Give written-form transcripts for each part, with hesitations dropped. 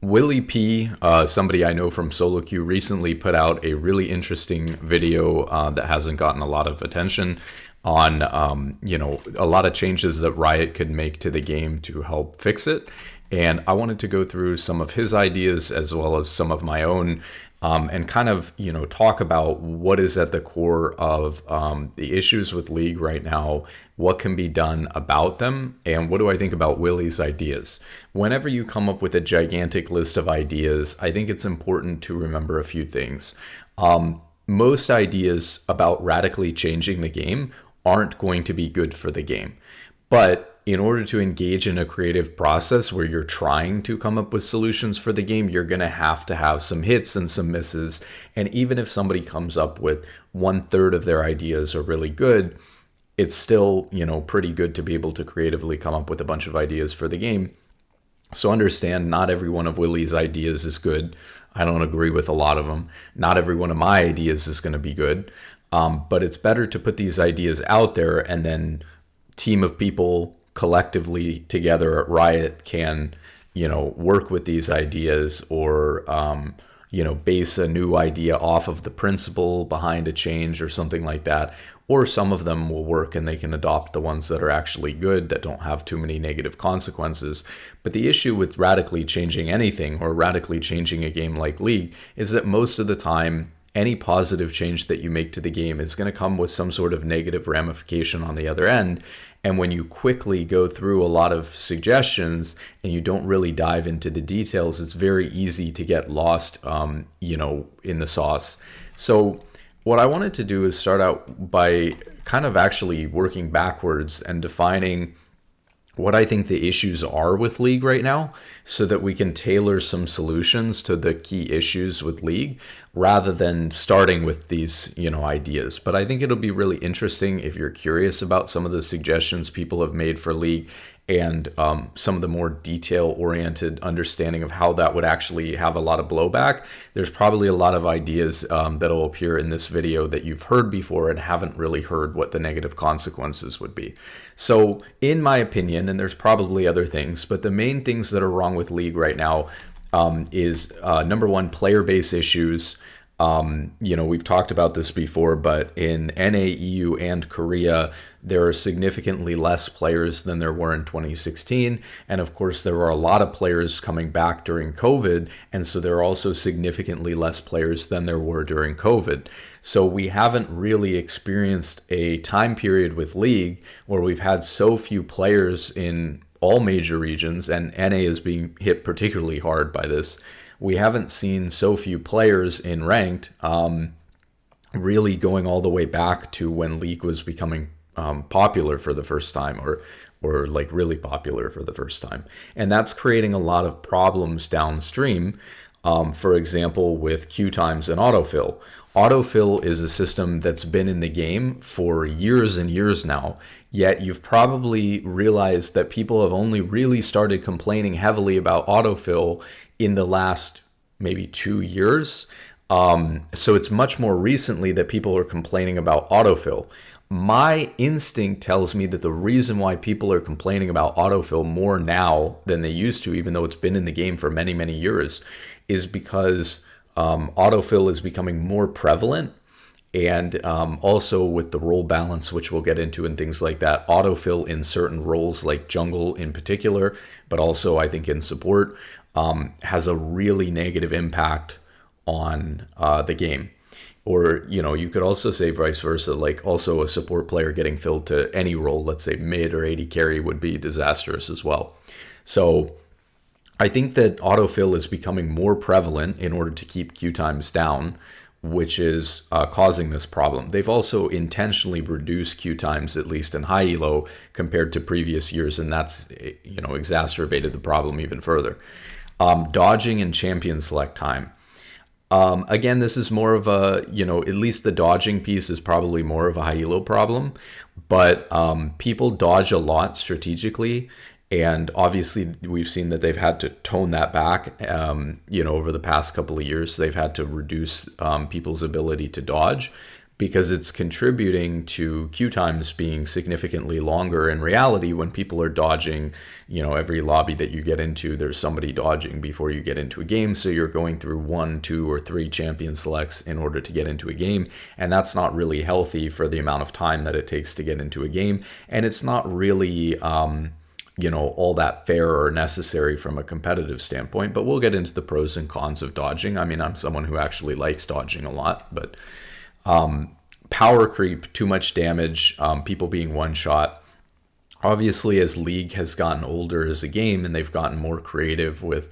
WillieP, somebody I know from solo queue, recently put out a really interesting video that hasn't gotten a lot of attention on, a lot of changes that Riot could make to the game to help fix it. And I wanted to go through some of his ideas as well as some of my own, and kind of, talk about what is at the core of the issues with League right now, what can be done about them, and what do I think about Willie's ideas. Whenever you come up with a gigantic list of ideas, I think it's important to remember a few things. Most ideas about radically changing the game aren't going to be good for the game. But in order to engage in a creative process where you're trying to come up with solutions for the game, you're going to have some hits and some misses. And even if somebody comes up with 1/3 of their ideas are really good, it's still, pretty good to be able to creatively come up with a bunch of ideas for the game. So understand, not every one of Willie's ideas is good. I don't agree with a lot of them. Not every one of my ideas is going to be good. But it's better to put these ideas out there, and then team of people collectively together at Riot can, work with these ideas, or, base a new idea off of the principle behind a change or something like that. Or some of them will work and they can adopt the ones that are actually good, that don't have too many negative consequences. But the issue with radically changing anything, or radically changing a game like League, is that most of the time, any positive change that you make to the game is going to come with some sort of negative ramification on the other end. And when you quickly go through a lot of suggestions and you don't really dive into the details, it's very easy to get lost, in the sauce. So what I wanted to do is start out by kind of actually working backwards and defining what I think the issues are with League right now, so that we can tailor some solutions to the key issues with League, rather than starting with these, ideas. But I think it'll be really interesting if you're curious about some of the suggestions people have made for League, and some of the more detail-oriented understanding of how that would actually have a lot of blowback. There's probably a lot of ideas that'll appear in this video that you've heard before and haven't really heard what the negative consequences would be. So in my opinion, and there's probably other things, but the main things that are wrong with League right now is number one, player base issues. We've talked about this before, but in NA, EU, and Korea, there are significantly less players than there were in 2016. And of course, there were a lot of players coming back during COVID. And so there are also significantly less players than there were during COVID. So we haven't really experienced a time period with League where we've had so few players in all major regions, and NA is being hit particularly hard by this. We haven't seen so few players in ranked, really going all the way back to when League was becoming popular for the first time, or like really popular for the first time. And that's creating a lot of problems downstream. For example, with queue times and autofill. Autofill is a system that's been in the game for years and years now, yet you've probably realized that people have only really started complaining heavily about autofill in the last maybe 2 years. So it's much more recently that people are complaining about autofill. My instinct tells me that the reason why people are complaining about autofill more now than they used to, even though it's been in the game for many, many years, is because autofill is becoming more prevalent. And also with the role balance, which we'll get into and things like that, autofill in certain roles like jungle in particular, but also I think in support, has a really negative impact on the game. Or, you could also say vice versa, like also a support player getting filled to any role, let's say mid or AD carry, would be disastrous as well. So I think that autofill is becoming more prevalent in order to keep queue times down, which is causing this problem. They've also intentionally reduced queue times, at least in high elo, compared to previous years, and that's exacerbated the problem even further. Dodging and champion select time. Again, this is more of a, at least the dodging piece is probably more of a high elo problem, but people dodge a lot strategically. And obviously, we've seen that they've had to tone that back, over the past couple of years. They've had to reduce people's ability to dodge because it's contributing to queue times being significantly longer. In reality, when people are dodging, every lobby that you get into, there's somebody dodging before you get into a game. So you're going through 1, 2, or 3 champion selects in order to get into a game. And that's not really healthy for the amount of time that it takes to get into a game. And it's not really, all that fair or necessary from a competitive standpoint. But we'll get into the pros and cons of dodging. I mean, I'm someone who actually likes dodging a lot, but power creep, too much damage, people being one shot. Obviously, as League has gotten older as a game and they've gotten more creative with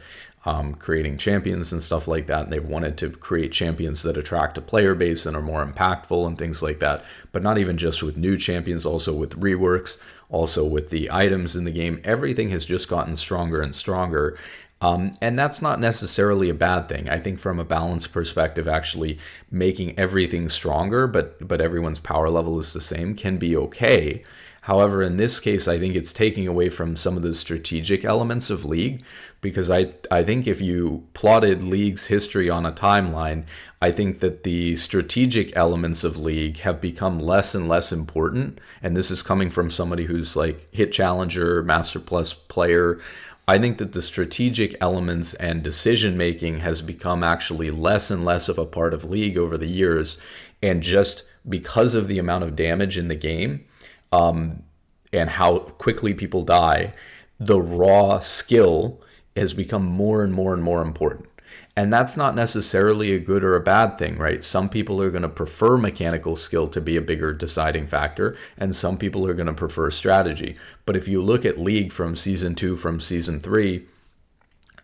creating champions and stuff like that, and they've wanted to create champions that attract a player base and are more impactful and things like that, but not even just with new champions, also with reworks, also with the items in the game. Everything has just gotten stronger and stronger. And that's not necessarily a bad thing. I think from a balance perspective, actually making everything stronger, but everyone's power level is the same, can be okay. However, in this case, I think it's taking away from some of the strategic elements of League, because I think if you plotted League's history on a timeline, I think that the strategic elements of League have become less and less important. And this is coming from somebody who's like hit challenger, master plus player. I think that the strategic elements and decision making has become actually less and less of a part of League over the years. And just because of the amount of damage in the game, and how quickly people die, the raw skill has become more and more and more important. And that's not necessarily a good or a bad thing, right? Some people are going to prefer mechanical skill to be a bigger deciding factor, and some people are going to prefer strategy. But if you look at League from Season 2, from Season 3,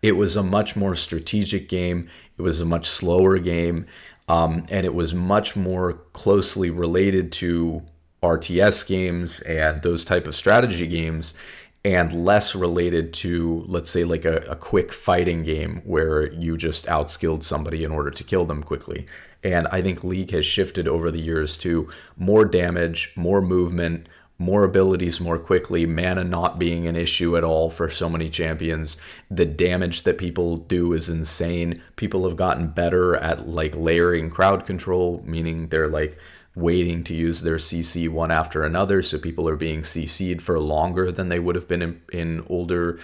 it was a much more strategic game. It was a much slower game, and it was much more closely related to RTS games and those type of strategy games, and less related to, let's say, like a quick fighting game where you just outskilled somebody in order to kill them quickly. And I think League has shifted over the years to more damage, more movement, more abilities more quickly, mana not being an issue at all for so many champions. The damage that people do is insane. People have gotten better at like layering crowd control, meaning they're like waiting to use their CC one after another, so people are being CC'd for longer than they would have been in older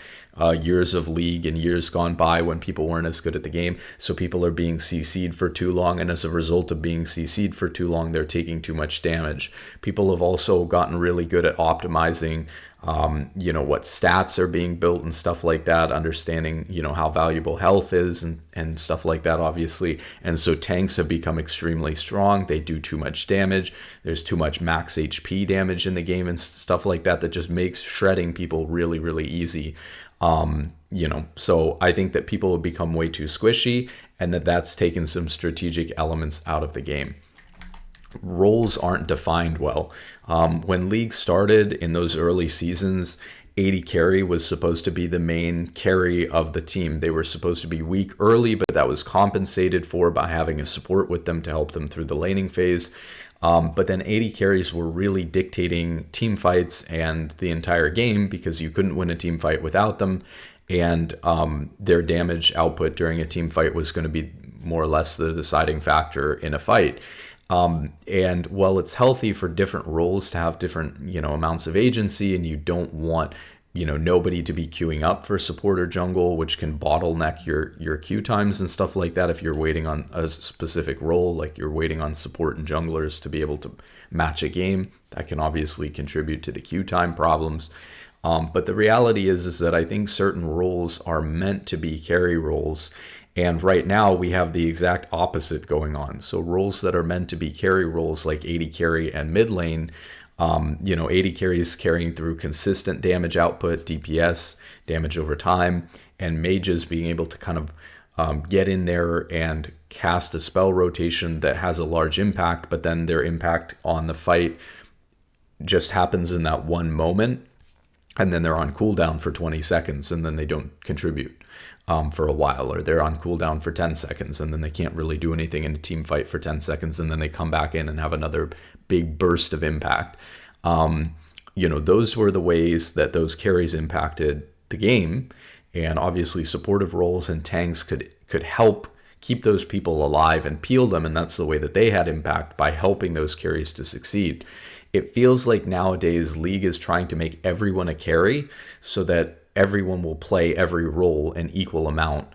years of League and years gone by when people weren't as good at the game. So people are being CC'd for too long, and as a result of being CC'd for too long, they're taking too much damage. People have also gotten really good at optimizing what stats are being built and stuff like that, understanding, how valuable health is and stuff like that, obviously. And so tanks have become extremely strong. They do too much damage. There's too much max HP damage in the game and stuff like that just makes shredding people really, really easy. So I think that people have become way too squishy, and that's taken some strategic elements out of the game. Roles aren't defined well. When League started in those early seasons, AD carry was supposed to be the main carry of the team. They were supposed to be weak early, but that was compensated for by having a support with them to help them through the laning phase. But then AD carries were really dictating team fights and the entire game, because you couldn't win a team fight without them. And their damage output during a team fight was going to be more or less the deciding factor in a fight. And while it's healthy for different roles to have different, amounts of agency, and you don't want, nobody to be queuing up for support or jungle, which can bottleneck your queue times and stuff like that. If you're waiting on a specific role, like you're waiting on support and junglers to be able to match a game, that can obviously contribute to the queue time problems. But the reality is that I think certain roles are meant to be carry roles. And right now we have the exact opposite going on. So roles that are meant to be carry roles, like AD carry and mid lane, AD carry is carrying through consistent damage output, DPS, damage over time, and mages being able to kind of get in there and cast a spell rotation that has a large impact, but then their impact on the fight just happens in that one moment, and then they're on cooldown for 20 seconds, and then they don't contribute for a while, or they're on cooldown for 10 seconds, and then they can't really do anything in a team fight for 10 seconds, and then they come back in and have another big burst of impact. Those were the ways that those carries impacted the game, and obviously supportive roles and tanks could help keep those people alive and peel them, and that's the way that they had impact, by helping those carries to succeed. It feels like nowadays League is trying to make everyone a carry so that everyone will play every role an equal amount.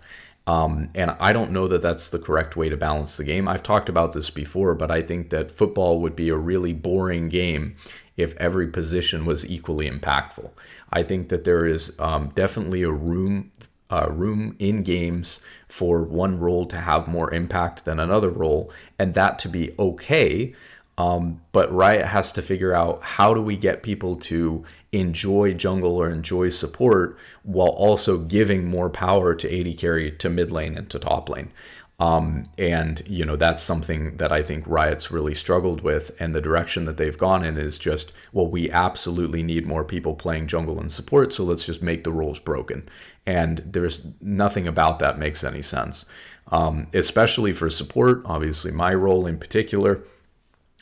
And I don't know that that's the correct way to balance the game. I've talked about this before, but I think that football would be a really boring game if every position was equally impactful. I think that there is definitely a room in games for one role to have more impact than another role, and that to be okay. But Riot has to figure out, how do we get people to enjoy jungle or enjoy support while also giving more power to AD carry, to mid lane, and to top lane. And, that's something that I think Riot's really struggled with, and the direction that they've gone in is just, well, we absolutely need more people playing jungle and support, so let's just make the roles broken. And there's nothing about that makes any sense, especially for support. Obviously, my role in particular,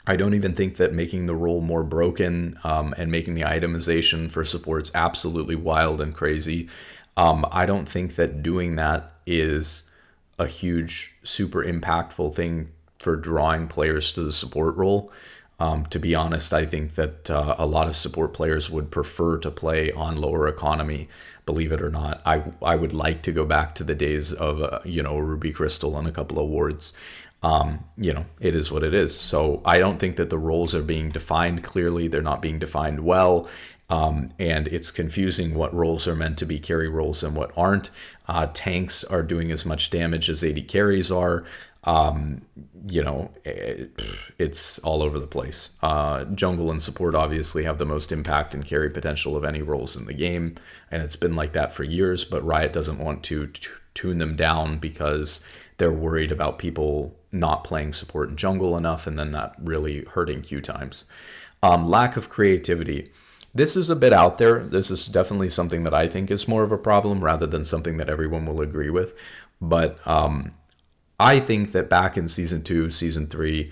I don't even think that making the role more broken and making the itemization for supports absolutely wild and crazy. I don't think that doing that is a huge, super impactful thing for drawing players to the support role. To be honest, I think that a lot of support players would prefer to play on lower economy, believe it or not. I would like to go back to the days of, Ruby Crystal and a couple of wards. It is what it is. So I don't think that the roles are being defined clearly. They're not being defined well. And it's confusing what roles are meant to be carry roles and what aren't. Tanks are doing as much damage as AD carries are. It's all over the place. Jungle and support obviously have the most impact and carry potential of any roles in the game, and it's been like that for years, but Riot doesn't want to tune them down because they're worried about people not playing support and jungle enough, and then that really hurting queue times. Lack of creativity. This is a bit out there. This is definitely something that I think is more of a problem rather than something that everyone will agree with. But I think that back in Season 2, Season 3,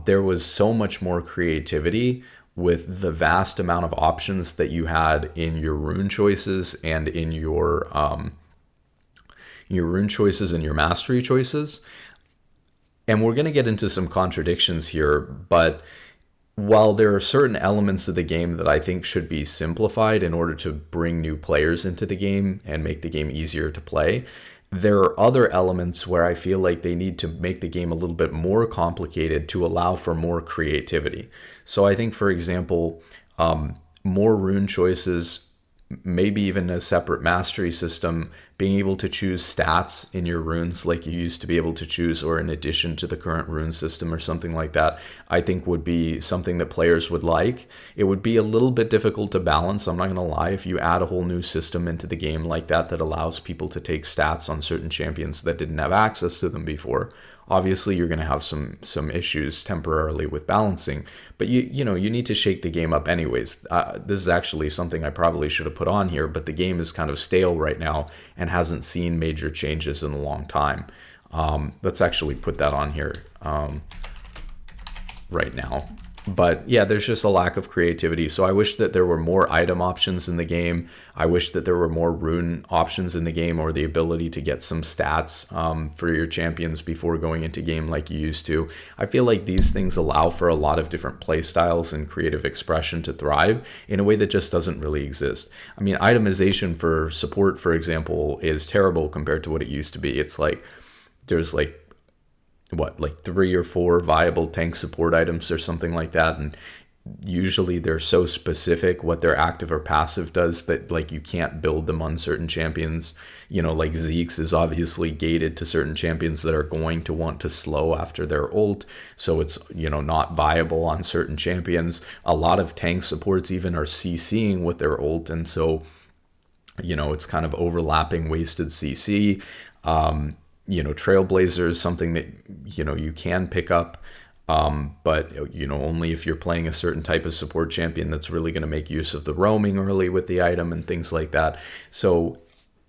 there was so much more creativity with the vast amount of options that you had in your rune choices and in your rune choices and your mastery choices. And we're going to get into some contradictions here, but while there are certain elements of the game that I think should be simplified in order to bring new players into the game and make the game easier to play, there are other elements where I feel like they need to make the game a little bit more complicated to allow for more creativity. So I think, for example, more rune choices, maybe even a separate mastery system, being able to choose stats in your runes like you used to be able to choose, or in addition to the current rune system or something like that, I think would be something that players would like. It would be a little bit difficult to balance, I'm not going to lie, if you add a whole new system into the game like that allows people to take stats on certain champions that didn't have access to them before. Obviously, you're going to have some issues temporarily with balancing, but you need to shake the game up anyways. This is actually something I probably should have put on here, but the game is kind of stale right now and hasn't seen major changes in a long time. Let's actually put that on here right now. But yeah, there's just a lack of creativity. So I wish that there were more item options in the game. I wish that there were more rune options in the game, or the ability to get some stats for your champions before going into game like you used to. I feel like these things allow for a lot of different play styles and creative expression to thrive in a way that just doesn't really exist. I mean, itemization for support, for example, is terrible compared to what it used to be. It's like there's like 3 or 4 viable tank support items or something like that, and usually they're so specific what their active or passive does that like you can't build them on certain champions. Like Zeke's is obviously gated to certain champions that are going to want to slow after their ult, so it's not viable on certain champions. A lot of tank supports even are CCing with their ult, and so it's kind of overlapping wasted CC. Trailblazer is something that you can pick up, but only if you're playing a certain type of support champion that's really going to make use of the roaming early with the item and things like that. So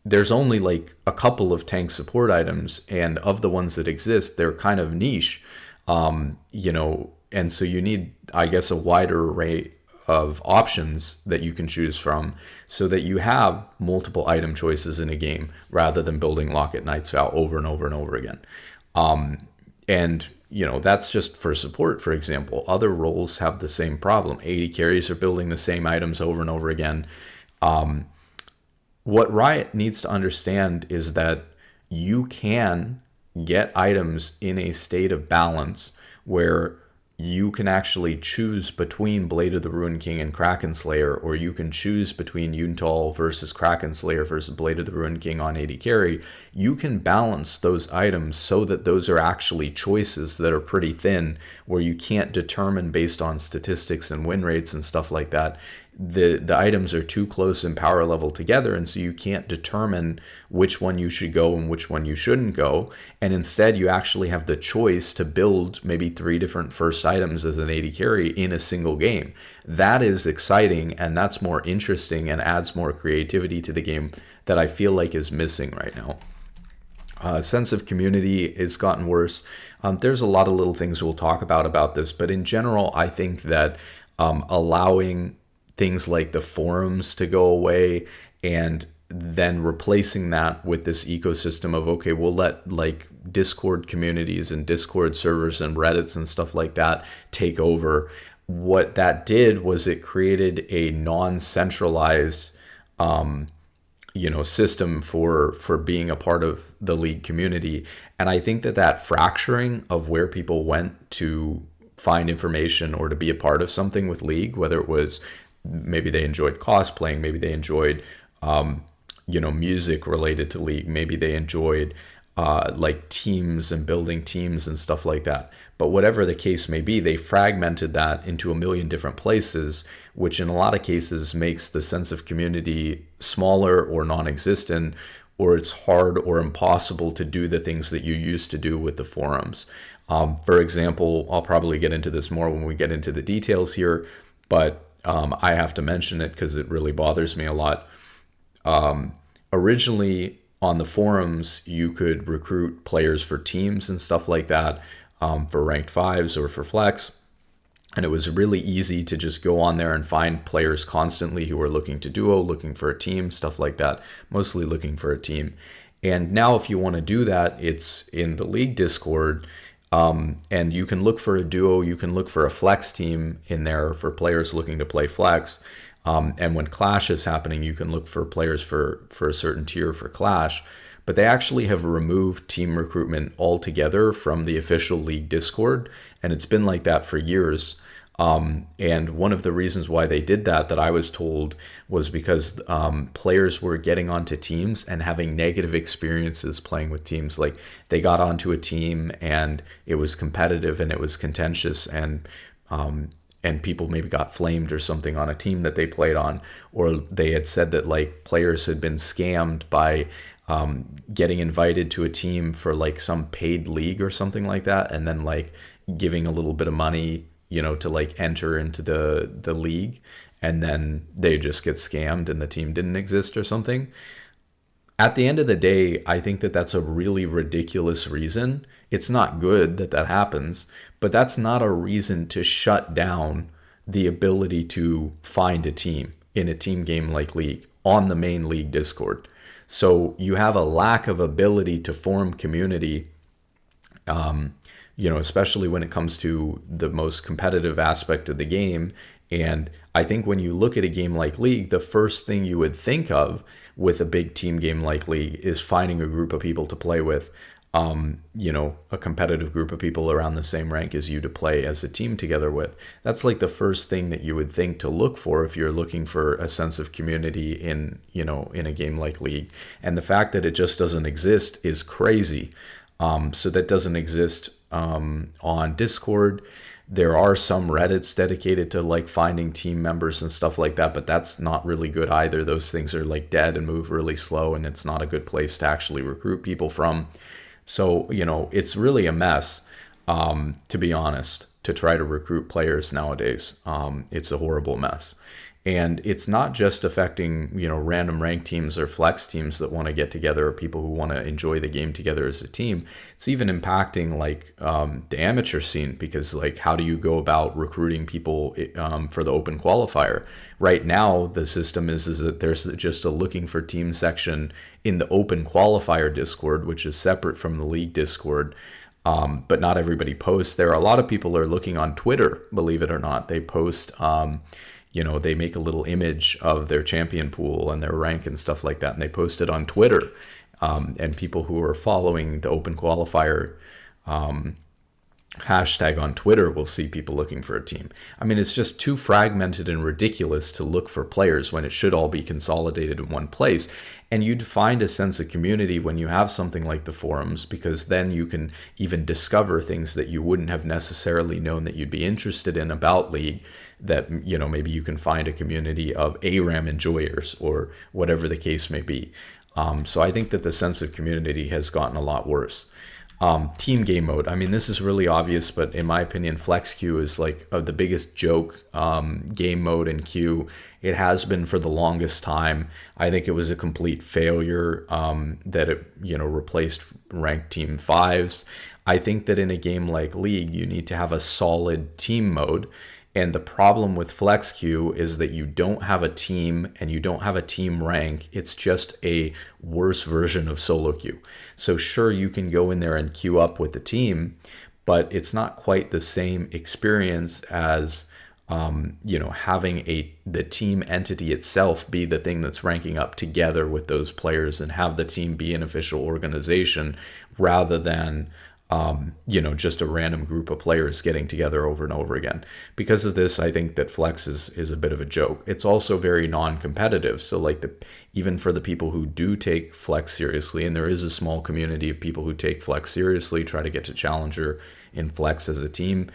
there's only like a couple of tank support items, and of the ones that exist, they're kind of niche, and so you need, I guess, a wider array of options that you can choose from, so that you have multiple item choices in a game rather than building Lock It Knight's Vow over and over and over again. And that's just for support, for example. Other roles have the same problem. AD carries are building the same items over and over again. What Riot needs to understand is that you can get items in a state of balance where you can actually choose between Blade of the Ruined King and Kraken Slayer, or you can choose between Yuntal versus Kraken Slayer versus Blade of the Ruined King on AD carry. You can balance those items so that those are actually choices that are pretty thin, where you can't determine based on statistics and win rates and stuff like that. The items are too close in power level together, and so you can't determine which one you should go and which one you shouldn't go. And instead, you actually have the choice to build maybe 3 different first items as an AD carry in a single game. That is exciting, and that's more interesting and adds more creativity to the game that I feel like is missing right now. Sense of community has gotten worse. There's a lot of little things we'll talk about this, but in general, I think that allowing things like the forums to go away and then replacing that with this ecosystem of, okay, we'll let like Discord communities and Discord servers and Reddits and stuff like that take over. What that did was it created a non-centralized system for being a part of the League community. And I think that fracturing of where people went to find information or to be a part of something with League, whether it was maybe they enjoyed cosplaying, maybe they enjoyed music related to League, maybe they enjoyed like teams and building teams and stuff like that. But whatever the case may be, they fragmented that into a million different places, which in a lot of cases makes the sense of community smaller or non-existent, or it's hard or impossible to do the things that you used to do with the forums. For example, I'll probably get into this more when we get into the details here, but I have to mention it because it really bothers me a lot. Originally on the forums, you could recruit players for teams and stuff like that, for ranked 5s or for flex. And it was really easy to just go on there and find players constantly who were looking to duo, looking for a team, stuff like that, mostly looking for a team. And now if you want to do that, it's in the League Discord. And you can look for a duo, you can look for a flex team in there for players looking to play flex. And when Clash is happening, you can look for players for a certain tier for Clash. But they actually have removed team recruitment altogether from the official League Discord. And it's been like that for years. And one of the reasons why they did that I was told, was because players were getting onto teams and having negative experiences playing with teams. Like they got onto a team and it was competitive and it was contentious, and people maybe got flamed or something on a team that they played on, or they had said that like players had been scammed by getting invited to a team for like some paid league or something like that, and then like giving a little bit of money to like enter into the league, and then they just get scammed and the team didn't exist or something. At the end of the day, I think that that's a really ridiculous reason. It's not good that happens, but that's not a reason to shut down the ability to find a team in a team game like League on the main League Discord. So you have a lack of ability to form community, especially when it comes to the most competitive aspect of the game. And I think when you look at a game like League, the first thing you would think of with a big team game like League is finding a group of people to play with, a competitive group of people around the same rank as you to play as a team together with. That's like the first thing that you would think to look for if you're looking for a sense of community in a game like League. And the fact that it just doesn't exist is crazy. So that doesn't exist on Discord. There are some Reddits dedicated to like finding team members and stuff like that, but that's not really good either. Those things are like dead and move really slow, and it's not a good place to actually recruit people from. So, it's really a mess, to be honest, to try to recruit players nowadays. It's a horrible mess. And it's not just affecting, random ranked teams or flex teams that want to get together, or people who want to enjoy the game together as a team. It's even impacting like the amateur scene, because like, how do you go about recruiting people for the open qualifier? Right now, the system is that there's just a looking for team section in the open qualifier Discord, which is separate from the league Discord. But not everybody posts there. A lot of people are looking on Twitter, believe it or not. They post, they make a little image of their champion pool and their rank and stuff like that, and they post it on Twitter. And people who are following the open qualifier hashtag on Twitter will see people looking for a team. I mean, it's just too fragmented and ridiculous to look for players when it should all be consolidated in one place. And you'd find a sense of community when you have something like the forums, because then you can even discover things that you wouldn't have necessarily known that you'd be interested in about League, that, maybe you can find a community of ARAM enjoyers or whatever the case may be. So I think that the sense of community has gotten a lot worse. Team game mode. I mean, this is really obvious, but in my opinion, Flex Queue is like the biggest joke game mode in queue. It has been for the longest time. I think it was a complete failure that it, replaced ranked team fives. I think that in a game like League, you need to have a solid team mode. And the problem with Flex Queue is that you don't have a team and you don't have a team rank. It's just a worse version of solo queue. So sure, you can go in there and queue up with the team, but it's not quite the same experience as having the team entity itself be the thing that's ranking up together with those players, and have the team be an official organization rather than just a random group of players getting together over and over again. Because of this, I think that Flex is a bit of a joke. It's also very non-competitive. So like even for the people who do take Flex seriously, and there is a small community of people who take Flex seriously, try to get to Challenger in Flex as a team,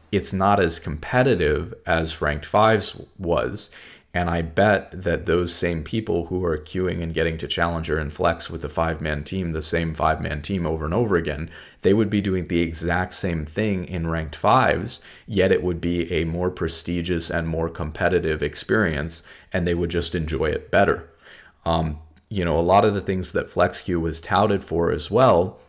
it's not as competitive as Ranked Fives was. And I bet that those same people who are queuing and getting to Challenger and Flex with the 5-man team, the same 5-man team over and over again, they would be doing the exact same thing in Ranked Fives, yet it would be a more prestigious and more competitive experience, and they would just enjoy it better. A lot of the things that Flex Queue was touted for as well,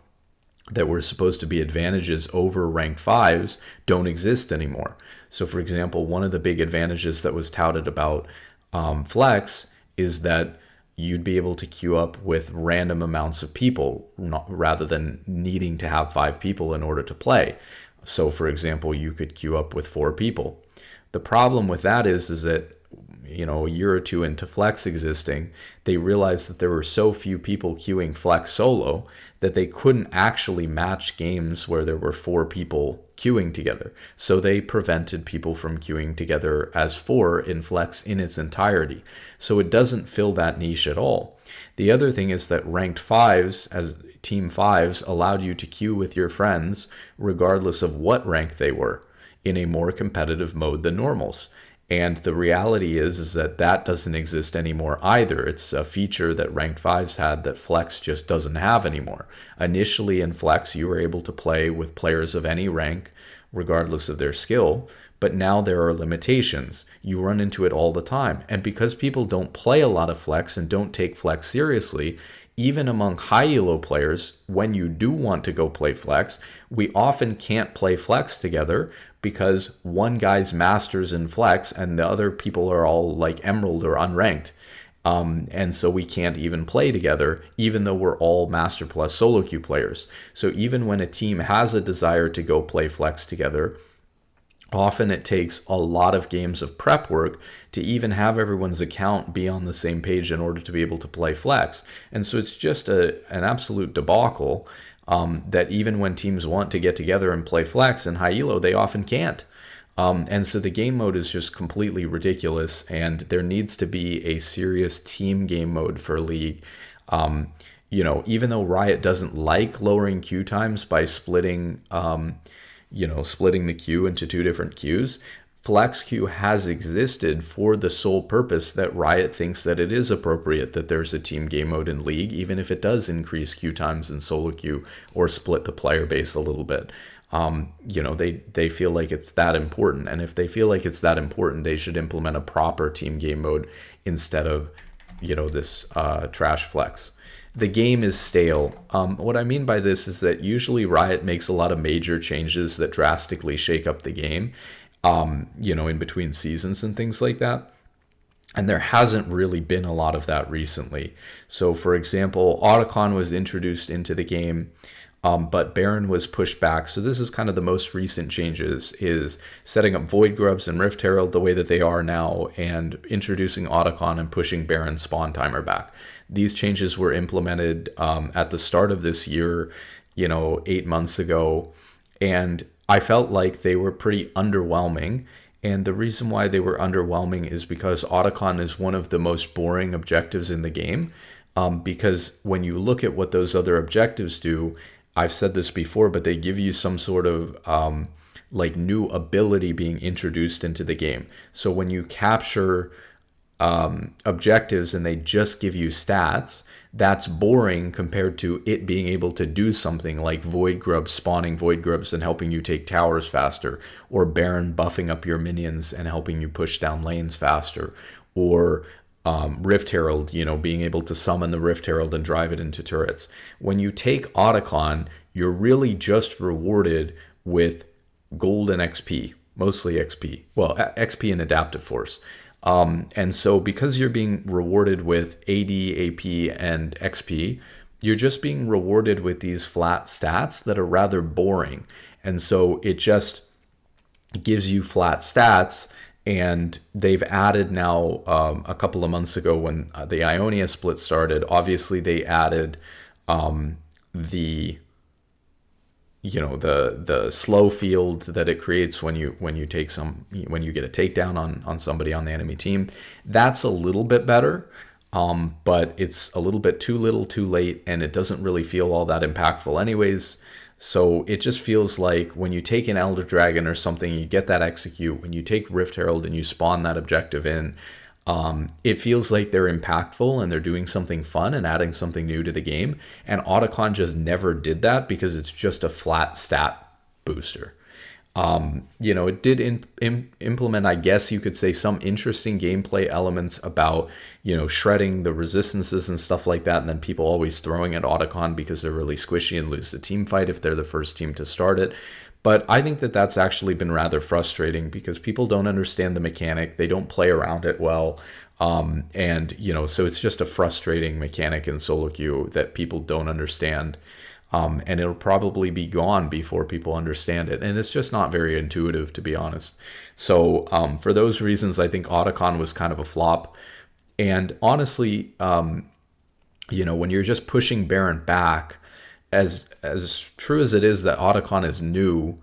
that were supposed to be advantages over Ranked Fives, don't exist anymore. So for example, one of the big advantages that was touted about Flex is that you'd be able to queue up with random amounts of people rather than needing to have 5 people in order to play. So for example, you could queue up with 4 people. The problem with that is that a year or two into Flex existing, they realized that there were so few people queuing Flex solo that they couldn't actually match games where there were 4 people queuing together. So they prevented people from queuing together as 4 in Flex in its entirety. So it doesn't fill that niche at all. The other thing is that Ranked Fives, as Team Fives, allowed you to queue with your friends regardless of what rank they were, in a more competitive mode than normals. And the reality is that doesn't exist anymore either. It's a feature that Ranked Fives had that Flex just doesn't have anymore. Initially in Flex, you were able to play with players of any rank, regardless of their skill, but now there are limitations. You run into it all the time. And because people don't play a lot of Flex and don't take Flex seriously, even among high elo players, when you do want to go play Flex, we often can't play Flex together because one guy's masters in Flex and the other people are all like Emerald or unranked. And so we can't even play together, even though we're all Master Plus solo queue players. So even when a team has a desire to go play Flex together, often it takes a lot of games of prep work to even have everyone's account be on the same page in order to be able to play Flex. And so it's just an absolute debacle that even when teams want to get together and play Flex in high elo, they often can't. And so the game mode is just completely ridiculous, and there needs to be a serious team game mode for League. Even though Riot doesn't like lowering queue times by splitting the queue into 2 different queues, Flex Queue has existed for the sole purpose that Riot thinks that it is appropriate that there's a team game mode in League, even if it does increase queue times in solo queue or split the player base a little bit. they feel like it's that important. And if they feel like it's that important, they should implement a proper team game mode instead of, this trash flex. The game is stale. What I mean by this is that usually Riot makes a lot of major changes that drastically shake up the game, in between seasons and things like that. And there hasn't really been a lot of that recently. So, for example, Autocon was introduced into the game, but Baron was pushed back. So this is kind of the most recent changes, is setting up Void Grubs and Rift Herald the way that they are now, and introducing Autocon and pushing Baron's spawn timer back. These changes were implemented at the start of this year, 8 months ago, and I felt like they were pretty underwhelming. And the reason why they were underwhelming is because Autocon is one of the most boring objectives in the game. Because when you look at what those other objectives do, I've said this before, but they give you some sort of new ability being introduced into the game. So when you capture objectives and they just give you stats, that's boring compared to it being able to do something like Void Grubs, spawning Void Grubs and helping you take towers faster, or Baron buffing up your minions and helping you push down lanes faster, or Rift Herald, being able to summon the Rift Herald and drive it into turrets. When you take Autocon, you're really just rewarded with gold and XP, mostly XP. Well, XP and Adaptive Force. And so because you're being rewarded with AD, AP, and XP, you're just being rewarded with these flat stats that are rather boring. And so it just gives you flat stats. And they've added now, a couple of months ago when the Ionia split started, obviously they added the slow field that it creates when you get a takedown on somebody on the enemy team. That's a little bit better, but it's a little bit too little too late, and it doesn't really feel all that impactful anyways. So it just feels like when you take an Elder Dragon or something, you get that execute. When you take Rift Herald and you spawn that objective in, it feels like they're impactful and they're doing something fun and adding something new to the game. And Autocon just never did that because it's just a flat stat booster. It did implement, I guess you could say, some interesting gameplay elements about, shredding the resistances and stuff like that. And then people always throwing at Autocon because they're really squishy and lose the team fight if they're the first team to start it. But I think that that's actually been rather frustrating because people don't understand the mechanic. They don't play around it well. So it's just a frustrating mechanic in solo queue that people don't understand. And it'll probably be gone before people understand it. And it's just not very intuitive, to be honest. So for those reasons, I think Autocon was kind of a flop. And honestly, when you're just pushing Baron back, as true as it is that Autocon is new,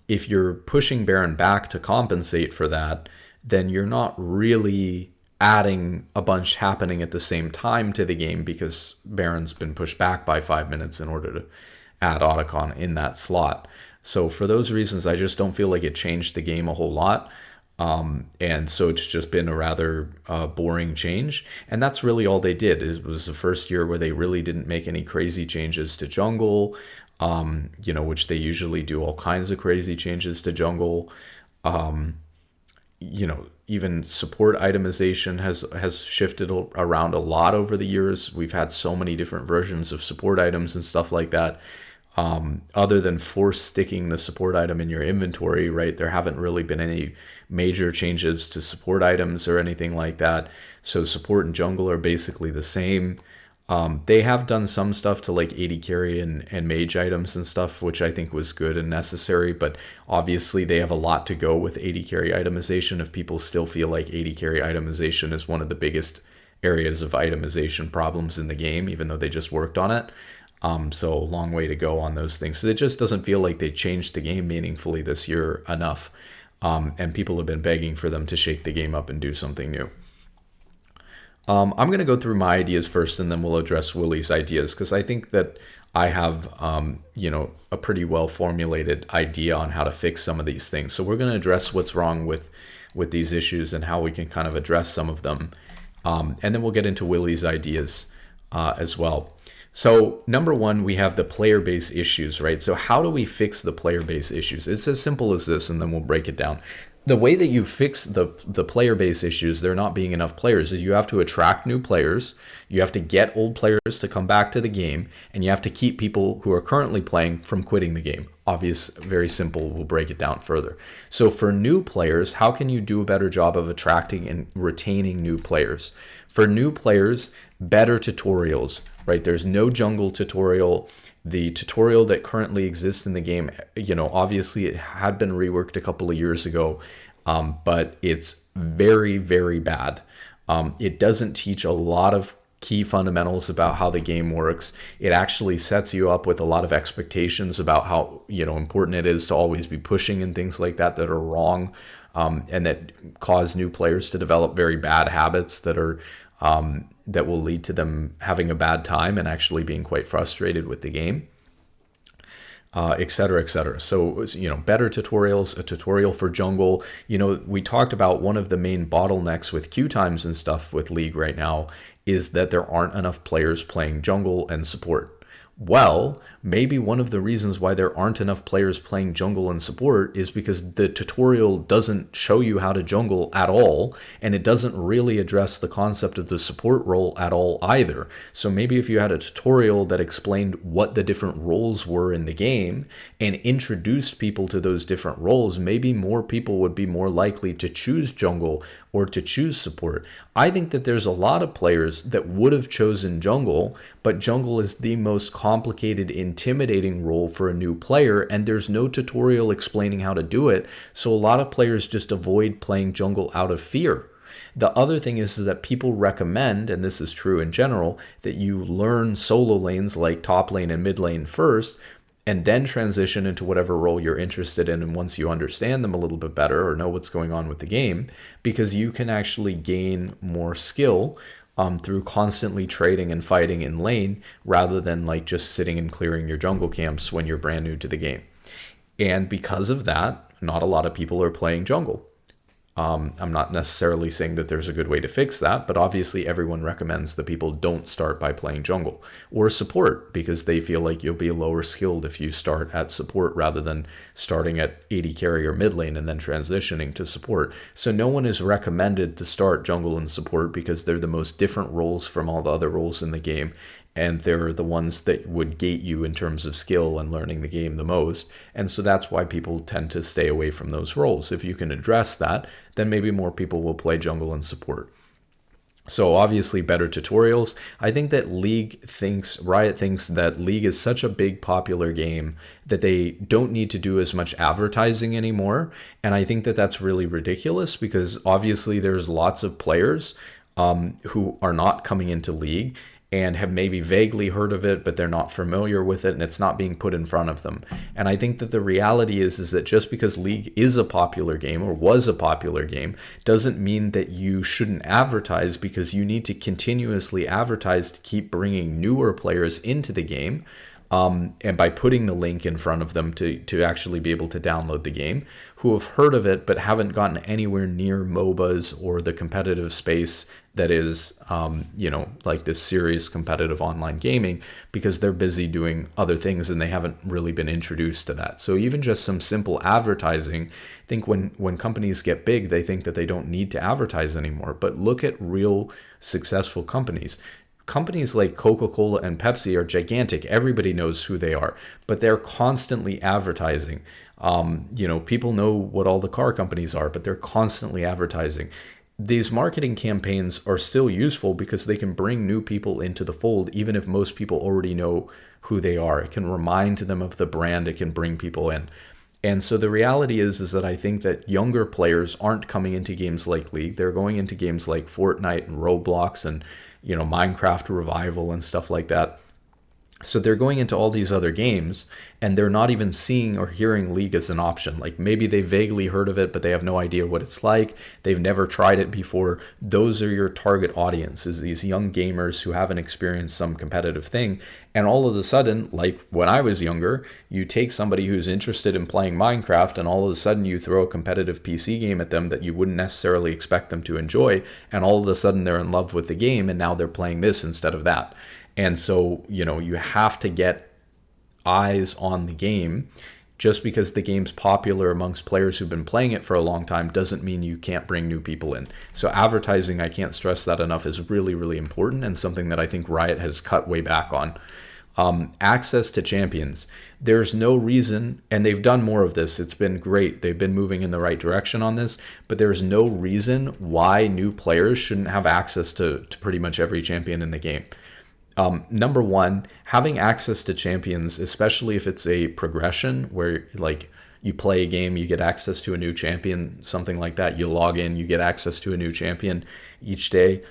if you're pushing Baron back to compensate for that, then you're not really adding a bunch happening at the same time to the game because Baron's been pushed back by 5 minutes in order to add Autocon in that slot. So for those reasons, I just don't feel like it changed the game a whole lot. And so it's just been a rather boring change. And that's really all they did. It was the first year where they really didn't make any crazy changes to jungle, which they usually do all kinds of crazy changes to jungle. Even support itemization has shifted around a lot over the years. We've had so many different versions of support items and stuff like that. Other than force sticking the support item in your inventory, right? There haven't really been any major changes to support items or anything like that. So support and jungle are basically the same. They have done some stuff to like AD carry and mage items and stuff, which I think was good and necessary, but obviously they have a lot to go with AD carry itemization if people still feel like AD carry itemization is one of the biggest areas of itemization problems in the game, even though they just worked on it. So a long way to go on those things. So it just doesn't feel like they changed the game meaningfully this year enough. And people have been begging for them to shake the game up and do something new. I'm going to go through my ideas first, and then we'll address Willie's ideas, because I think that I have, a pretty well formulated idea on how to fix some of these things. So we're going to address what's wrong with these issues and how we can kind of address some of them. And then we'll get into Willie's ideas as well. So number one, we have the player base issues, right? So how do we fix the player base issues? It's as simple as this, and then we'll break it down. The way that you fix the player base issues, there not being enough players, is you have to attract new players, you have to get old players to come back to the game, and you have to keep people who are currently playing from quitting the game. Obvious, very simple. We'll break it down further. So for new players, how can you do a better job of attracting and retaining new players? For new players, better tutorials, right? There's no jungle tutorial. The tutorial that currently exists in the game, obviously it had been reworked a couple of years ago, but it's very, very bad. It doesn't teach a lot of key fundamentals about how the game works. It actually sets you up with a lot of expectations about how important it is to always be pushing and things like that are wrong, and that cause new players to develop very bad habits that are that will lead to them having a bad time and actually being quite frustrated with the game, et cetera, et cetera. So, better tutorials, a tutorial for jungle. We talked about one of the main bottlenecks with queue times and stuff with League right now is that there aren't enough players playing jungle and support. Well, maybe one of the reasons why there aren't enough players playing jungle and support is because the tutorial doesn't show you how to jungle at all, and it doesn't really address the concept of the support role at all either. So maybe if you had a tutorial that explained what the different roles were in the game and introduced people to those different roles, maybe more people would be more likely to choose jungle or to choose support. I think that there's a lot of players that would have chosen jungle, but jungle is the most complicated, intimidating role for a new player, and there's no tutorial explaining how to do it, so a lot of players just avoid playing jungle out of fear. The other thing is that people recommend, and this is true in general, that you learn solo lanes like top lane and mid lane first, and then transition into whatever role you're interested in. And once you understand them a little bit better or know what's going on with the game, because you can actually gain more skill through constantly trading and fighting in lane rather than like just sitting and clearing your jungle camps when you're brand new to the game. And because of that, not a lot of people are playing jungle. I'm not necessarily saying that there's a good way to fix that, but obviously everyone recommends that people don't start by playing jungle or support because they feel like you'll be lower skilled if you start at support rather than starting at AD carry or mid lane and then transitioning to support. So no one is recommended to start jungle and support because they're the most different roles from all the other roles in the game. And they're the ones that would gate you in terms of skill and learning the game the most. And so that's why people tend to stay away from those roles. If you can address that, then maybe more people will play jungle and support. So obviously better tutorials. I think that Riot thinks that League is such a big popular game that they don't need to do as much advertising anymore. And I think that that's really ridiculous because obviously there's lots of players who are not coming into League and have maybe vaguely heard of it, but they're not familiar with it and it's not being put in front of them. And I think that the reality is that just because League is a popular game or was a popular game doesn't mean that you shouldn't advertise, because you need to continuously advertise to keep bringing newer players into the game. And by putting the link in front of them to actually be able to download the game, who have heard of it but haven't gotten anywhere near MOBAs or the competitive space that is, like this serious competitive online gaming, because they're busy doing other things and they haven't really been introduced to that. So even just some simple advertising, I think when companies get big, they think that they don't need to advertise anymore. But look at real successful companies. Companies like Coca-Cola and Pepsi are gigantic. Everybody knows who they are, but they're constantly advertising. People know what all the car companies are, but they're constantly advertising. These marketing campaigns are still useful because they can bring new people into the fold, even if most people already know who they are. It can remind them of the brand. It can bring people in. And so the reality is that I think that younger players aren't coming into games like League. They're going into games like Fortnite and Roblox and Minecraft Revival and stuff like that. So they're going into all these other games and they're not even seeing or hearing League as an option. Like maybe they vaguely heard of it, but they have no idea what it's like. They've never tried it before. Those are your target audience, is these young gamers who haven't experienced some competitive thing. And all of a sudden, like when I was younger, you take somebody who's interested in playing Minecraft and all of a sudden you throw a competitive PC game at them that you wouldn't necessarily expect them to enjoy. And all of a sudden they're in love with the game and now they're playing this instead of that. And so, you have to get eyes on the game. Just because the game's popular amongst players who've been playing it for a long time doesn't mean you can't bring new people in. So advertising, I can't stress that enough, is really, really important, and something that I think Riot has cut way back on. Access to champions. There's no reason, and they've done more of this. It's been great. They've been moving in the right direction on this, but there's no reason why new players shouldn't have access to pretty much every champion in the game. Number one, having access to champions, especially if it's a progression where like you play a game, you get access to a new champion, something like that. You log in, you get access to a new champion each day.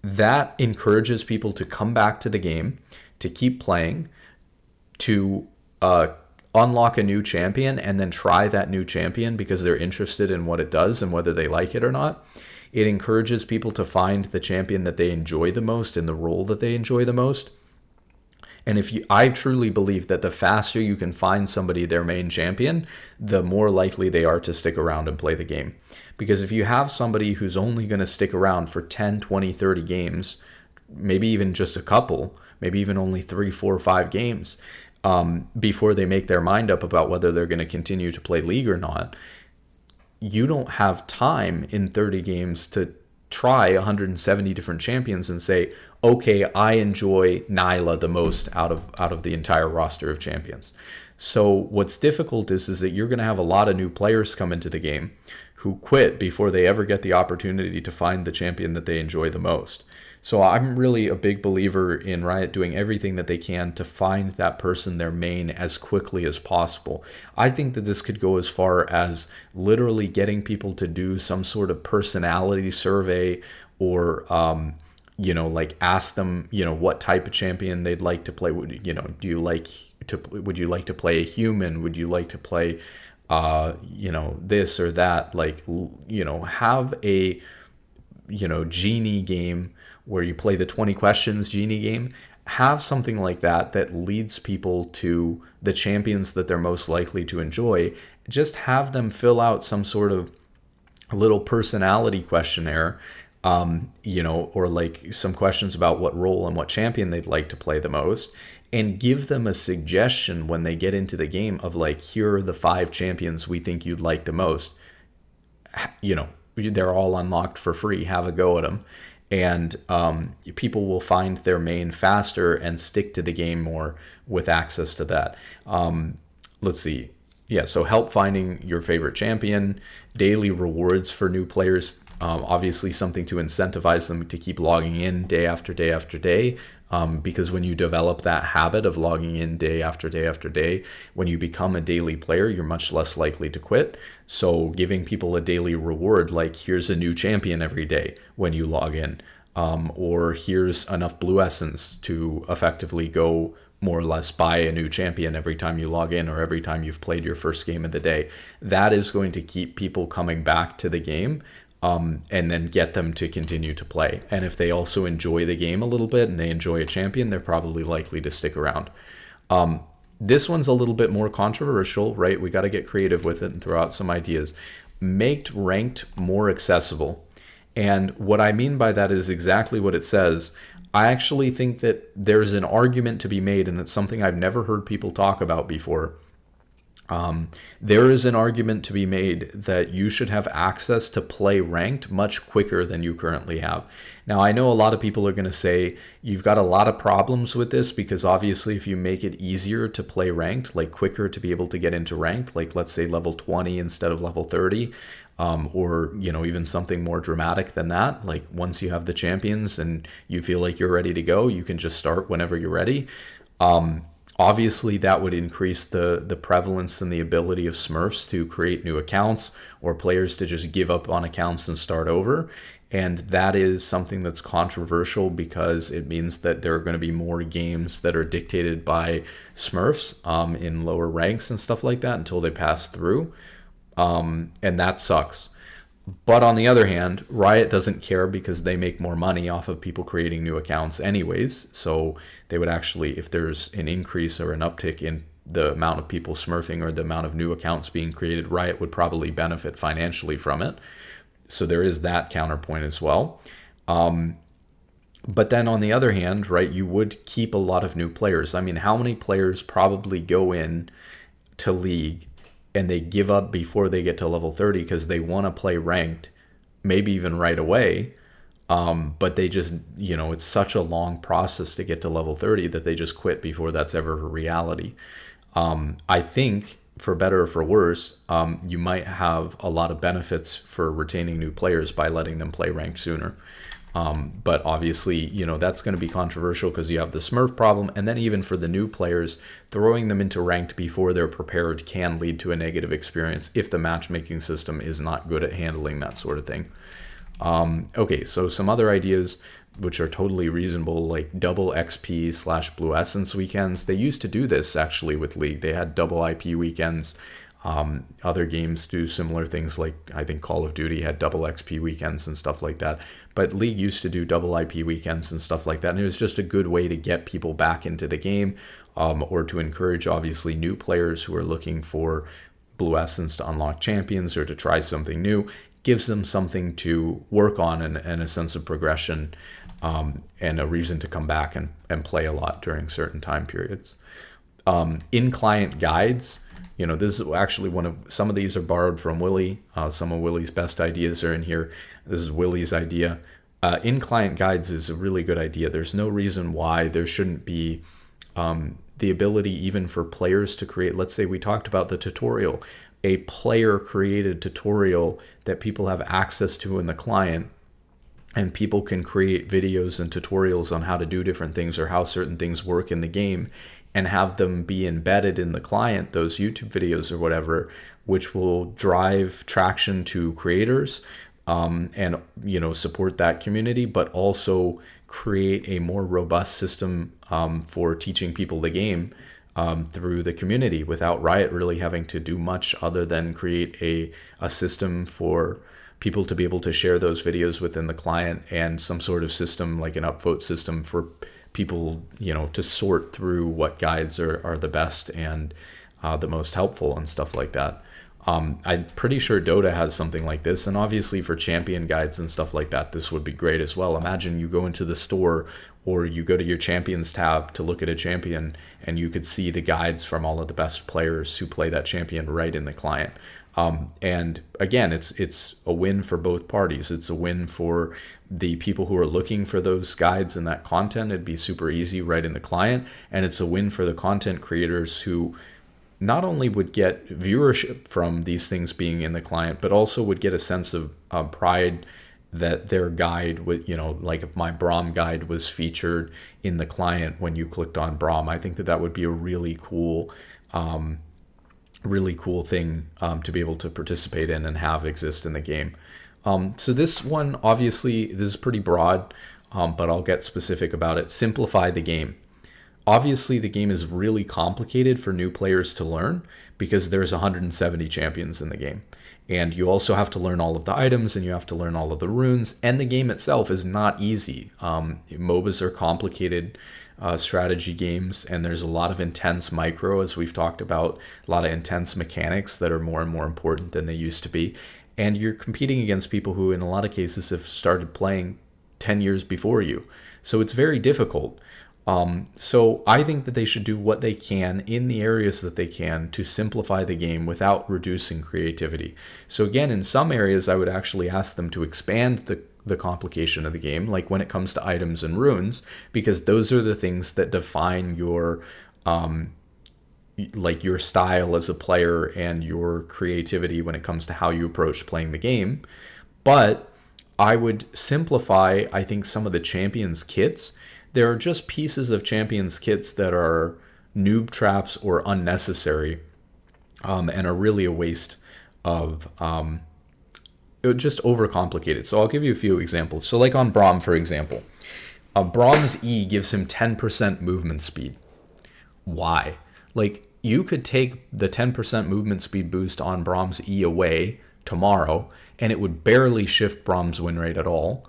That encourages people to come back to the game, to keep playing, to unlock a new champion, and then try that new champion because they're interested in what it does and whether they like it or not. It encourages people to find the champion that they enjoy the most in the role that they enjoy the most. And I truly believe that the faster you can find somebody their main champion, the more likely they are to stick around and play the game. Because if you have somebody who's only going to stick around for 10, 20, 30 games, maybe even just a couple, maybe even only 3, 4, 5 games, before they make their mind up about whether they're going to continue to play League or not, you don't have time in 30 games to try 170 different champions and say, okay, I enjoy Nyla the most out of the entire roster of champions. So what's difficult is that you're going to have a lot of new players come into the game who quit before they ever get the opportunity to find the champion that they enjoy the most. So I'm really a big believer in Riot doing everything that they can to find that person their main as quickly as possible. I think that this could go as far as literally getting people to do some sort of personality survey, or like ask them, what type of champion they'd like to play. Would you like to play a human? Would you like to play this or that? Like, have a genie game where you play the 20 questions genie game. Have something like that leads people to the champions that they're most likely to enjoy. Just have them fill out some sort of little personality questionnaire, or like some questions about what role and what champion they'd like to play the most, and give them a suggestion when they get into the game of like, here are the 5 champions we think you'd like the most. They're all unlocked for free. Have a go at them. And people will find their main faster and stick to the game more with access to that. Let's see. Yeah, so help finding your favorite champion, daily rewards for new players, obviously something to incentivize them to keep logging in day after day after day, because when you develop that habit of logging in day after day after day, when you become a daily player, you're much less likely to quit. So giving people a daily reward, like here's a new champion every day when you log in, or here's enough blue essence to effectively go more or less buy a new champion every time you log in or every time you've played your first game of the day. That is going to keep people coming back to the game, and then get them to continue to play. And if they also enjoy the game a little bit and they enjoy a champion, they're probably likely to stick around. This one's a little bit more controversial, right? We got to get creative with it and throw out some ideas. Make ranked more accessible. And what I mean by that is exactly what it says. I actually think that there's an argument to be made, and it's something I've never heard people talk about before. There is an argument to be made that you should have access to play ranked much quicker than you currently have. Now, I know a lot of people are going to say you've got a lot of problems with this, because obviously if you make it easier to play ranked, like quicker to be able to get into ranked, like let's say level 20 instead of level 30, or even something more dramatic than that, like once you have the champions and you feel like you're ready to go, you can just start whenever you're ready. Obviously, that would increase the prevalence and the ability of Smurfs to create new accounts, or players to just give up on accounts and start over. And that is something that's controversial, because it means that there are going to be more games that are dictated by Smurfs in lower ranks and stuff like that until they pass through. And that sucks. But on the other hand, Riot doesn't care, because they make more money off of people creating new accounts anyways. So they would actually, if there's an increase or an uptick in the amount of people smurfing or the amount of new accounts being created, Riot would probably benefit financially from it. So there is that counterpoint as well. But then on the other hand, right, you would keep a lot of new players. I mean, how many players probably go in to League and they give up before they get to level 30 because they want to play ranked, maybe even right away. But they just, it's such a long process to get to level 30 that they just quit before that's ever a reality. I think, for better or for worse, you might have a lot of benefits for retaining new players by letting them play ranked sooner. But obviously, that's going to be controversial because you have the Smurf problem. And then even for the new players, throwing them into ranked before they're prepared can lead to a negative experience if the matchmaking system is not good at handling that sort of thing. Okay, so some other ideas which are totally reasonable, like double XP / Blue Essence weekends. They used to do this actually with League. They had double IP weekends. Other games do similar things, like I think Call of Duty had double XP weekends and stuff like that. But League used to do double IP weekends and stuff like that. And it was just a good way to get people back into the game, or to encourage obviously new players who are looking for Blue Essence to unlock champions or to try something new. Gives them something to work on and a sense of progression, and a reason to come back and play a lot during certain time periods. In-client guides, this is actually some of these are borrowed from Willie. Some of Willie's best ideas are in here. This is Willie's idea. In-client guides is a really good idea. There's no reason why there shouldn't be the ability even for players to create. Let's say we talked about the tutorial, a player created tutorial that people have access to in the client, and people can create videos and tutorials on how to do different things or how certain things work in the game, and have them be embedded in the client, those YouTube videos or whatever, which will drive traction to creators, and support that community, but also create a more robust system for teaching people the game through the community, without Riot really having to do much other than create a system for people to be able to share those videos within the client, and some sort of system like an upvote system for people, to sort through what guides are the best and the most helpful and stuff like that. I'm pretty sure Dota has something like this, and obviously for champion guides and stuff like that, this would be great as well. Imagine you go into the store or you go to your champions tab to look at a champion, and you could see the guides from all of the best players who play that champion right in the client. And again, it's a win for both parties. It's a win for the people who are looking for those guides and that content. It'd be super easy right in the client, and it's a win for the content creators who not only would get viewership from these things being in the client, but also would get a sense of pride that their guide would, like if my Braum guide was featured in the client when you clicked on Braum. I think that would be a really cool thing to be able to participate in and have exist in the game. So this one, obviously, this is pretty broad, but I'll get specific about it. Simplify the game. Obviously, the game is really complicated for new players to learn because there's 170 champions in the game. And you also have to learn all of the items, and you have to learn all of the runes, and the game itself is not easy. MOBAs are complicated strategy games, and there's a lot of intense micro, as we've talked about, a lot of intense mechanics that are more and more important than they used to be. And you're competing against people who, in a lot of cases, have started playing 10 years before you. So it's very difficult. So I think that they should do what they can in the areas that they can to simplify the game without reducing creativity. So again, in some areas, I would actually ask them to expand the complication of the game, like when it comes to items and runes, because those are the things that define your your style as a player and your creativity when it comes to how you approach playing the game. But I would simplify, I think, some of the champions kits. There are just pieces of champions kits that are noob traps or unnecessary, and are really a waste of just overcomplicated. So I'll give you a few examples. So like on Braum, for example, Braum's E gives him 10% movement speed. Why? Like, you could take the 10% movement speed boost on Braum's E away tomorrow, and it would barely shift Braum's win rate at all.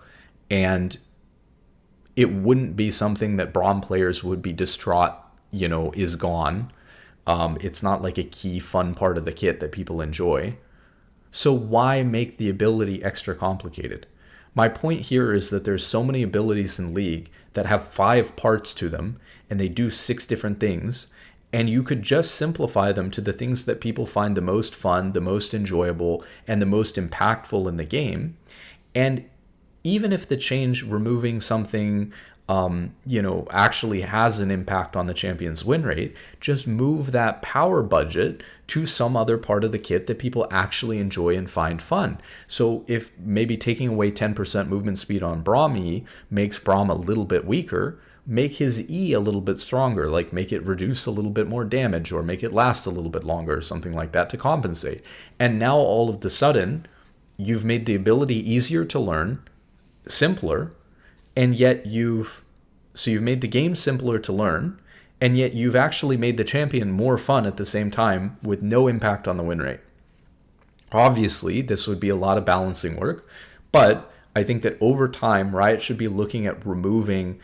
And it wouldn't be something that Braum players would be distraught, is gone. It's not like a key fun part of the kit that people enjoy. So why make the ability extra complicated? My point here is that there's so many abilities in League that have 5 parts to them, and they do 6 different things, and you could just simplify them to the things that people find the most fun, the most enjoyable, and the most impactful in the game. And even if the change removing something actually has an impact on the champion's win rate, just move that power budget to some other part of the kit that people actually enjoy and find fun. So if maybe taking away 10% movement speed on Braum E makes Braum a little bit weaker, make his E a little bit stronger, like make it reduce a little bit more damage or make it last a little bit longer or something like that to compensate. And now all of the sudden, you've made the ability easier to learn, simpler, and yet you've made the game simpler to learn, and yet you've actually made the champion more fun at the same time with no impact on the win rate. Obviously, this would be a lot of balancing work, but I think that over time, Riot should be looking at removing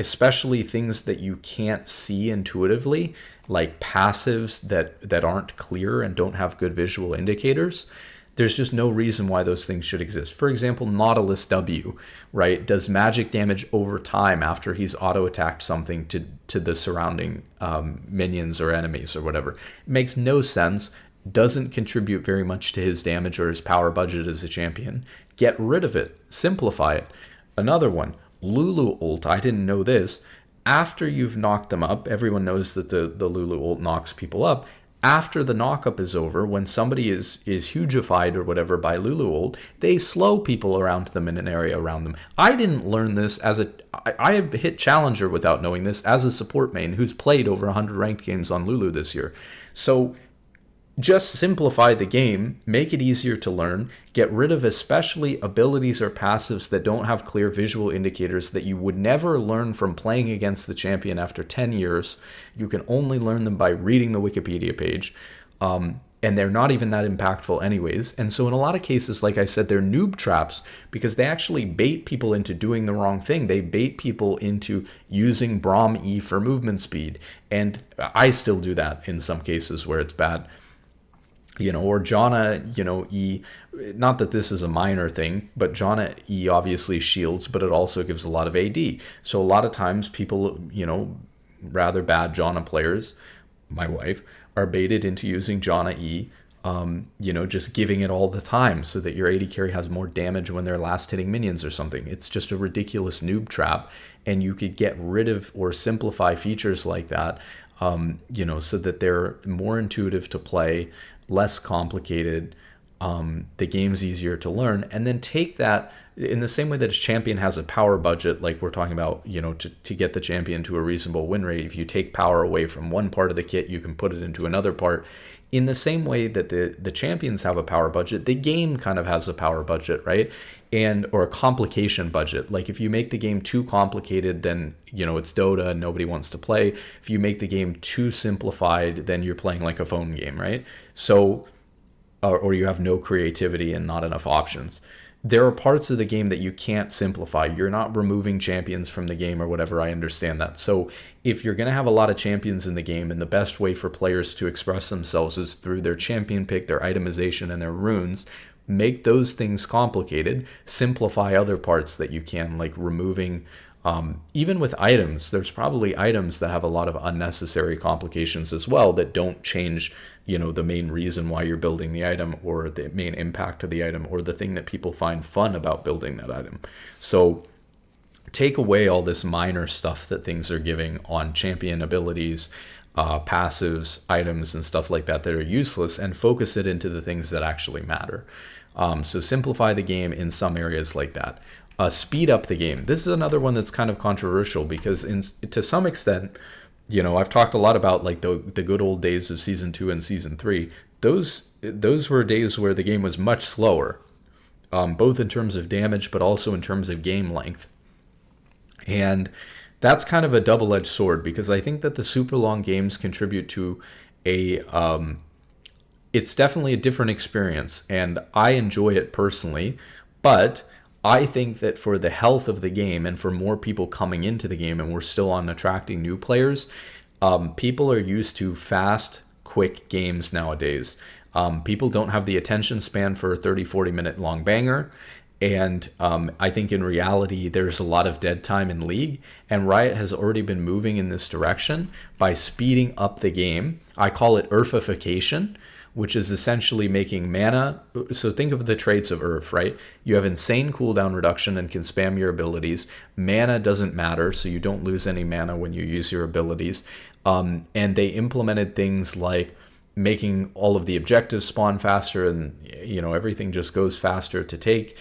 especially things that you can't see intuitively, like passives that aren't clear and don't have good visual indicators. There's just no reason why those things should exist. For example, Nautilus W, right, does magic damage over time after he's auto-attacked something to the surrounding minions or enemies or whatever. It makes no sense, doesn't contribute very much to his damage or his power budget as a champion. Get rid of it. Simplify it. Another one, Lulu ult. I didn't know this. After you've knocked them up, everyone knows that the Lulu ult knocks people up. After the knockup is over, when somebody is hugified or whatever by Lulu ult, they slow people around them in an area around them. I didn't learn this I have hit Challenger without knowing this as a support main who's played over 100 ranked games on Lulu this year. So just simplify the game, make it easier to learn, get rid of especially abilities or passives that don't have clear visual indicators that you would never learn from playing against the champion after 10 years. You can only learn them by reading the Wikipedia page. And they're not even that impactful anyways. And so in a lot of cases, like I said, they're noob traps because they actually bait people into doing the wrong thing. They bait people into using Braum E for movement speed. And I still do that in some cases where it's bad. Or Janna, E, not that this is a minor thing, but Janna E obviously shields, but it also gives a lot of AD. So a lot of times people, rather bad Janna players, my wife, are baited into using Janna E, just giving it all the time so that your AD carry has more damage when they're last hitting minions or something. It's just a ridiculous noob trap, and you could get rid of or simplify features like that, so that they're more intuitive to play, less complicated, the game's easier to learn, and then take that in the same way that a champion has a power budget, like we're talking about, to get the champion to a reasonable win rate. If you take power away from one part of the kit, you can put it into another part. In the same way that the champions have a power budget, the game kind of has a power budget, right? Or a complication budget. Like if you make the game too complicated, then it's Dota and nobody wants to play. If you make the game too simplified, then you're playing like a phone game, right? So, or you have no creativity and not enough options. There are parts of the game that you can't simplify. You're not removing champions from the game or whatever. I understand that. So if you're going to have a lot of champions in the game, and the best way for players to express themselves is through their champion pick, their itemization, and their runes, make those things complicated. Simplify other parts that you can, like removing, even with items, there's probably items that have a lot of unnecessary complications as well that don't change, the main reason why you're building the item, or the main impact of the item, or the thing that people find fun about building that item. So take away all this minor stuff that things are giving on champion abilities, passives, items, and stuff like that are useless, and focus it into the things that actually matter. So simplify the game in some areas like that. Speed up the game. This is another one that's kind of controversial because to some extent, I've talked a lot about like the good old days of Season 2 and Season 3. Those were days where the game was much slower, both in terms of damage, but also in terms of game length. And that's kind of a double-edged sword, because I think that the super long games contribute to it's definitely a different experience, and I enjoy it personally, but I think that for the health of the game and for more people coming into the game, and we're still on attracting new players, people are used to fast, quick games nowadays. People don't have the attention span for a 30, 40 minute long banger. And I think in reality, there's a lot of dead time in League, and Riot has already been moving in this direction by speeding up the game. I call it Earthification, which is essentially making mana. So think of the traits of Earth, right? You have insane cooldown reduction and can spam your abilities. Mana doesn't matter, so you don't lose any mana when you use your abilities. And they implemented things like making all of the objectives spawn faster, and everything just goes faster to take,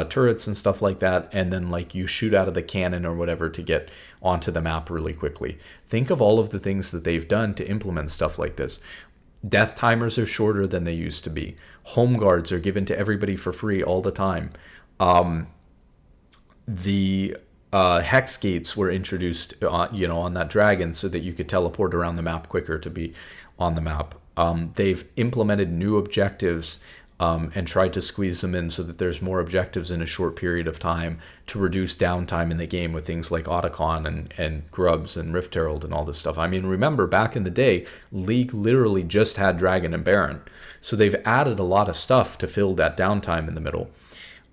turrets and stuff like that, and then like you shoot out of the cannon or whatever to get onto the map really quickly. Think of all of the things that they've done to implement stuff like this. Death timers are shorter than they used to be. Home guards are given to everybody for free all the time. The hex gates were introduced on that dragon so that you could teleport around the map quicker to be on the map. They've implemented new objectives and tried to squeeze them in so that there's more objectives in a short period of time to reduce downtime in the game with things like Otacon and Grubs and Rift Herald and all this stuff. I mean, remember, back in the day, League literally just had Dragon and Baron. So they've added a lot of stuff to fill that downtime in the middle,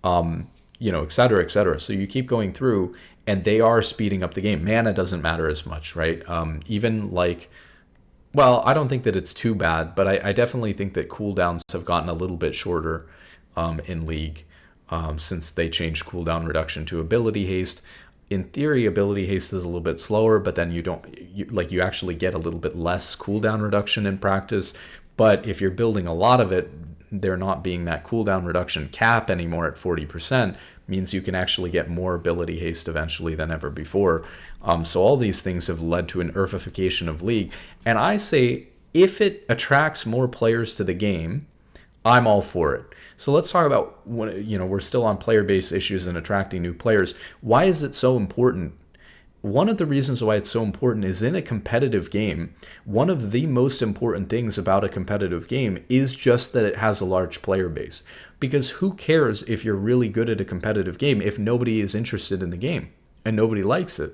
et cetera, et cetera. So you keep going through, and they are speeding up the game. Mana doesn't matter as much, right? Even like... Well, I don't think that it's too bad, but I definitely think that cooldowns have gotten a little bit shorter in League since they changed cooldown reduction to ability haste. In theory, ability haste is a little bit slower, but then you actually get a little bit less cooldown reduction in practice. But if you're building a lot of it, there not being that cooldown reduction cap anymore at 40% means you can actually get more ability haste eventually than ever before. So all these things have led to an Earthification of League. And I say, if it attracts more players to the game, I'm all for it. So let's talk about, we're still on player-based issues and attracting new players. Why is it so important? One of the reasons why it's so important is in a competitive game, one of the most important things about a competitive game is just that it has a large player base. Because who cares if you're really good at a competitive game if nobody is interested in the game and nobody likes it?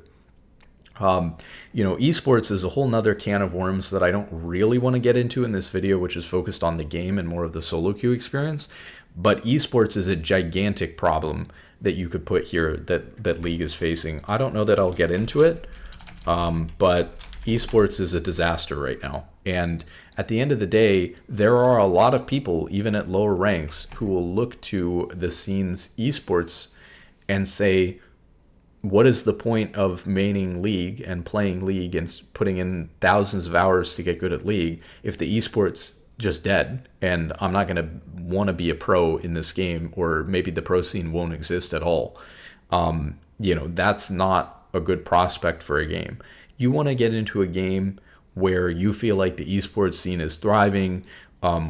Esports is a whole nother can of worms that I don't really want to get into in this video, which is focused on the game and more of the solo queue experience. But esports is a gigantic problem that you could put here that League is facing. I don't know that I'll get into it, but esports is a disaster right now. And at the end of the day, there are a lot of people, even at lower ranks, who will look to the scene's esports and say, what is the point of maining League and playing League and putting in thousands of hours to get good at League if the esports just dead and I'm not going to want to be a pro in this game, or maybe the pro scene won't exist at all? That's not a good prospect for a game. You want to get into a game where you feel like the esports scene is thriving,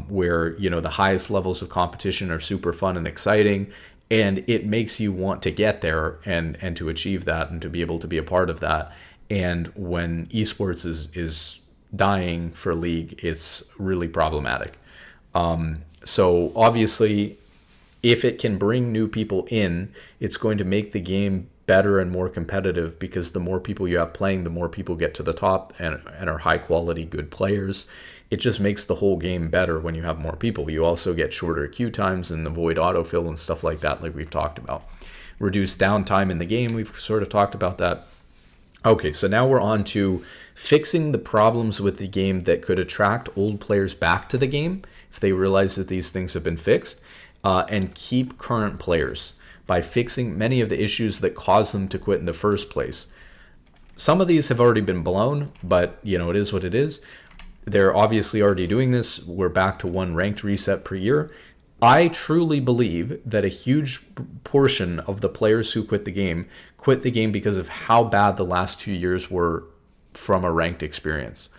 where the highest levels of competition are super fun and exciting, and it makes you want to get there and to achieve that and to be able to be a part of that. And when esports is dying for League, it's really problematic. So obviously, if it can bring new people in, it's going to make the game better and more competitive, because the more people you have playing, the more people get to the top and are high quality, good players. It just makes the whole game better when you have more people. You also get shorter queue times and avoid autofill and stuff like that, like we've talked about. Reduce downtime in the game, we've sort of talked about that. Okay, so now we're on to fixing the problems with the game that could attract old players back to the game if they realize that these things have been fixed, and keep current players by fixing many of the issues that caused them to quit in the first place. Some of these have already been blown, but it is what it is. They're obviously already doing this. We're back to 1 ranked reset per year. I truly believe that a huge portion of the players who quit the game because of how bad the last 2 years were from a ranked experience.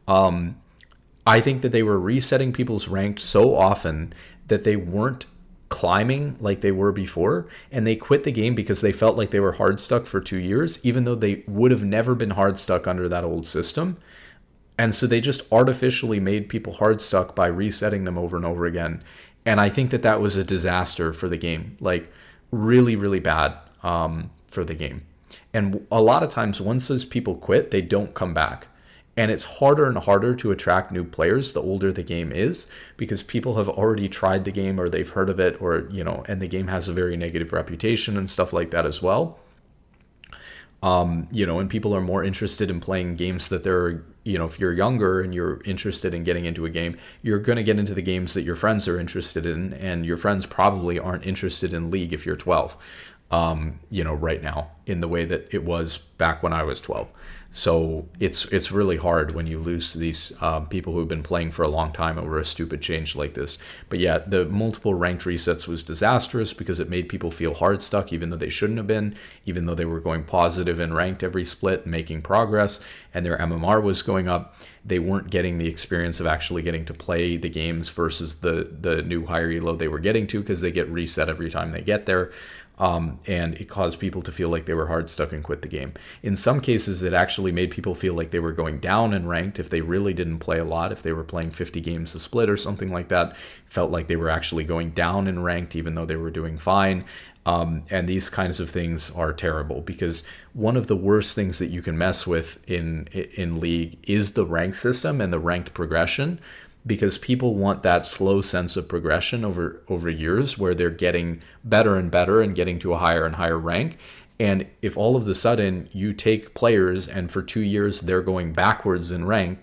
I think that they were resetting people's ranked so often that they weren't climbing like they were before, and they quit the game because they felt like they were hard stuck for 2 years, even though they would have never been hard stuck under that old system. And so they just artificially made people hard stuck by resetting them over and over again. And I think that was a disaster for the game, like really, really bad for the game. And a lot of times once those people quit, they don't come back. And it's harder and harder to attract new players the older the game is, because people have already tried the game or they've heard of it, or, and the game has a very negative reputation and stuff like that as well. And people are more interested in playing games that they're, if you're younger and you're interested in getting into a game, you're going to get into the games that your friends are interested in, and your friends probably aren't interested in League if you're 12, right now, in the way that it was back when I was 12. So it's really hard when you lose these people who've been playing for a long time over a stupid change like this. But yeah, the multiple ranked resets was disastrous because it made people feel hard stuck, even though they shouldn't have been, even though they were going positive in ranked every split, making progress, and their MMR was going up. They weren't getting the experience of actually getting to play the games versus the new higher elo they were getting to, because they get reset every time they get there. And it caused people to feel like they were hard stuck and quit the game. In some cases, it actually made people feel like they were going down in ranked if they really didn't play a lot. If they were playing 50 games a split or something like that, felt like they were actually going down in ranked even though they were doing fine. And these kinds of things are terrible, because one of the worst things that you can mess with in League is the rank system and the ranked progression, because people want that slow sense of progression over years where they're getting better and better and getting to a higher and higher rank. And if all of a sudden you take players and for 2 years they're going backwards in rank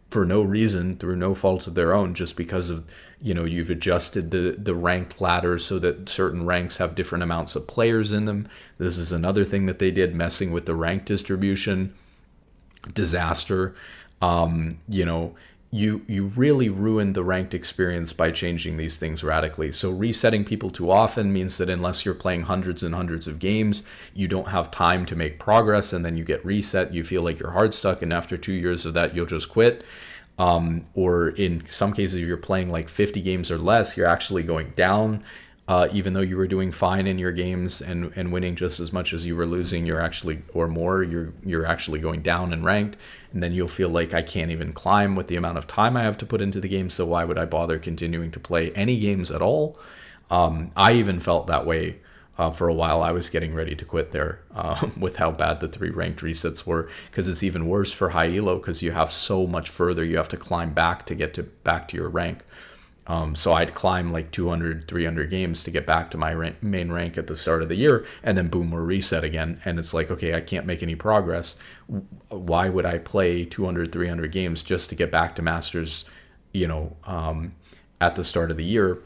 for no reason, through no fault of their own, just because of, you've adjusted the ranked ladder so that certain ranks have different amounts of players in them. This is another thing that they did, messing with the rank distribution. Disaster. You really ruin the ranked experience by changing these things radically. So resetting people too often means that unless you're playing hundreds and hundreds of games, you don't have time to make progress, and then you get reset, you feel like you're hard stuck, and after 2 years of that, you'll just quit. Or in some cases, if you're playing like 50 games or less, you're actually going down. Even though you were doing fine in your games and winning just as much as you were losing, you're actually going down in ranked, and then you'll feel like, I can't even climb with the amount of time I have to put into the game, so why would I bother continuing to play any games at all? I even felt that way for a while. I was getting ready to quit there with how bad the 3 ranked resets were, because it's even worse for high elo, because you have so much further you have to climb back to get back to your rank. So I'd climb like 200, 300 games to get back to my main rank at the start of the year, and then boom, we're reset again. And it's like, okay, I can't make any progress. Why would I play 200, 300 games just to get back to Masters, at the start of the year,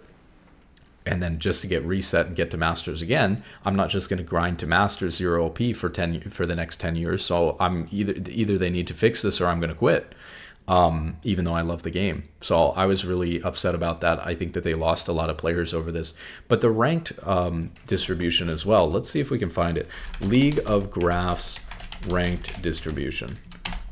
and then just to get reset and get to Masters again? I'm not just going to grind to Masters 0 OP for the next 10 years. So I'm either they need to fix this or I'm going to quit. Even though I love the game. So I was really upset about that. I think that they lost a lot of players over this. But the ranked distribution as well. Let's see if we can find it. League of Graphs ranked distribution.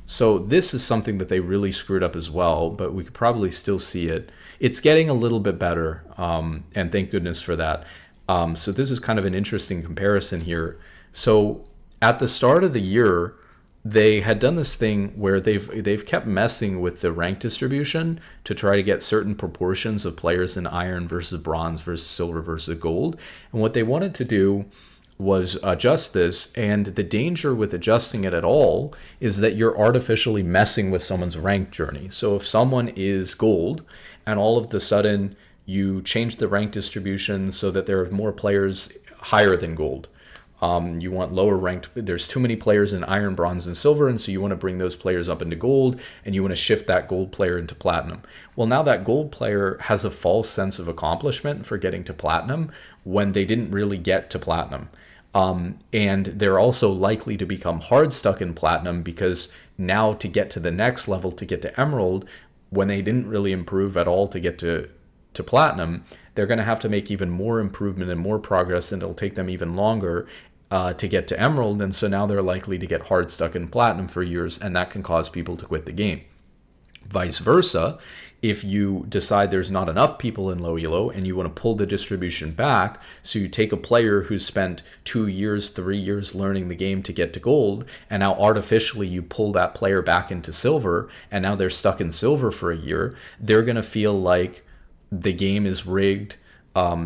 So this is something that they really screwed up as well, but we could probably still see it. It's getting a little bit better, and thank goodness for that. So this is kind of an interesting comparison here. So at the start of the year, they had done this thing where they've kept messing with the rank distribution to try to get certain proportions of players in iron versus bronze versus silver versus gold. And what they wanted to do was adjust this, and the danger with adjusting it at all is that you're artificially messing with someone's rank journey. So if someone is gold and all of a sudden you change the rank distribution so that there are more players higher than gold, you want lower ranked, there's too many players in iron, bronze, and silver, and so you want to bring those players up into gold, and you want to shift that gold player into platinum. Well, now that gold player has a false sense of accomplishment for getting to platinum when they didn't really get to platinum. And they're also likely to become hard stuck in platinum, because now to get to the next level, to get to emerald, when they didn't really improve at all to get to platinum, they're going to have to make even more improvement and more progress, and it'll take them even longer to get to emerald. And so now they're likely to get hard stuck in platinum for years, and that can cause people to quit the game. Vice versa, if you decide there's not enough people in low elo and you want to pull the distribution back, so you take a player who's spent 2 years, 3 years learning the game to get to gold, and now artificially you pull that player back into silver, and now they're stuck in silver for a year, they're going to feel like the game is rigged.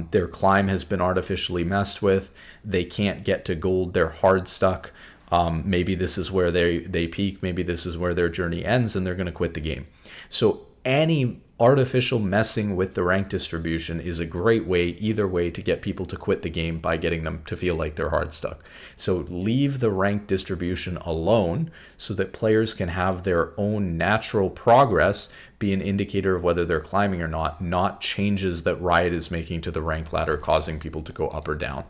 Their climb has been artificially messed with. They can't get to gold. They're hard stuck. Maybe this is where they peak. Maybe this is where their journey ends, and they're going to quit the game. So any artificial messing with the rank distribution is a great way, either way, to get people to quit the game by getting them to feel like they're hard stuck. So leave the rank distribution alone so that players can have their own natural progress be an indicator of whether they're climbing or not changes that Riot is making to the rank ladder causing people to go up or down.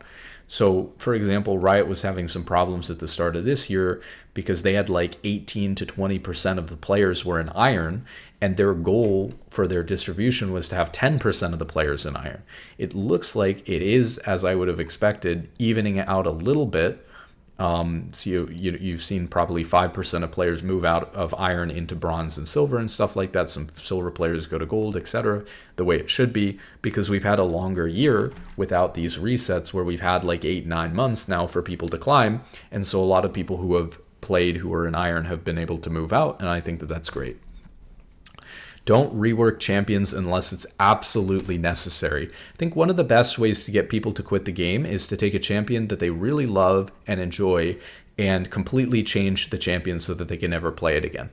So, for example, Riot was having some problems at the start of this year because they had like 18 to 20% of the players were in Iron, and their goal for their distribution was to have 10% of the players in Iron. It looks like it is, as I would have expected, evening out a little bit. So you've seen probably 5% of players move out of Iron into Bronze and Silver and stuff like that. Some Silver players go to Gold, etc. The way it should be, because we've had a longer year without these resets where we've had like 8-9 months now for people to climb. And so a lot of people who have played who are in Iron have been able to move out, and I think that that's great. Don't rework champions unless it's absolutely necessary. I think one of the best ways to get people to quit the game is to take a champion that they really love and enjoy and completely change the champion so that they can never play it again.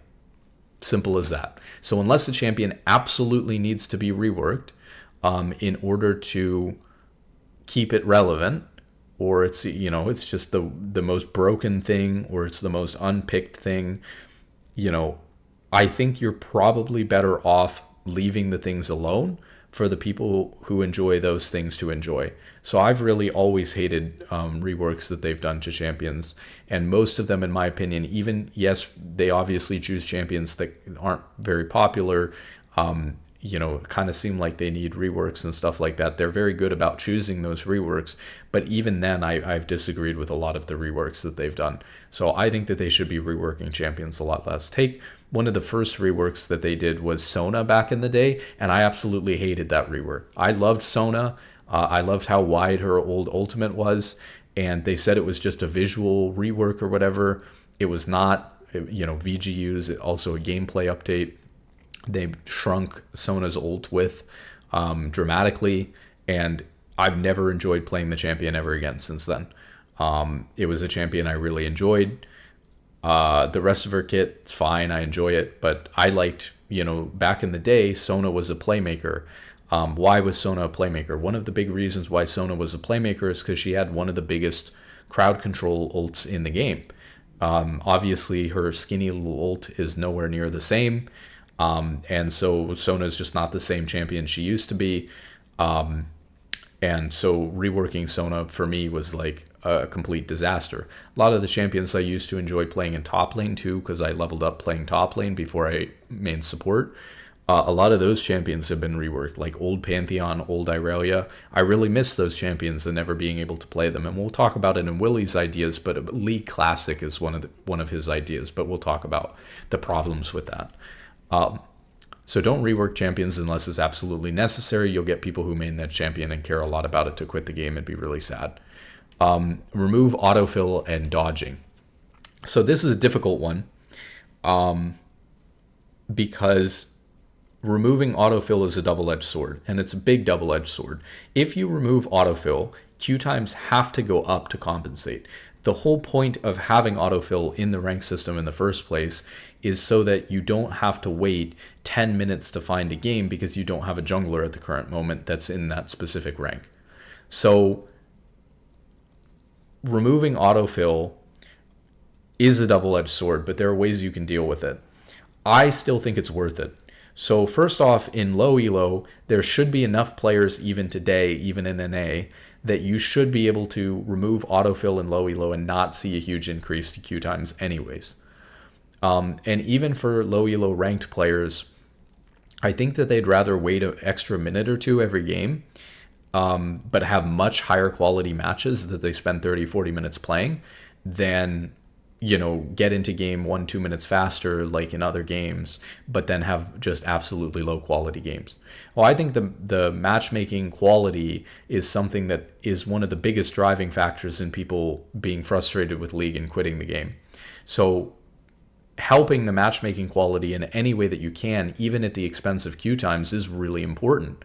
Simple as that. So unless the champion absolutely needs to be reworked in order to keep it relevant, or it's just the most broken thing, or it's the most unpicked thing, I think you're probably better off leaving the things alone for the people who enjoy those things to enjoy. So I've really always hated reworks that they've done to champions, and most of them, in my opinion, even, yes, they obviously choose champions that aren't very popular, kind of seem like they need reworks and stuff like that. They're very good about choosing those reworks, but even then I've disagreed with a lot of the reworks that they've done. So I think that they should be reworking champions a lot less. Take one of the first reworks that they did was Sona back in the day, and I absolutely hated that rework. I loved Sona. I loved how wide her old ultimate was, and they said it was just a visual rework or whatever. It was not, VGU's also a gameplay update. They shrunk Sona's ult width dramatically, and I've never enjoyed playing the champion ever again since then. It was a champion I really enjoyed. The rest of her kit, it's fine, I enjoy it, but I liked, back in the day, Sona was a playmaker. Why was Sona a playmaker? One of the big reasons why Sona was a playmaker is because she had one of the biggest crowd control ults in the game. Obviously, her skinny little ult is nowhere near the same. And so Sona is just not the same champion she used to be. And so reworking Sona for me was like a complete disaster. A lot of the champions I used to enjoy playing in top lane too, because I leveled up playing top lane before I main support. A lot of those champions have been reworked, like old Pantheon, old Irelia. I really miss those champions and never being able to play them. And we'll talk about it in Willie's ideas, but League Classic is one of his ideas, but we'll talk about the problems with that. So don't rework champions unless it's absolutely necessary. You'll get people who main that champion and care a lot about it to quit the game and be really sad. Remove autofill and dodging. So this is a difficult one because removing autofill is a double-edged sword, and it's a big double-edged sword. If you remove autofill, queue times have to go up to compensate. The whole point of having autofill in the rank system in the first place is so that you don't have to wait 10 minutes to find a game because you don't have a jungler at the current moment that's in that specific rank. So removing autofill is a double-edged sword, but there are ways you can deal with it. I still think it's worth it. So first off, in low elo, there should be enough players even today, even in NA, that you should be able to remove autofill in low elo and not see a huge increase to queue times anyways. And even for low elo ranked players, I think that they'd rather wait an extra minute or two every game, but have much higher quality matches that they spend 30-40 minutes playing than get into game 1-2 minutes faster like in other games, but then have just absolutely low quality games. Well, I think the matchmaking quality is something that is one of the biggest driving factors in people being frustrated with League and quitting the game. So helping the matchmaking quality in any way that you can, even at the expense of queue times, is really important.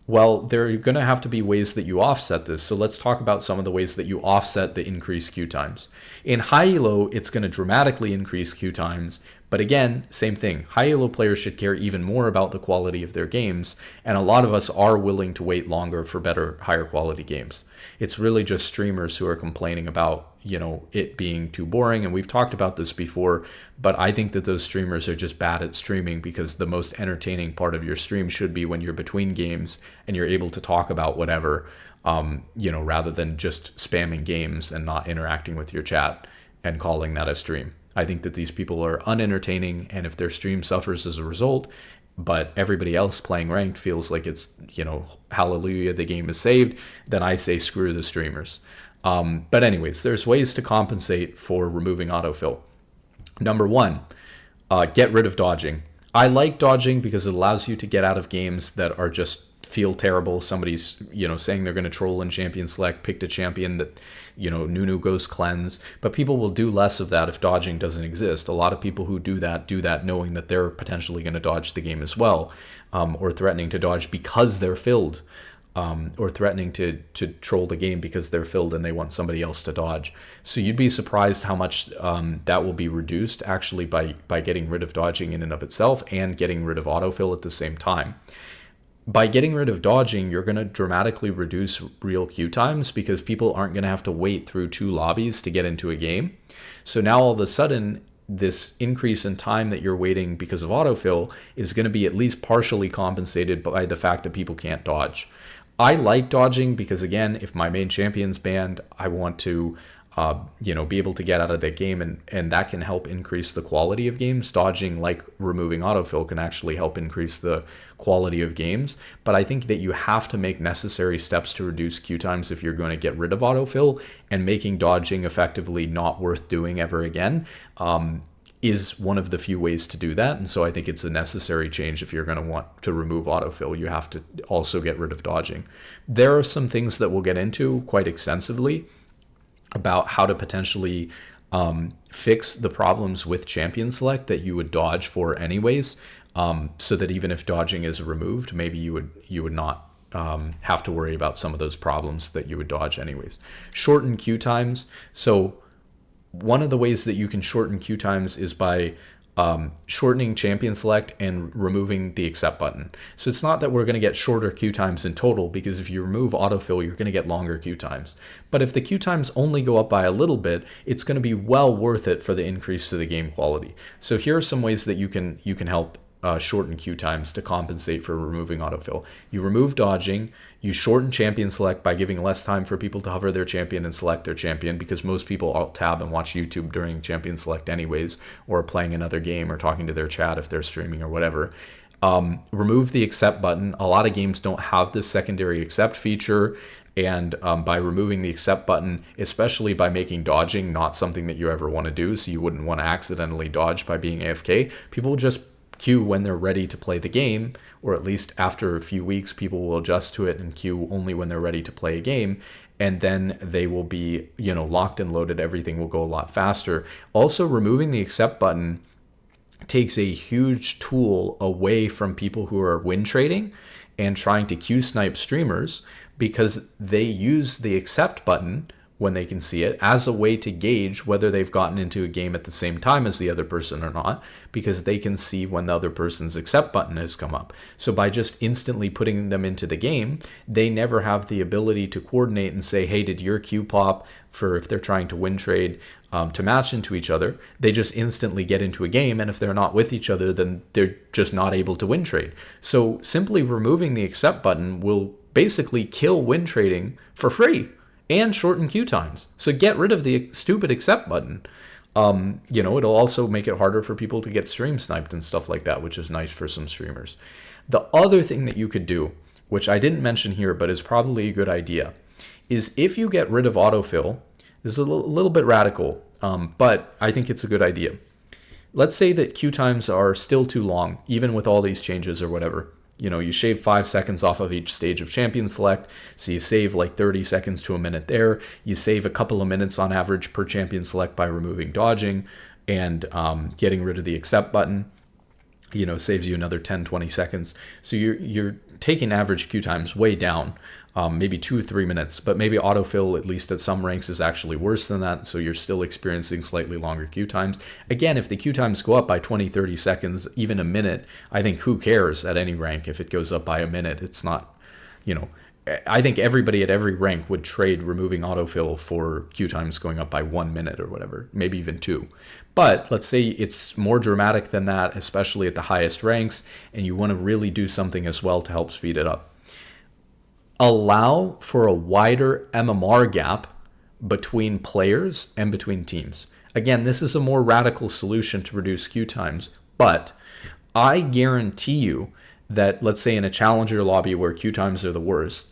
Well, there are going to have to be ways that you offset this. So let's talk about some of the ways that you offset the increased queue times. In high elo, it's going to dramatically increase queue times. But again, same thing. High elo players should care even more about the quality of their games. And a lot of us are willing to wait longer for better, higher quality games. It's really just streamers who are complaining about, it being too boring. And we've talked about this before, but I think that those streamers are just bad at streaming, because the most entertaining part of your stream should be when you're between games and you're able to talk about whatever, rather than just spamming games and not interacting with your chat and calling that a stream. I think that these people are unentertaining, and if their stream suffers as a result, but everybody else playing ranked feels like it's, hallelujah, the game is saved, then I say screw the streamers. But anyways, there's ways to compensate for removing autofill. Number one, get rid of dodging. I like dodging because it allows you to get out of games that are just feel terrible. Somebody's, saying they're going to troll in champion select, picked a champion that, Nunu goes cleanse, but people will do less of that if dodging doesn't exist. A lot of people who do that knowing that they're potentially going to dodge the game as well, or threatening to dodge because they're filled, or threatening to troll the game because they're filled and they want somebody else to dodge. So you'd be surprised how much that will be reduced actually by getting rid of dodging in and of itself and getting rid of autofill at the same time. By getting rid of dodging, you're going to dramatically reduce real queue times, because people aren't going to have to wait through 2 lobbies to get into a game. So now all of a sudden, this increase in time that you're waiting because of autofill is going to be at least partially compensated by the fact that people can't dodge. I like dodging because, again, if my main champion's banned, I want to be able to get out of that game, and that can help increase the quality of games. Dodging, like removing autofill, can actually help increase the quality of games. But I think that you have to make necessary steps to reduce queue times if you're going to get rid of autofill, and making dodging effectively not worth doing ever again is one of the few ways to do that. And so I think it's a necessary change. If you're going to want to remove autofill, you have to also get rid of dodging. There are some things that we'll get into quite extensively about how to potentially fix the problems with champion select that you would dodge for anyways, so that even if dodging is removed, maybe you would not have to worry about some of those problems that you would dodge anyways. Shorten queue times. So one of the ways that you can shorten queue times is by shortening champion select and removing the accept button. So it's not that we're going to get shorter queue times in total, because if you remove autofill, you're going to get longer queue times. But if the queue times only go up by a little bit, it's going to be well worth it for the increase to the game quality. So here are some ways that you can help shorten queue times to compensate for removing autofill. You remove dodging, you shorten champion select by giving less time for people to hover their champion and select their champion, because most people alt tab and watch YouTube during champion select anyways, or playing another game or talking to their chat if they're streaming or whatever. Remove the accept button. A lot of games don't have this secondary accept feature, and by removing the accept button, especially by making dodging not something that you ever want to do, so you wouldn't want to accidentally dodge by being AFK, people will just queue when they're ready to play the game, or at least after a few weeks, people will adjust to it and queue only when they're ready to play a game. And then they will be, locked and loaded. Everything will go a lot faster. Also, removing the accept button takes a huge tool away from people who are win trading and trying to queue snipe streamers, because they use the accept button when they can see it as a way to gauge whether they've gotten into a game at the same time as the other person or not, because they can see when the other person's accept button has come up. So by just instantly putting them into the game, they never have the ability to coordinate and say, hey, did your queue pop, for if they're trying to win trade, to match into each other. They just instantly get into a game, and if they're not with each other, then they're just not able to win trade. So simply removing the accept button will basically kill win trading for free and shorten queue times. So get rid of the stupid accept button. It'll also make it harder for people to get stream sniped and stuff like that, which is nice for some streamers. The other thing that you could do, which I didn't mention here, but is probably a good idea, is if you get rid of autofill, this is a little bit radical, but I think it's a good idea. Let's say that queue times are still too long, even with all these changes or whatever. You shave 5 seconds off of each stage of champion select, so you save like 30 seconds to a minute there. You save a couple of minutes on average per champion select by removing dodging and getting rid of the accept button. saves you another 10, 20 seconds. So you're taking average queue times way down, maybe 2 or 3 minutes, but maybe autofill, at least at some ranks, is actually worse than that. So you're still experiencing slightly longer queue times. Again, if the queue times go up by 20, 30 seconds, even a minute, I think who cares at any rank if it goes up by a minute? It's not, I think everybody at every rank would trade removing autofill for queue times going up by 1 minute or whatever, maybe even 2. But let's say it's more dramatic than that, especially at the highest ranks, and you want to really do something as well to help speed it up. Allow for a wider MMR gap between players and between teams. Again, this is a more radical solution to reduce queue times, but I guarantee you that, let's say in a challenger lobby where queue times are the worst,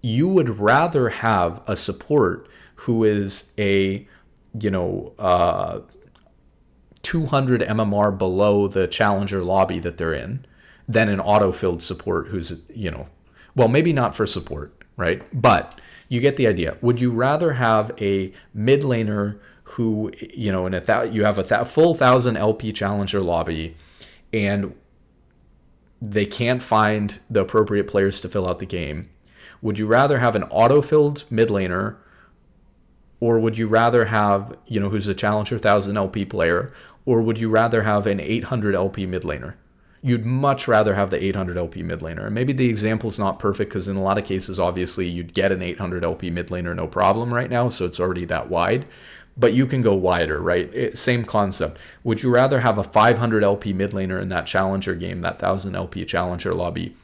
you would rather have a support who is a 200 MMR below the challenger lobby that they're in than an auto-filled support who's, well, maybe not for support, right? But you get the idea. Would you rather have a mid laner who, you have a full 1,000 LP challenger lobby and they can't find the appropriate players to fill out the game? Would you rather have an auto-filled mid laner, or would you rather have, who's a challenger 1,000 LP player, or would you rather have an 800 LP mid laner? You'd much rather have the 800 LP mid laner. And maybe the example's not perfect because in a lot of cases, obviously, you'd get an 800 LP mid laner no problem right now, so it's already that wide. But you can go wider, right? Same concept. Would you rather have a 500 LP mid laner in that challenger game, that 1,000 LP challenger lobby,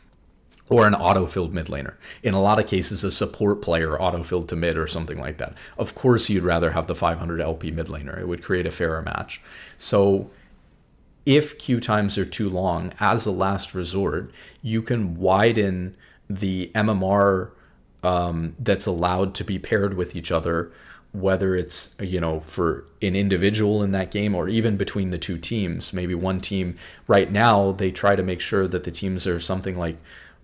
or an auto-filled mid laner? In a lot of cases, a support player auto-filled to mid or something like that. Of course, you'd rather have the 500 LP mid laner. It would create a fairer match. So if queue times are too long, as a last resort, you can widen the MMR that's allowed to be paired with each other, whether it's, for an individual in that game or even between the two teams. Maybe one team, right now, they try to make sure that the teams are something like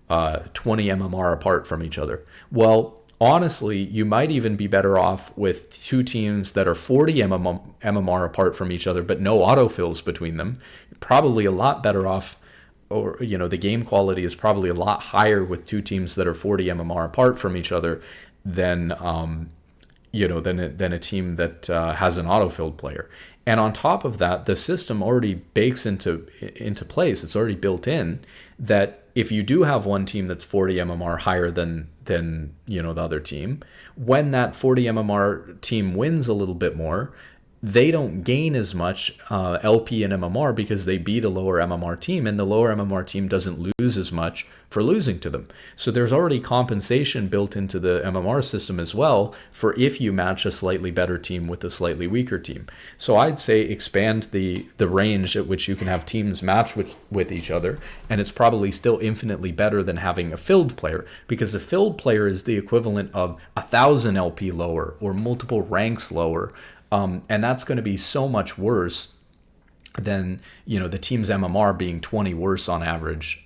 20 MMR apart from each other. Well, honestly, you might even be better off with two teams that are 40 MMR apart from each other, but no autofills between them. Probably a lot better off, or, the game quality is probably a lot higher with two teams that are 40 MMR apart from each other than, than a team that has an autofilled player. And on top of that, the system already bakes into place. It's already built in that if you do have one team that's 40 MMR higher than the other team, when that 40 MMR team wins a little bit more, they don't gain as much LP and MMR because they beat a lower MMR team, and the lower MMR team doesn't lose as much for losing to them. So there's already compensation built into the MMR system as well for if you match a slightly better team with a slightly weaker team. So I'd say expand the range at which you can have teams match with each other, and it's probably still infinitely better than having a filled player, because a filled player is the equivalent of 1,000 LP lower or multiple ranks lower. And that's going to be so much worse than, the team's MMR being 20 worse on average,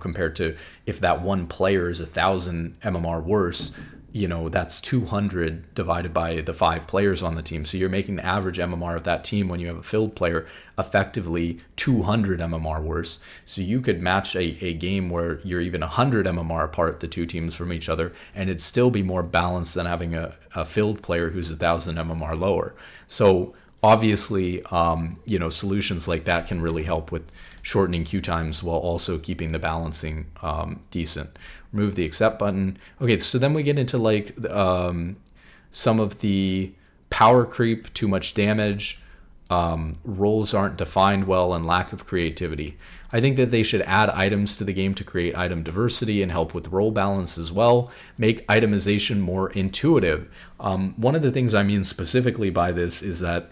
compared to if that one player is 1,000 MMR worse, that's 200 divided by the 5 players on the team. So you're making the average MMR of that team when you have a filled player effectively 200 MMR worse. So you could match a game where you're even 100 MMR apart, the two teams from each other, and it'd still be more balanced than having a filled player who's 1,000 MMR lower. So obviously, solutions like that can really help with shortening queue times while also keeping the balancing decent. Remove the accept button. Okay, so then we get into some of the power creep, too much damage, roles aren't defined well, and lack of creativity. I think that they should add items to the game to create item diversity and help with role balance as well. Make itemization more intuitive. One of the things I mean specifically by this is that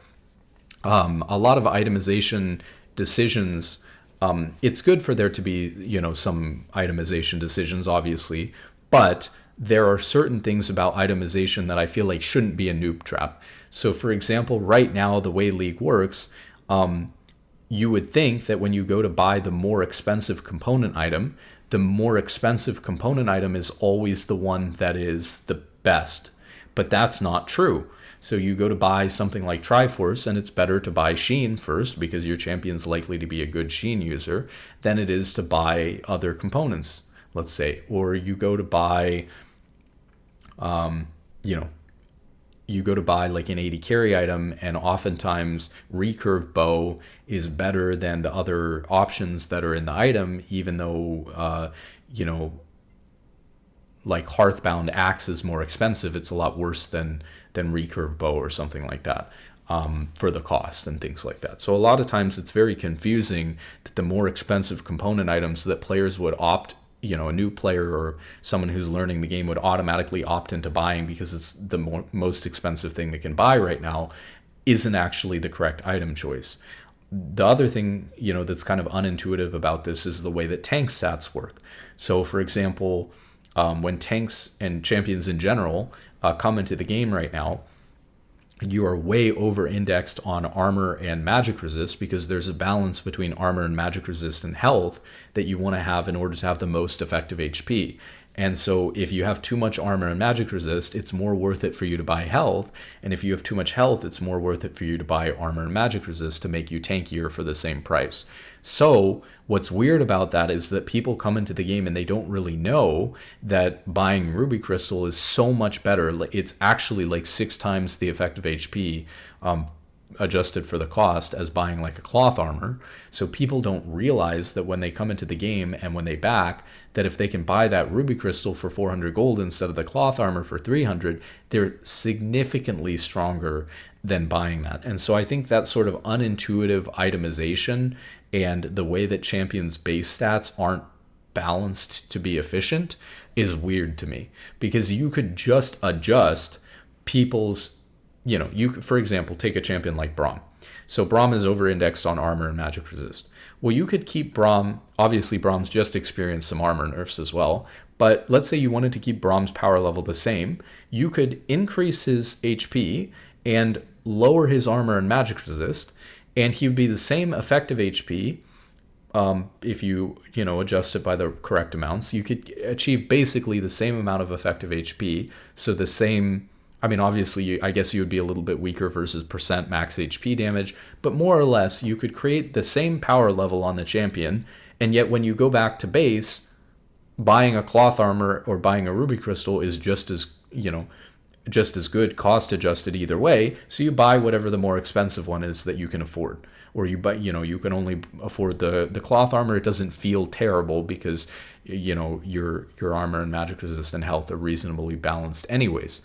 a lot of itemization decisions, it's good for there to be, some itemization decisions, obviously, but there are certain things about itemization that I feel like shouldn't be a noob trap. So for example, right now, the way League works, you would think that when you go to buy the more expensive component item, the more expensive component item is always the one that is the best. But that's not true. So you go to buy something like Triforce, and it's better to buy Sheen first because your champion's likely to be a good Sheen user than it is to buy other components, let's say. Or you go to buy, you know, you go to buy like an 80 carry item, and oftentimes recurve bow is better than the other options that are in the item, even though, like Hearthbound Axe is more expensive. It's a lot worse than recurve bow or something like that, for the cost and things like that. So a lot of times it's very confusing that the more expensive component items that players would opt, a new player or someone who's learning the game would automatically opt into buying because it's the most expensive thing they can buy right now, isn't actually the correct item choice. The other thing, that's kind of unintuitive about this is the way that tank stats work. So for example, when tanks and champions in general come into the game right now, you are way over indexed on armor and magic resist because there's a balance between armor and magic resist and health that you want to have in order to have the most effective HP. And so if you have too much armor and magic resist, it's more worth it for you to buy health. And if you have too much health, it's more worth it for you to buy armor and magic resist to make you tankier for the same price. So what's weird about that is that people come into the game and they don't really know that buying Ruby Crystal is so much better. It's actually like 6 times the effective HP, adjusted for the cost, as buying like a cloth armor. So people don't realize that when they come into the game and when they back, that if they can buy that Ruby Crystal for 400 gold instead of the cloth armor for 300, they're significantly stronger than buying that. And so I think that sort of unintuitive itemization and the way that champions base stats aren't balanced to be efficient is weird to me, because you could just adjust people's, you could, for example, take a champion like Braum. So Braum is over-indexed on armor and magic resist. Well, you could keep Braum. Obviously, Braum's just experienced some armor nerfs as well. But let's say you wanted to keep Braum's power level the same. You could increase his HP and lower his armor and magic resist, and he would be the same effective HP. If you adjust it by the correct amounts, you could achieve basically the same amount of effective HP. So the same. I mean, obviously, I guess you would be a little bit weaker versus percent max HP damage, but more or less, you could create the same power level on the champion, and yet when you go back to base, buying a cloth armor or buying a ruby crystal is just as good, cost adjusted either way. So you buy whatever the more expensive one is that you can afford, or you buy, you can only afford the cloth armor. It doesn't feel terrible because your armor and magic resist and health are reasonably balanced anyways.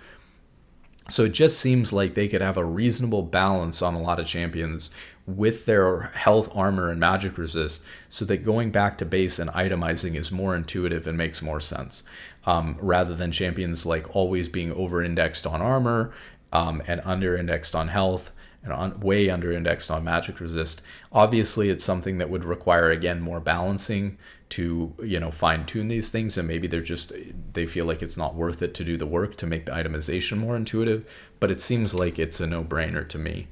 So it just seems like they could have a reasonable balance on a lot of champions with their health, armor, and magic resist, so that going back to base and itemizing is more intuitive and makes more sense, rather than champions like always being over-indexed on armor and under-indexed on health and way under-indexed on magic resist. Obviously, it's something that would require, again, more balancing to fine-tune these things, and maybe they feel like it's not worth it to do the work to make the itemization more intuitive, but it seems like it's a no-brainer to me.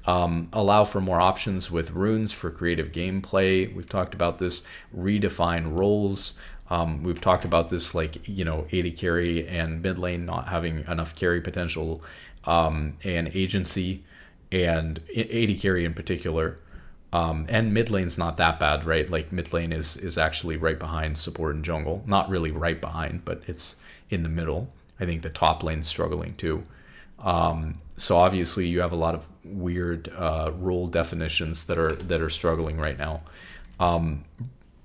Allow for more options with runes for creative gameplay. We've talked about this. Redefine roles. We've talked about this, like 80 carry and mid lane not having enough carry potential and agency, and 80 carry in particular. And mid lane's not that bad, right? Like mid lane is actually right behind support and jungle. Not really right behind, but it's in the middle. I think the top lane's struggling too. So obviously you have a lot of weird role definitions that are struggling right now.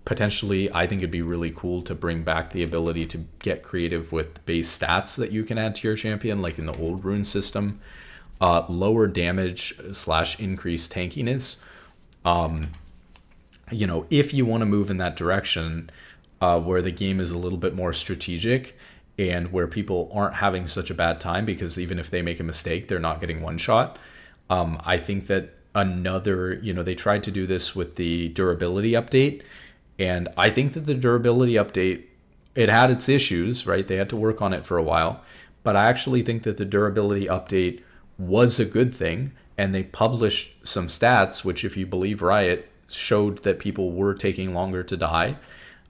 Potentially, I think it'd be really cool to bring back the ability to get creative with base stats that you can add to your champion, like in the old rune system. Lower damage / increased tankiness. If you want to move in that direction, where the game is a little bit more strategic and where people aren't having such a bad time because even if they make a mistake, they're not getting one shot. I think that they tried to do this with the durability update, and I think that the durability update, it had its issues, right? They had to work on it for a while, but I actually think that the durability update was a good thing, and they published some stats, which if you believe Riot, showed that people were taking longer to die.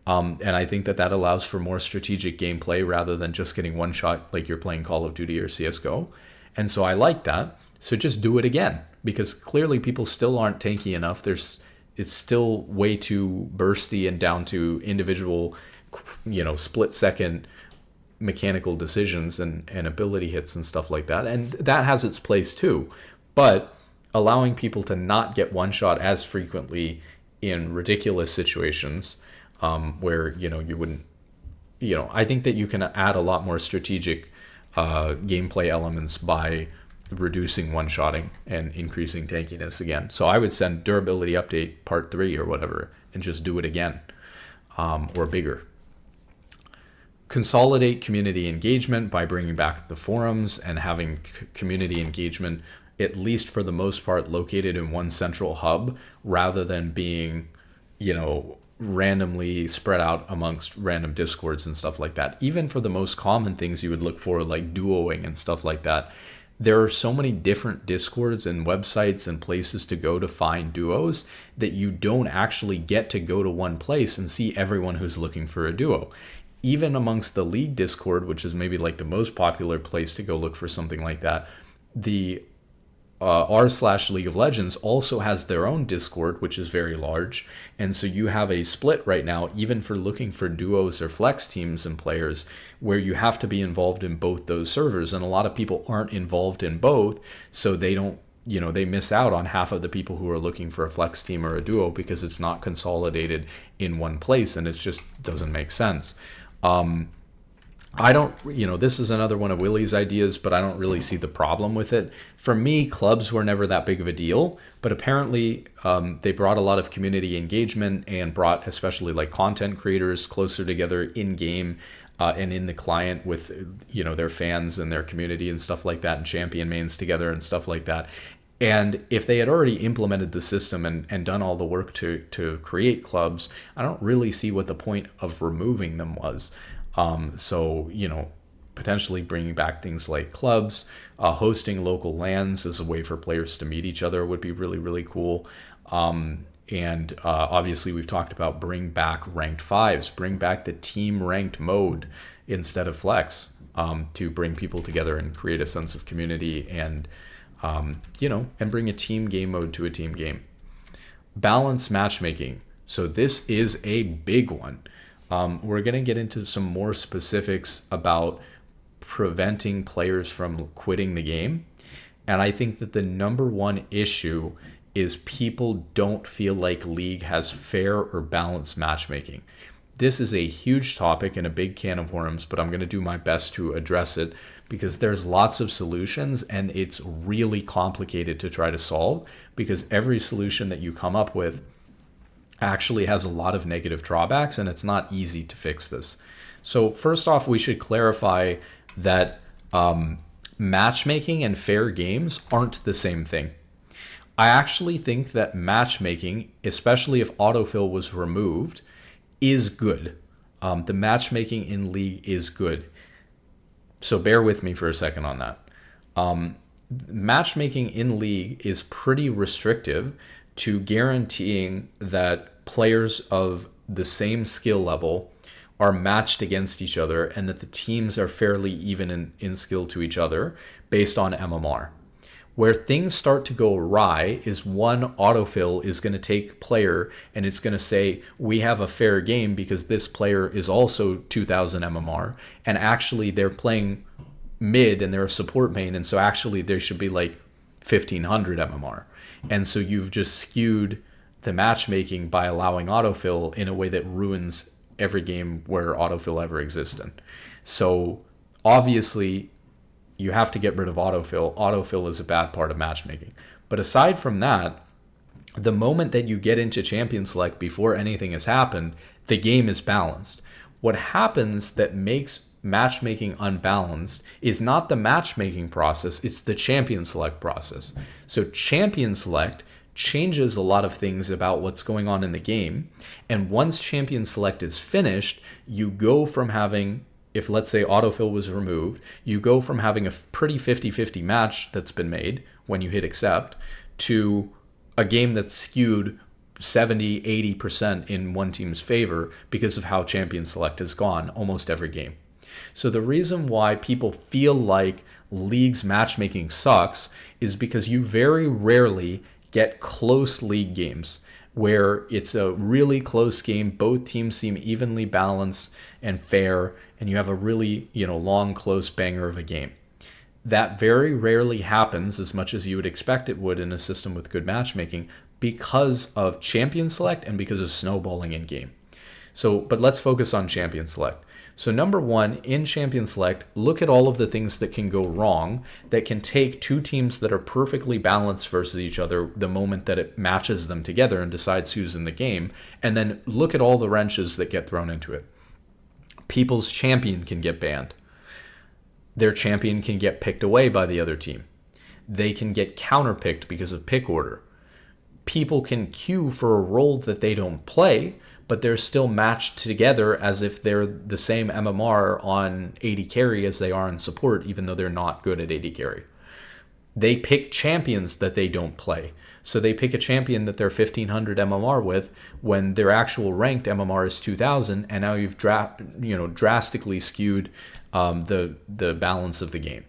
And I think that allows for more strategic gameplay rather than just getting one shot like you're playing Call of Duty or CSGO. And so I like that. So just do it again, because clearly people still aren't tanky enough. It's still way too bursty and down to individual, split second mechanical decisions and ability hits and stuff like that. And that has its place too. But allowing people to not get one shot as frequently in ridiculous situations, where, you wouldn't, I think that you can add a lot more strategic gameplay elements by reducing one-shotting and increasing tankiness again. So I would send durability update part 3 or whatever and just do it again, or bigger. Consolidate community engagement by bringing back the forums and having community engagement, at least for the most part, located in one central hub rather than being, randomly spread out amongst random discords and stuff like that. Even for the most common things you would look for, like duoing and stuff like that, there are so many different discords and websites and places to go to find duos that you don't actually get to go to one place and see everyone who's looking for a duo. Even amongst the League Discord, which is maybe like the most popular place to go look for something like that, the r/League of Legends also has their own Discord, which is very large. And so you have a split right now, even for looking for duos or flex teams and players, where you have to be involved in both those servers. And a lot of people aren't involved in both, so they don't, they miss out on half of the people who are looking for a flex team or a duo because it's not consolidated in one place, and it just doesn't make sense. I don't, this is another one of Willie's ideas, but I don't really see the problem with it. For me, clubs were never that big of a deal, but apparently they brought a lot of community engagement and brought especially like content creators closer together in game and in the client with, their fans and their community and stuff like that, and champion mains together and stuff like that. And if they had already implemented the system and done all the work to create clubs, I don't really see what the point of removing them was. So, potentially bringing back things like clubs, hosting local LANs as a way for players to meet each other would be really, really cool. And obviously we've talked about bring back ranked 5s, bring back the team ranked mode instead of flex, to bring people together and create a sense of community and, and bring a team game mode to a team game. Balance matchmaking. So this is a big one. We're going to get into some more specifics about preventing players from quitting the game. And I think that the number one issue is people don't feel like League has fair or balanced matchmaking. This is a huge topic and a big can of worms, but I'm going to do my best to address it because there's lots of solutions and it's really complicated to try to solve because every solution that you come up with actually has a lot of negative drawbacks and it's not easy to fix this. So first off, we should clarify that matchmaking and fair games aren't the same thing. I actually think that matchmaking, especially if autofill was removed, is good. The matchmaking in League is good. So bear with me for a second on that. Matchmaking in League is pretty restrictive to guaranteeing that players of the same skill level are matched against each other and that the teams are fairly even in skill to each other based on MMR. Where things start to go awry is one autofill is going to take player and it's going to say, we have a fair game because this player is also 2000 MMR and actually they're playing mid and they're a support main and so actually there should be like 1500 MMR. And so you've just skewed the matchmaking by allowing autofill in a way that ruins every game where autofill ever existed. So obviously you have to get rid of autofill. Autofill is a bad part of matchmaking. But aside from that, the moment that you get into champion select before anything has happened, the game is balanced. What happens that makes matchmaking unbalanced is not the matchmaking process, it's the champion select process. So champion select changes a lot of things about what's going on in the game. And once champion select is finished, you go from having, if let's say autofill was removed, you go from having a pretty 50-50 match that's been made when you hit accept to a game that's skewed 70-80% in one team's favor because of how champion select has gone almost every game. So the reason why people feel like leagues matchmaking sucks is because you very rarely get close league games where it's a really close game, both teams seem evenly balanced and fair, and you have a really, long, close banger of a game. That very rarely happens as much as you would expect it would in a system with good matchmaking because of champion select and because of snowballing in game. So, but let's focus on champion select. So number one, in champion select, look at all of the things that can go wrong that can take two teams that are perfectly balanced versus each other the moment that it matches them together and decides who's in the game, and then look at all the wrenches that get thrown into it. People's champion can get banned. Their champion can get picked away by the other team. They can get counterpicked because of pick order. People can queue for a role that they don't play, but they're still matched together as if they're the same MMR on AD carry as they are in support, even though they're not good at AD carry. They pick champions that they don't play. So they pick a champion that they're 1500 MMR with when their actual ranked MMR is 2000, and now you've drastically skewed the balance of the game.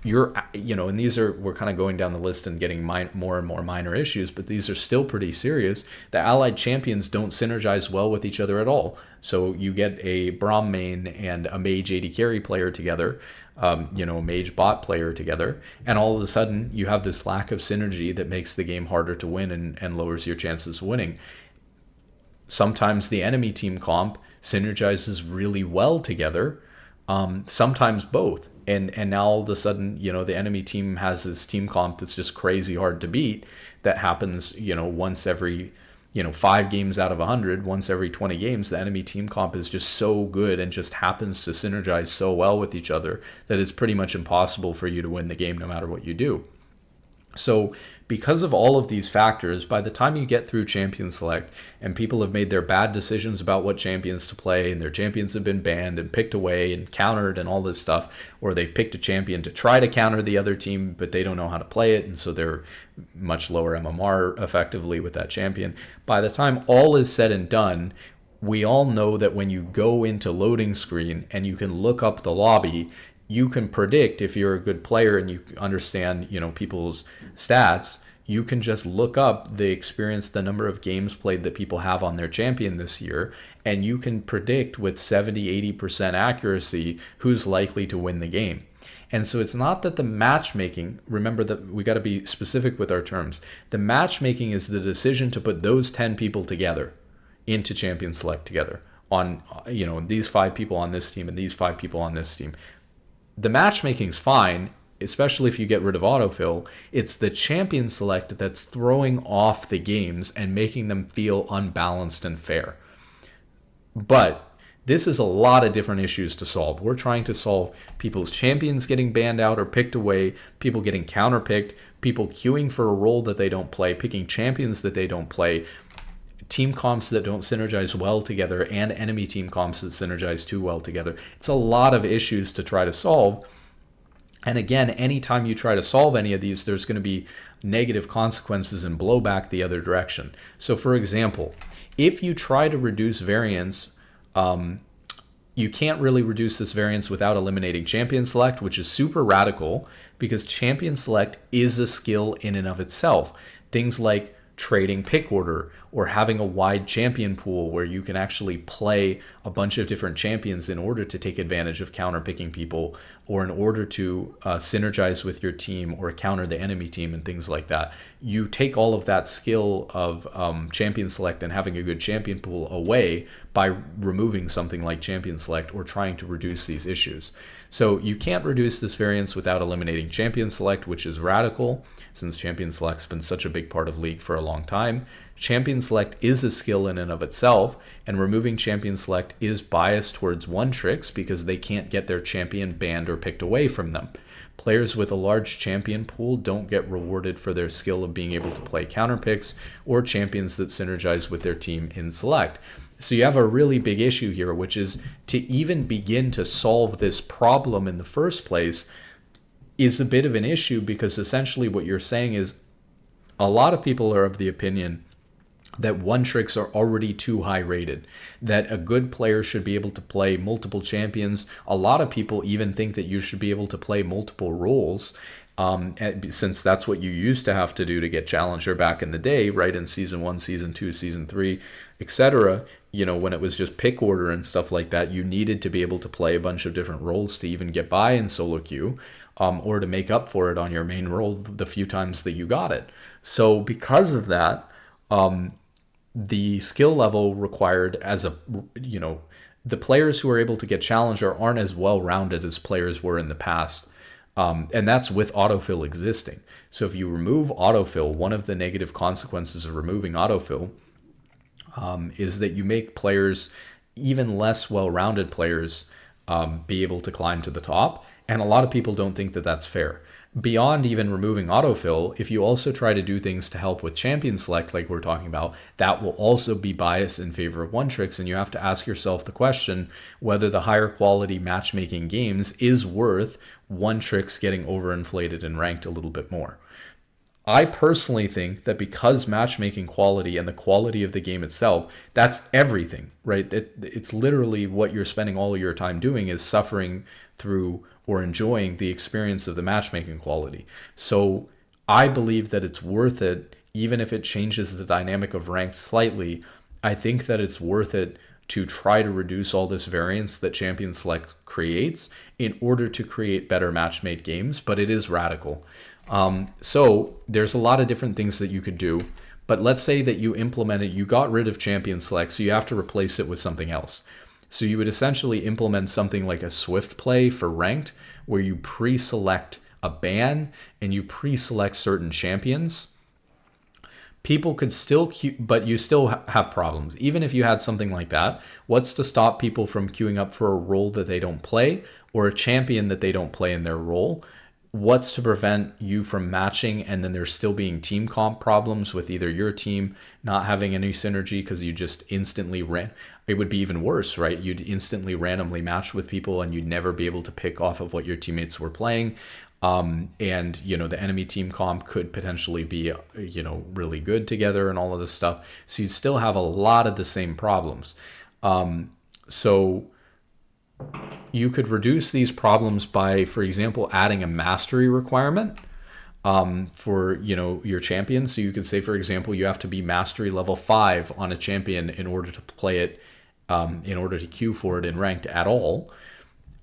And these are, we're kind of going down the list and getting more and more minor issues, but these are still pretty serious. The allied champions don't synergize well with each other at all. So you get a Braum main and a mage AD carry player together, a mage bot player together, and all of a sudden you have this lack of synergy that makes the game harder to win and lowers your chances of winning. Sometimes the enemy team comp synergizes really well together, sometimes both. And now all of a sudden, the enemy team has this team comp that's just crazy hard to beat. That happens, once every, 5 games out of 100, once every 20 games. The enemy team comp is just so good and just happens to synergize so well with each other that it's pretty much impossible for you to win the game no matter what you do. So because of all of these factors, by the time you get through champion select and people have made their bad decisions about what champions to play and their champions have been banned and picked away and countered and all this stuff, or they've picked a champion to try to counter the other team, but they don't know how to play it, and so they're much lower MMR effectively with that champion. By the time all is said and done, we all know that when you go into loading screen and you can look up the lobby, you can predict, if you're a good player and you understand, people's stats, you can just look up the experience, the number of games played that people have on their champion this year, and you can predict with 70-80% accuracy who's likely to win the game. And so it's not that the matchmaking, remember that we got to be specific with our terms. The matchmaking is the decision to put those 10 people together into champion select together on, these 5 people on this team and these 5 people on this team. The matchmaking's fine, especially if you get rid of autofill. It's the champion select that's throwing off the games and making them feel unbalanced and fair. But this is a lot of different issues to solve. We're trying to solve people's champions getting banned out or picked away, people getting counterpicked, people queuing for a role that they don't play, picking champions that they don't play, team comps that don't synergize well together, and enemy team comps that synergize too well together. It's a lot of issues to try to solve. And again, anytime you try to solve any of these, there's going to be negative consequences and blowback the other direction. So for example, if you try to reduce variance, you can't really reduce this variance without eliminating champion select, which is super radical because champion select is a skill in and of itself. Things like trading pick order or having a wide champion pool where you can actually play a bunch of different champions in order to take advantage of counter picking people or in order to synergize with your team or counter the enemy team and things like that. You take all of that skill of champion select and having a good champion pool away by removing something like champion select or trying to reduce these issues. So you can't reduce this variance without eliminating champion select, which is radical since champion select's been such a big part of League for a long time. Champion select is a skill in and of itself, and removing champion select is biased towards one tricks because they can't get their champion banned or picked away from them. Players with a large champion pool don't get rewarded for their skill of being able to play counter picks or champions that synergize with their team in select. So you have a really big issue here, which is to even begin to solve this problem in the first place is a bit of an issue because essentially what you're saying is a lot of people are of the opinion that one tricks are already too high rated, that a good player should be able to play multiple champions. A lot of people even think that you should be able to play multiple roles, since that's what you used to have to do to get challenger back in the day, right? In season 1, season 2, season 3, etc. You know, when it was just pick order and stuff like that, you needed to be able to play a bunch of different roles to even get by in solo queue, or to make up for it on your main role the few times that you got it. So because of that, the skill level required as a, you know, the players who are able to get challenger aren't as well rounded as players were in the past. And that's with autofill existing. So if you remove autofill, one of the negative consequences of removing autofill is that you make players, even less well-rounded players, be able to climb to the top. And a lot of people don't think that that's fair. Beyond even removing autofill, if you also try to do things to help with champion select, like we're talking about, that will also be biased in favor of one tricks. And you have to ask yourself the question whether the higher quality matchmaking games is worth one tricks getting overinflated and ranked a little bit more. I personally think that because matchmaking quality and the quality of the game itself, that's everything, right? It's literally what you're spending all of your time doing is suffering through or enjoying the experience of the matchmaking quality. So I believe that it's worth it, even if it changes the dynamic of ranked slightly. I think that it's worth it to try to reduce all this variance that Champion Select creates in order to create better match-made games, but it is radical. So there's a lot of different things that you could do, but let's say that you implemented, you got rid of Champion Select, so you have to replace it with something else. So you would essentially implement something like a Swift play for ranked, where you pre-select a ban and you pre-select certain champions. People could still queue, but you still have problems. Even if you had something like that, what's to stop people from queuing up for a role that they don't play or a champion that they don't play in their role? What's to prevent you from matching and then there's still being team comp problems with either your team not having any synergy because you just instantly ran? It would be even worse, right? You'd instantly randomly match with people and you'd never be able to pick off of what your teammates were playing. And, you know, the enemy team comp could potentially be, you know, really good together and all of this stuff. So you'd still have a lot of the same problems. So you could reduce these problems by, for example, adding a mastery requirement for, you know, your champion. So you could say, for example, you have to be mastery level 5 on a champion in order to play it, in order to queue for it in ranked at all.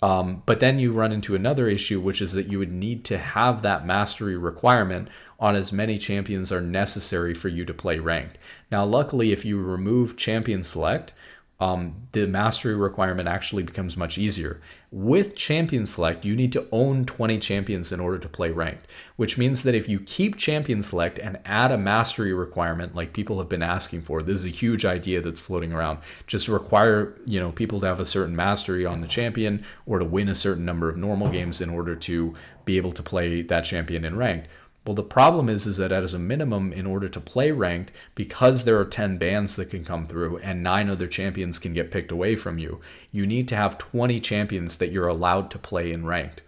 But then you run into another issue, which is that you would need to have that mastery requirement on as many champions are necessary for you to play ranked. Now, luckily, if you remove champion select, the mastery requirement actually becomes much easier. With champion select, you need to own 20 champions in order to play ranked, which means that if you keep champion select and add a mastery requirement like people have been asking for, this is a huge idea that's floating around, just require, you know, people to have a certain mastery on the champion or to win a certain number of normal games in order to be able to play that champion in ranked. Well, the problem is that as a minimum, in order to play ranked, because there are 10 bans that can come through and 9 other champions can get picked away from you, you need to have 20 champions that you're allowed to play in ranked.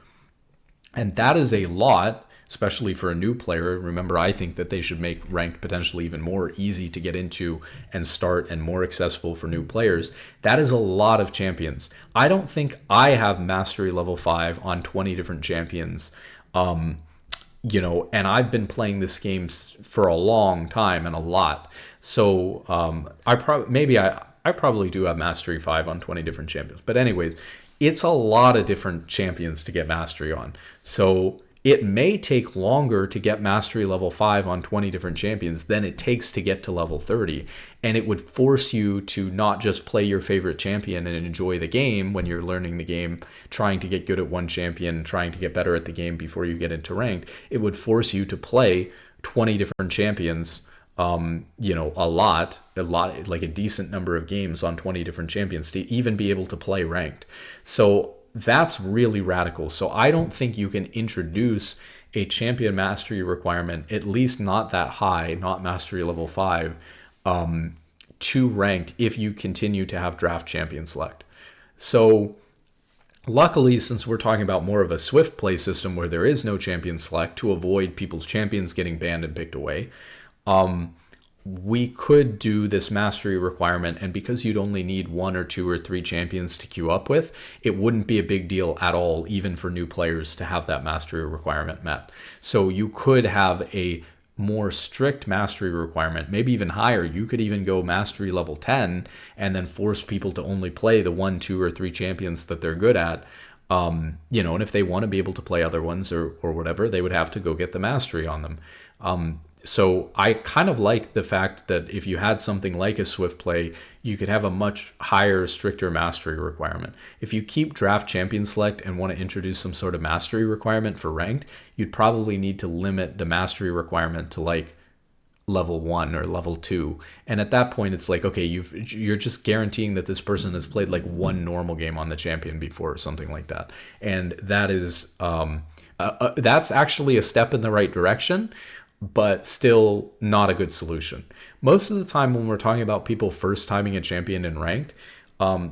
And that is a lot, especially for a new player. Remember, I think that they should make ranked potentially even more easy to get into and start and more accessible for new players. That is a lot of champions. I don't think I have mastery level 5 on 20 different champions. You know, and I've been playing this game for a long time and a lot. So I probably do have mastery 5 on 20 different champions. But anyways, it's a lot of different champions to get mastery on. So it may take longer to get mastery level 5 on 20 different champions than it takes to get to level 30. And it would force you to not just play your favorite champion and enjoy the game when you're learning the game, trying to get good at one champion, trying to get better at the game before you get into ranked. It would force you to play 20 different champions, you know, a lot, like a decent number of games on 20 different champions to even be able to play ranked. So that's really radical. So I don't think you can introduce a champion mastery requirement, at least not that high, not mastery level 5, to ranked if you continue to have draft champion select. So luckily, since we're talking about more of a Swift play system where there is no champion select to avoid people's champions getting banned and picked away, we could do this mastery requirement, and because you'd only need 1 or 2 or 3 champions to queue up with, it wouldn't be a big deal at all, even for new players, to have that mastery requirement met. So you could have a more strict mastery requirement, maybe even higher. You could even go mastery level 10 and then force people to only play the 1, 2, or 3 champions that they're good at. And if they want to be able to play other ones or whatever, they would have to go get the mastery on them. So I kind of like the fact that if you had something like a Swift Play, you could have a much higher, stricter mastery requirement. If you keep draft champion select and want to introduce some sort of mastery requirement for ranked, you'd probably need to limit the mastery requirement to like level 1 or level 2. And at that point, it's like, okay, you're just guaranteeing that this person has played like one normal game on the champion before or something like that. And that is, that's actually a step in the right direction, but still not a good solution. Most of the time when we're talking about people first timing a champion in ranked,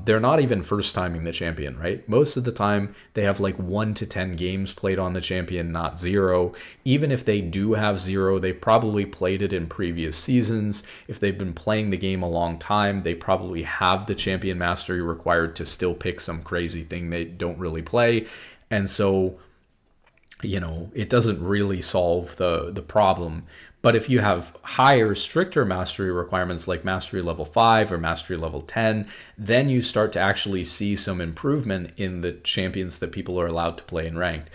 they're not even first timing the champion, right? Most of the time they have like 1 to 10 games played on the champion, not 0. Even if they do have 0, they've probably played it in previous seasons. If they've been playing the game a long time, they probably have the champion mastery required to still pick some crazy thing they don't really play. And so, it doesn't really solve the problem. But if you have higher, stricter mastery requirements like mastery level 5 or mastery level 10, then you start to actually see some improvement in the champions that people are allowed to play in ranked.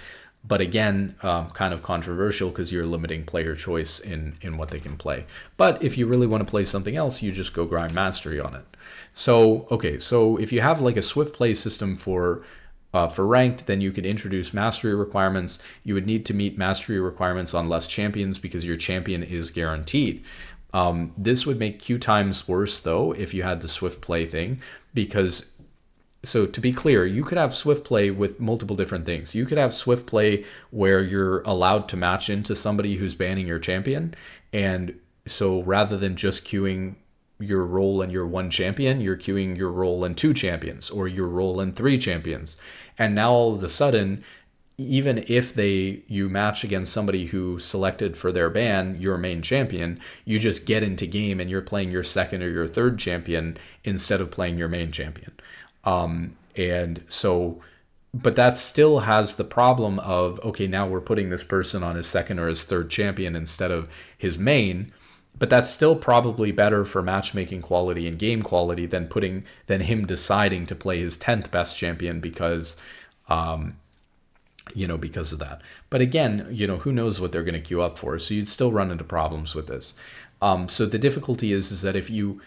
But again, kind of controversial because you're limiting player choice in what they can play. But if you really want to play something else, you just go grind mastery on it. So if you have like a Swift Play system for ranked, then you could introduce mastery requirements. You would need to meet mastery requirements on less champions because your champion is guaranteed. This would make queue times worse, though, if you had the Swift Play thing, because, so to be clear, you could have Swift Play with multiple different things. You could have Swift Play where you're allowed to match into somebody who's banning your champion, and so rather than just queuing your role and your 1 champion, you're queuing your role and 2 champions, or your role and 3 champions. And now all of a sudden, even if you match against somebody who selected for their ban your main champion, you just get into game and you're playing your 2nd or your 3rd champion instead of playing your main champion. But that still has the problem of, okay, now we're putting this person on his 2nd or his 3rd champion instead of his main. But that's still probably better for matchmaking quality and game quality than him deciding to play his 10th best champion because of that. But again, who knows what they're going to queue up for? So you'd still run into problems with this. So the difficulty is that if you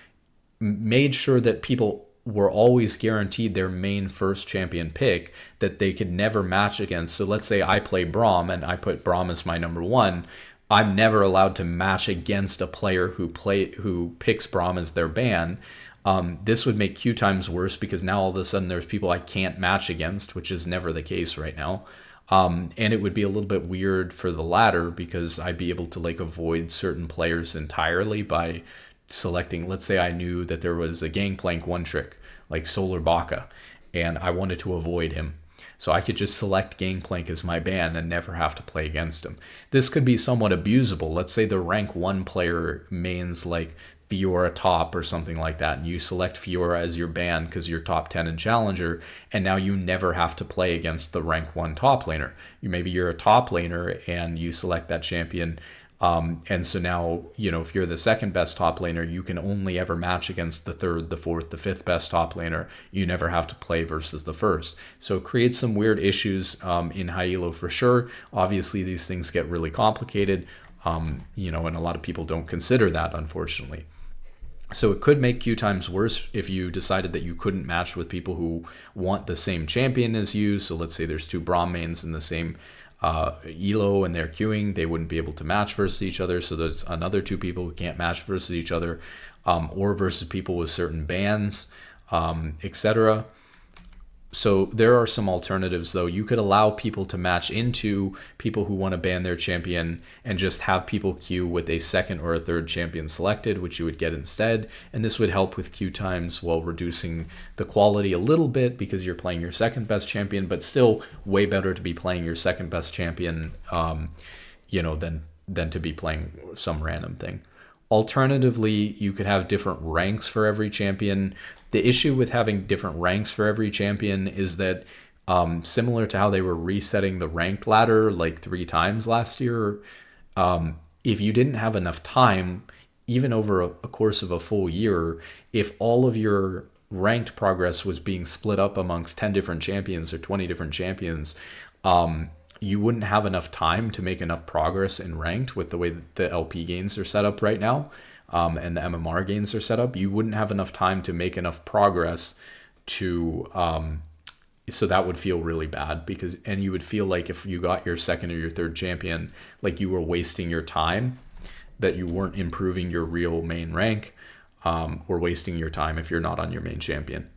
made sure that people were always guaranteed their main first champion pick that they could never match against. So let's say I play Braum and I put Braum as my number 1. I'm never allowed to match against a player who picks Braum as their ban. This would make queue times worse because now all of a sudden there's people I can't match against, which is never the case right now. And it would be a little bit weird for the latter because I'd be able to like avoid certain players entirely by selecting, let's say I knew that there was a Gangplank one trick like Solar Baka and I wanted to avoid him. So I could just select Gangplank as my ban and never have to play against him. This could be somewhat abusable. Let's say the rank 1 player mains like Fiora top or something like that, and you select Fiora as your ban because you're top 10 in Challenger, and now you never have to play against the rank 1 top laner. Maybe you're a top laner and you select that champion. And so now, if you're the 2nd best top laner, you can only ever match against the 3rd, the 4th, the 5th best top laner. You never have to play versus the 1st. So it creates some weird issues in high elo for sure. Obviously, these things get really complicated, and a lot of people don't consider that, unfortunately. So it could make queue times worse if you decided that you couldn't match with people who want the same champion as you. So let's say there's 2 Braum mains in the same elo and they're queuing, they wouldn't be able to match versus each other. So there's another 2 people who can't match versus each other, or versus people with certain bans, etc. So there are some alternatives, though. You could allow people to match into people who want to ban their champion and just have people queue with a 2nd or a 3rd champion selected, which you would get instead. And this would help with queue times while reducing the quality a little bit because you're playing your 2nd best champion, but still way better to be playing your 2nd best champion, than to be playing some random thing. Alternatively, you could have different ranks for every champion. The issue with having different ranks for every champion is that, similar to how they were resetting the ranked ladder like 3 times last year, if you didn't have enough time, even over a course of a full year, if all of your ranked progress was being split up amongst 10 different champions or 20 different champions, you wouldn't have enough time to make enough progress in ranked with the way that the LP gains are set up right now, and the MMR gains are set up. You wouldn't have enough time to make enough progress to so that would feel really bad, because, and you would feel like if you got your second or your third champion, like you were wasting your time, that you weren't improving your real main rank, or wasting your time if you're not on your main champion.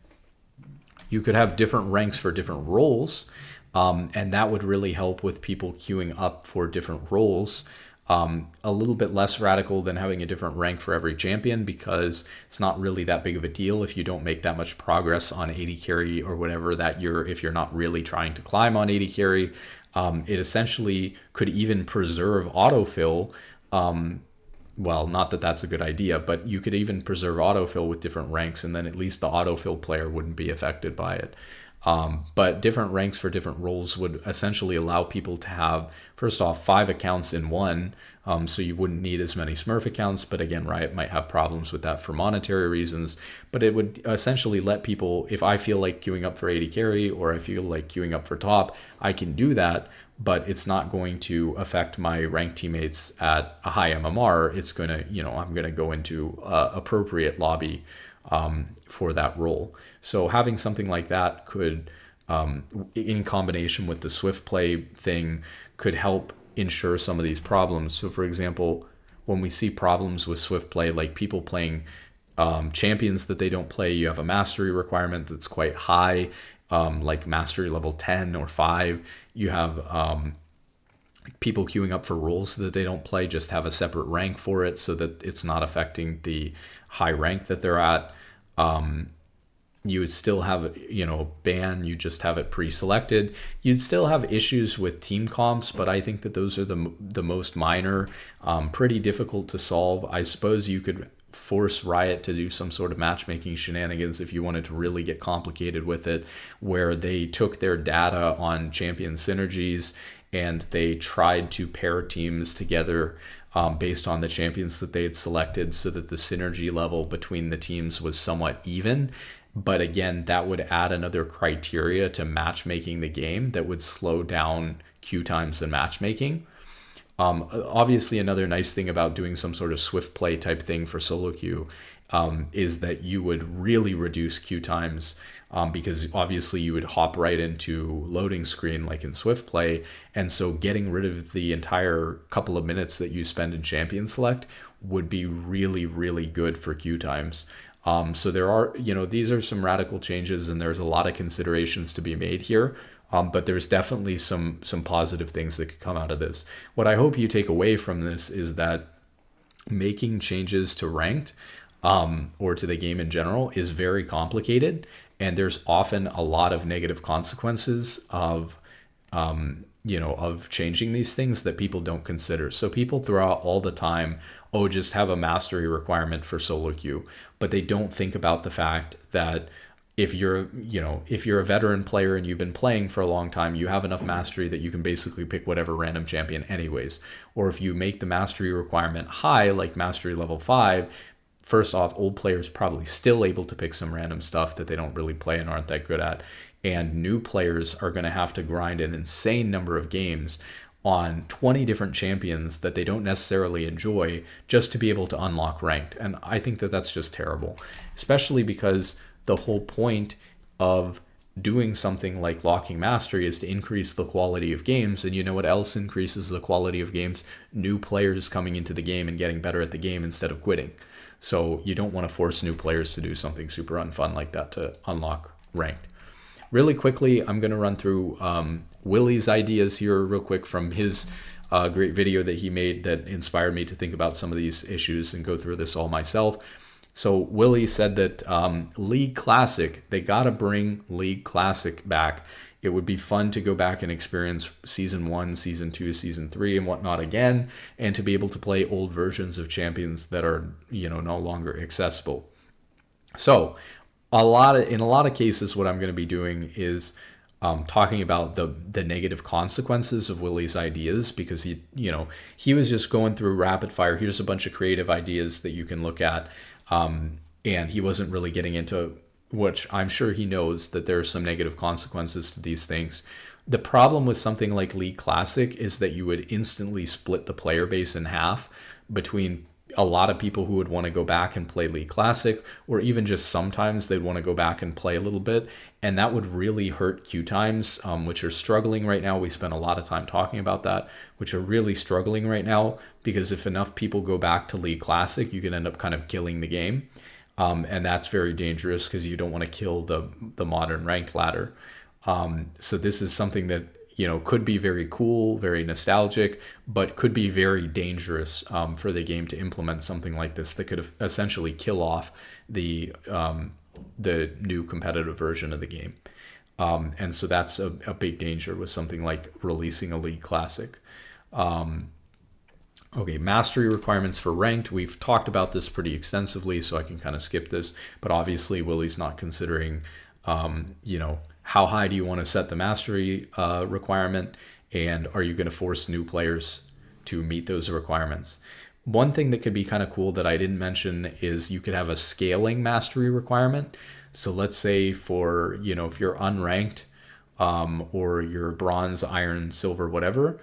You could have different ranks for different roles, and that would really help with people queuing up for different roles. A little bit less radical than having a different rank for every champion, because it's not really that big of a deal if you don't make that much progress on 80 carry or whatever that you're, if you're not really trying to climb on 80 carry. It essentially could even preserve autofill. Well, not that that's a good idea, but you could even preserve autofill with different ranks, and then at least the autofill player wouldn't be affected by it. But different ranks for different roles would essentially allow people to have, first off, 5 accounts in one, so you wouldn't need as many Smurf accounts. But again, Riot might have problems with that for monetary reasons. But it would essentially let people, if I feel like queuing up for 80 carry, or I feel like queuing up for top, I can do that, but it's not going to affect my ranked teammates at a high MMR. It's going to, I'm going to go into appropriate lobby for that role. So having something like that could, in combination with the swift play thing, could help ensure some of these problems. So for example, when we see problems with swift play, like people playing champions that they don't play, you have a mastery requirement that's quite high, like mastery level 10 or 5. You have people queuing up for roles that they don't play, just have a separate rank for it so that it's not affecting the high rank that they're at. You would still have, ban, you just have it pre-selected. You'd still have issues with team comps, but I think that those are the most minor, pretty difficult to solve. I suppose you could force Riot to do some sort of matchmaking shenanigans if you wanted to really get complicated with it, where they took their data on champion synergies and they tried to pair teams together based on the champions that they had selected, so that the synergy level between the teams was somewhat even. But again, that would add another criteria to matchmaking the game that would slow down queue times and matchmaking. Obviously, another nice thing about doing some sort of swift play type thing for solo queue is that you would really reduce queue times, because obviously you would hop right into loading screen like in swift play. And so getting rid of the entire couple of minutes that you spend in champion select would be really, really good for queue times. So there are, these are some radical changes, and there's a lot of considerations to be made here. But there's definitely some positive things that could come out of this. What I hope you take away from this is that making changes to ranked, or to the game in general, is very complicated, and there's often a lot of negative consequences of changing these things that people don't consider. So people throw out all the time, oh, just have a mastery requirement for solo queue, but they don't think about the fact that if you're a veteran player and you've been playing for a long time, you have enough mastery that you can basically pick whatever random champion anyways. Or if you make the mastery requirement high, like mastery level 5, first off, old players probably still able to pick some random stuff that they don't really play and aren't that good at. And new players are going to have to grind an insane number of games on 20 different champions that they don't necessarily enjoy just to be able to unlock ranked. And I think that that's just terrible, especially because the whole point of doing something like locking mastery is to increase the quality of games. And you know what else increases the quality of games? New players coming into the game and getting better at the game instead of quitting. So you don't want to force new players to do something super unfun like that to unlock ranked. Really quickly, I'm going to run through Willie's ideas here real quick from his great video that he made that inspired me to think about some of these issues and go through this all myself. So Willie said that League Classic, they got to bring League Classic back It would be fun to go back and experience season 1, season 2, season 3 and whatnot again, and to be able to play old versions of champions that are, no longer accessible. So in a lot of cases, what I'm going to be doing is talking about the negative consequences of Willie's ideas, because he was just going through rapid fire. Here's a bunch of creative ideas that you can look at, and he wasn't really getting into, which I'm sure he knows that there are some negative consequences to these things. The problem with something like League Classic is that you would instantly split the player base in half between a lot of people who would want to go back and play League Classic, or even just sometimes they'd want to go back and play a little bit. And that would really hurt queue times, which are struggling right now. We spent a lot of time talking about that, which are really struggling right now, because if enough people go back to League Classic, you can end up kind of killing the game. And that's very dangerous because you don't want to kill the modern ranked ladder. So this is something that could be very cool, very nostalgic, but could be very dangerous for the game to implement something like this that could essentially kill off the new competitive version of the game. And so that's a big danger with something like releasing a League Classic. Okay, mastery requirements for ranked. We've talked about this pretty extensively, so I can kind of skip this. But obviously, Willie's not considering, how high do you want to set the mastery requirement, and are you going to force new players to meet those requirements? One thing that could be kind of cool that I didn't mention is you could have a scaling mastery requirement. So let's say for, if you're unranked or you're bronze, iron, silver, whatever,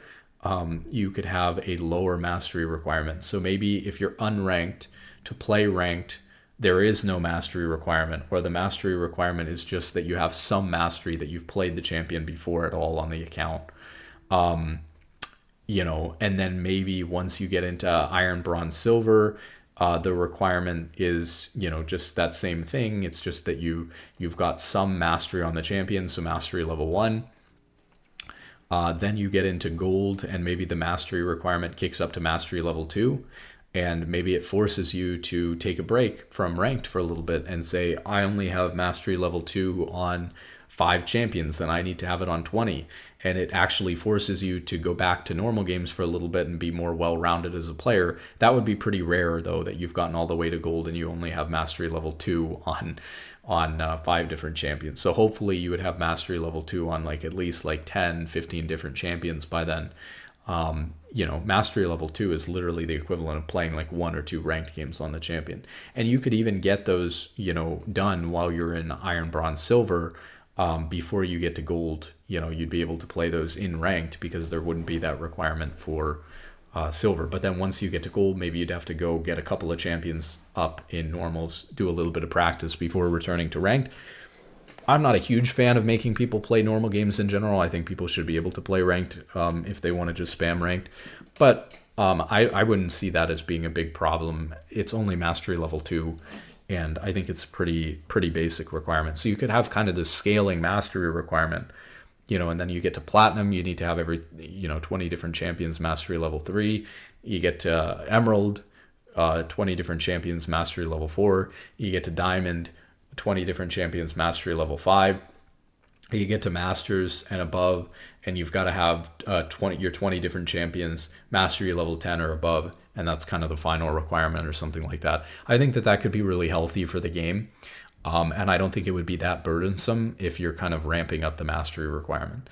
you could have a lower mastery requirement. So maybe if you're unranked, to play ranked, there is no mastery requirement, or the mastery requirement is just that you have some mastery, that you've played the champion before at all on the account. And then maybe once you get into iron, bronze, silver, the requirement is, just that same thing. It's just that you've got some mastery on the champion, so mastery level 1. Then you get into gold, and maybe the mastery requirement kicks up to mastery level 2. And maybe it forces you to take a break from ranked for a little bit and say, I only have mastery level 2 on 5 champions and I need to have it on 20. And it actually forces you to go back to normal games for a little bit and be more well-rounded as a player. That would be pretty rare, though, that you've gotten all the way to gold and you only have mastery level 2 on 5 different champions. So hopefully you would have mastery level 2 on at least 10, 15 different champions by then. Mastery level 2 is literally the equivalent of playing 1 or 2 ranked games on the champion. And you could even get those, done while you're in iron, bronze, silver, before you get to gold. You'd be able to play those in ranked because there wouldn't be that requirement for silver. But then once you get to gold, maybe you'd have to go get a couple of champions up in normals, do a little bit of practice before returning to ranked. I'm not a huge fan of making people play normal games in general. I think people should be able to play ranked if they want to just spam ranked. But I wouldn't see that as being a big problem. It's only mastery level 2, and I think it's a pretty basic requirement. So you could have kind of this scaling mastery requirement, and then you get to platinum, you need to have 20 different champions mastery level 3. You get to emerald, 20 different champions mastery level 4. You get to diamond, 20 different champions mastery level 5. You get to masters and above, and you've got to have 20 different champions mastery level 10 or above, and that's kind of the final requirement or something like that. I think that could be really healthy for the game, and I don't think it would be that burdensome if you're kind of ramping up the mastery requirement.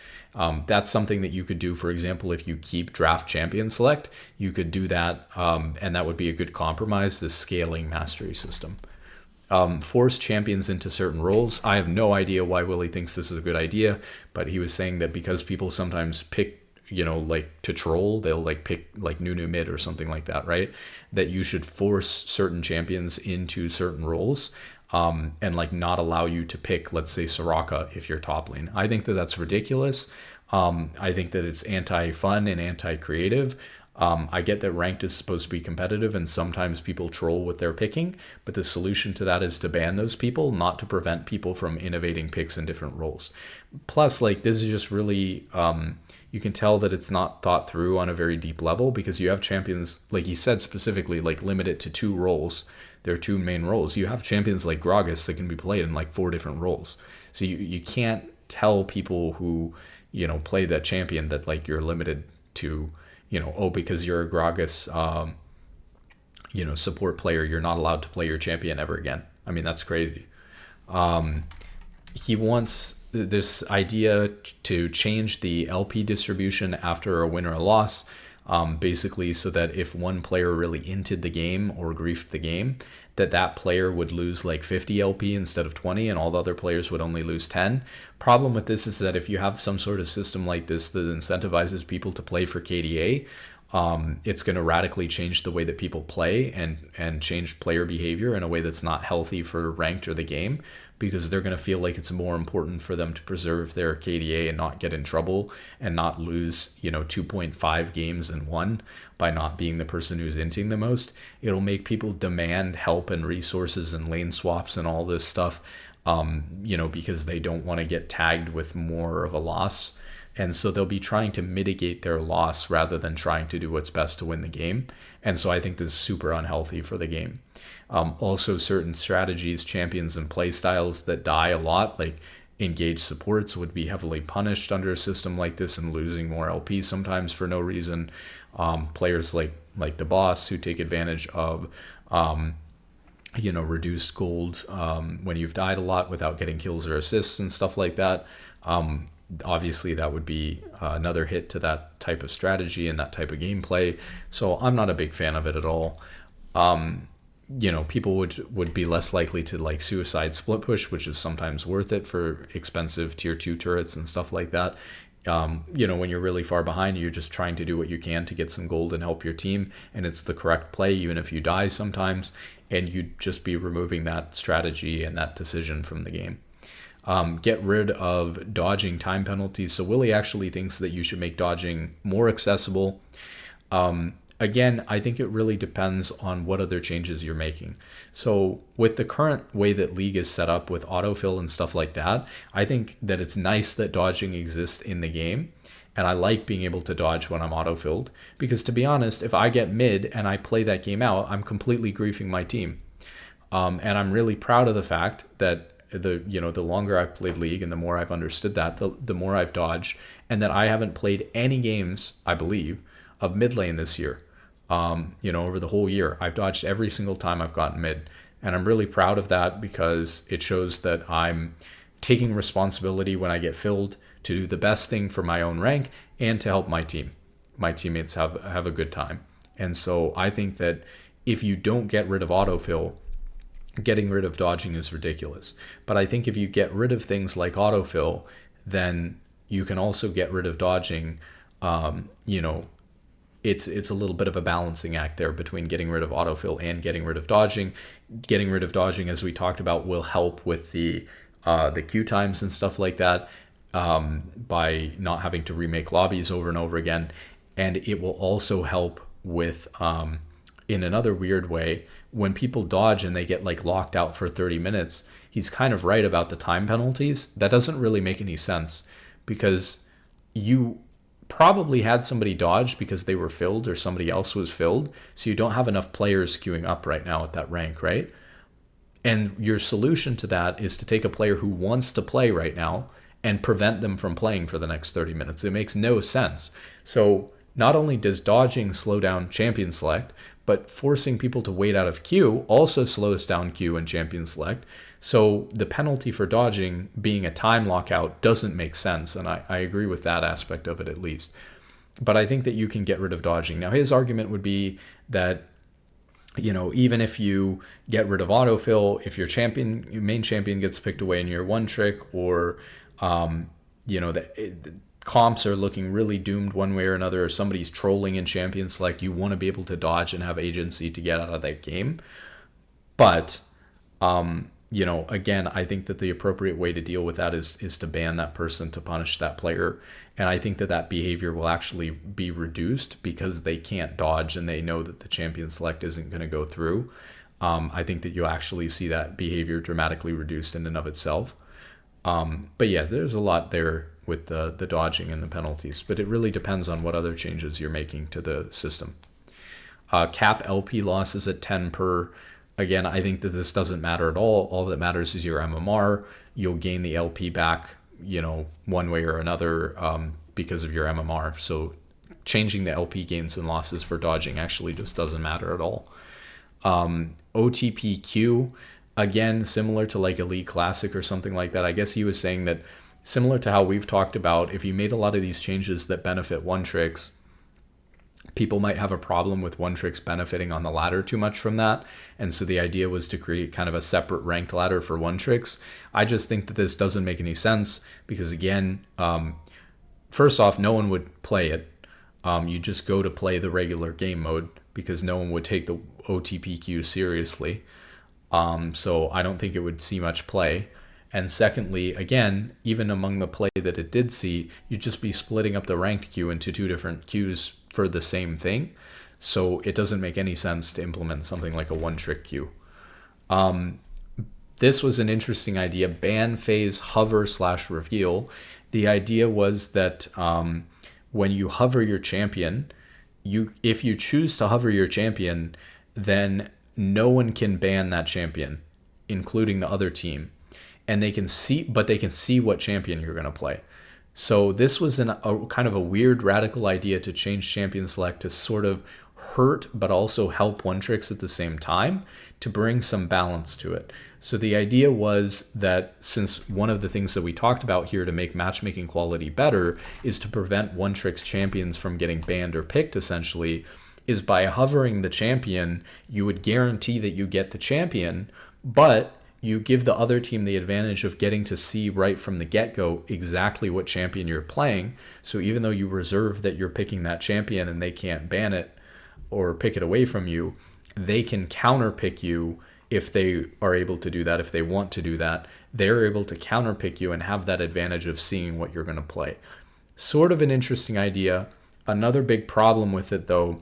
That's something that you could do, for example, if you keep draft champion select, you could do that, and that would be a good compromise, the scaling mastery system. Force champions into certain roles. I have no idea why Willie thinks this is a good idea, but he was saying that because people sometimes pick, to troll, they'll pick Nunu mid or something like that, right? That you should force certain champions into certain roles, and not allow you to pick, let's say, Soraka if you're top lane. I think that that's ridiculous. I think that it's anti-fun and anti-creative. I get that ranked is supposed to be competitive and sometimes people troll with their picking, but the solution to that is to ban those people, not to prevent people from innovating picks in different roles. Plus, this is just really, you can tell that it's not thought through on a very deep level, because you have champions, like he said specifically, limit it to 2 roles. There are 2 main roles. You have champions like Gragas that can be played in 4 different roles. So you can't tell people who, play that champion that like you're limited to, oh, because you're a Gragas, support player, you're not allowed to play your champion ever again. I mean, that's crazy. He wants this idea to change the LP distribution after a win or a loss, basically so that if one player really inted the game or griefed the game, that player would lose like 50 LP instead of 20, and all the other players would only lose 10. Problem with this is that if you have some sort of system like this that incentivizes people to play for KDA, it's going to radically change the way that people play and change player behavior in a way that's not healthy for ranked or the game, because they're going to feel like it's more important for them to preserve their KDA and not get in trouble and not lose, 2.5 games in one by not being the person who's inting the most. It'll make people demand help and resources and lane swaps and all this stuff, because they don't want to get tagged with more of a loss. And so they'll be trying to mitigate their loss rather than trying to do what's best to win the game. And so I think this is super unhealthy for the game. Also, certain strategies, champions, and play styles that die a lot, like engaged supports, would be heavily punished under a system like this and losing more LP sometimes for no reason. Players like the boss who take advantage of reduced gold when you've died a lot without getting kills or assists and stuff like that. Obviously that would be another hit to that type of strategy and that type of gameplay. So I'm not a big fan of it at all. People would be less likely to like suicide split push, which is sometimes worth it for expensive tier 2 turrets and stuff like that. When you're really far behind, you're just trying to do what you can to get some gold and help your team, and it's the correct play even if you die sometimes, and you'd just be removing that strategy and that decision from the game. Get rid of dodging time penalties. So Willie actually thinks that you should make dodging more accessible. Again, I think it really depends on what other changes you're making. So with the current way that League is set up with autofill and stuff like that, I think that it's nice that dodging exists in the game. And I like being able to dodge when I'm autofilled, because to be honest, if I get mid and I play that game out, I'm completely griefing my team. And I'm really proud of the fact that the longer I've played League and the more I've understood that, the more I've dodged, and that I haven't played any games, I believe, of mid lane this year. Over the whole year, I've dodged every single time I've gotten mid, and I'm really proud of that because it shows that I'm taking responsibility when I get filled to do the best thing for my own rank and to help my team. My teammates have a good time. And so I think that if you don't get rid of autofill, getting rid of dodging is ridiculous. But I think if you get rid of things like autofill, then you can also get rid of dodging. It's a little bit of a balancing act there between getting rid of autofill and getting rid of dodging. Getting rid of dodging, as we talked about, will help with the queue times and stuff like that, by not having to remake lobbies over and over again. And it will also help with, in another weird way, when people dodge and they get like locked out for 30 minutes, he's kind of right about the time penalties. That doesn't really make any sense, because you probably had somebody dodge because they were filled or somebody else was filled. So you don't have enough players queuing up right now at that rank, right? And your solution to that is to take a player who wants to play right now and prevent them from playing for the next 30 minutes. It makes no sense. So not only does dodging slow down champion select, but forcing people to wait out of queue also slows down queue and champion select. So the penalty for dodging being a time lockout doesn't make sense, and I agree with that aspect of it at least. But I think that you can get rid of dodging. Now his argument would be that, even if you get rid of autofill, if your main champion gets picked away in your one trick, or the comps are looking really doomed one way or another, or somebody's trolling in champion select, you want to be able to dodge and have agency to get out of that game. But again, I think that the appropriate way to deal with that is to ban that person, to punish that player. And I think that behavior will actually be reduced because they can't dodge and they know that the champion select isn't going to go through. I think that you'll actually see that behavior dramatically reduced in and of itself. But yeah, there's a lot there with the dodging and the penalties, but it really depends on what other changes you're making to the system. Cap LP losses at 10 per. Again, I think that this doesn't matter at all. All that matters is your MMR. You'll gain the LP back, one way or another because of your MMR. So changing the LP gains and losses for dodging actually just doesn't matter at all. OTPQ, again, similar to like Elite Classic or something like that. I guess he was saying that similar to how we've talked about, if you made a lot of these changes that benefit one tricks, people might have a problem with one tricks benefiting on the ladder too much from that. And so the idea was to create kind of a separate ranked ladder for one tricks. I just think that this doesn't make any sense because, again, first off, no one would play it. You just go to play the regular game mode because no one would take the OTPQ seriously. So I don't think it would see much play. And secondly, again, even among the play that it did see, you'd just be splitting up the ranked queue into two different queues for the same thing. So it doesn't make any sense to implement something like a one-trick queue. This was an interesting idea, ban phase hover/reveal. The idea was that when you hover your champion, if you choose to hover your champion, then no one can ban that champion, including the other team. And they can see what champion you're going to play. So this was a kind of a weird radical idea to change champion select to sort of hurt but also help one tricks at the same time to bring some balance to it. So the idea was that since one of the things that we talked about here to make matchmaking quality better is to prevent one tricks champions from getting banned or picked, essentially, is by hovering the champion, you would guarantee that you get the champion, but you give the other team the advantage of getting to see right from the get-go exactly what champion you're playing. So even though you reserve that you're picking that champion and they can't ban it or pick it away from you, they can counter-pick you if they are able to do that. If they want to do that, they're able to counter-pick you and have that advantage of seeing what you're going to play. Sort of an interesting idea. Another big problem with it, though,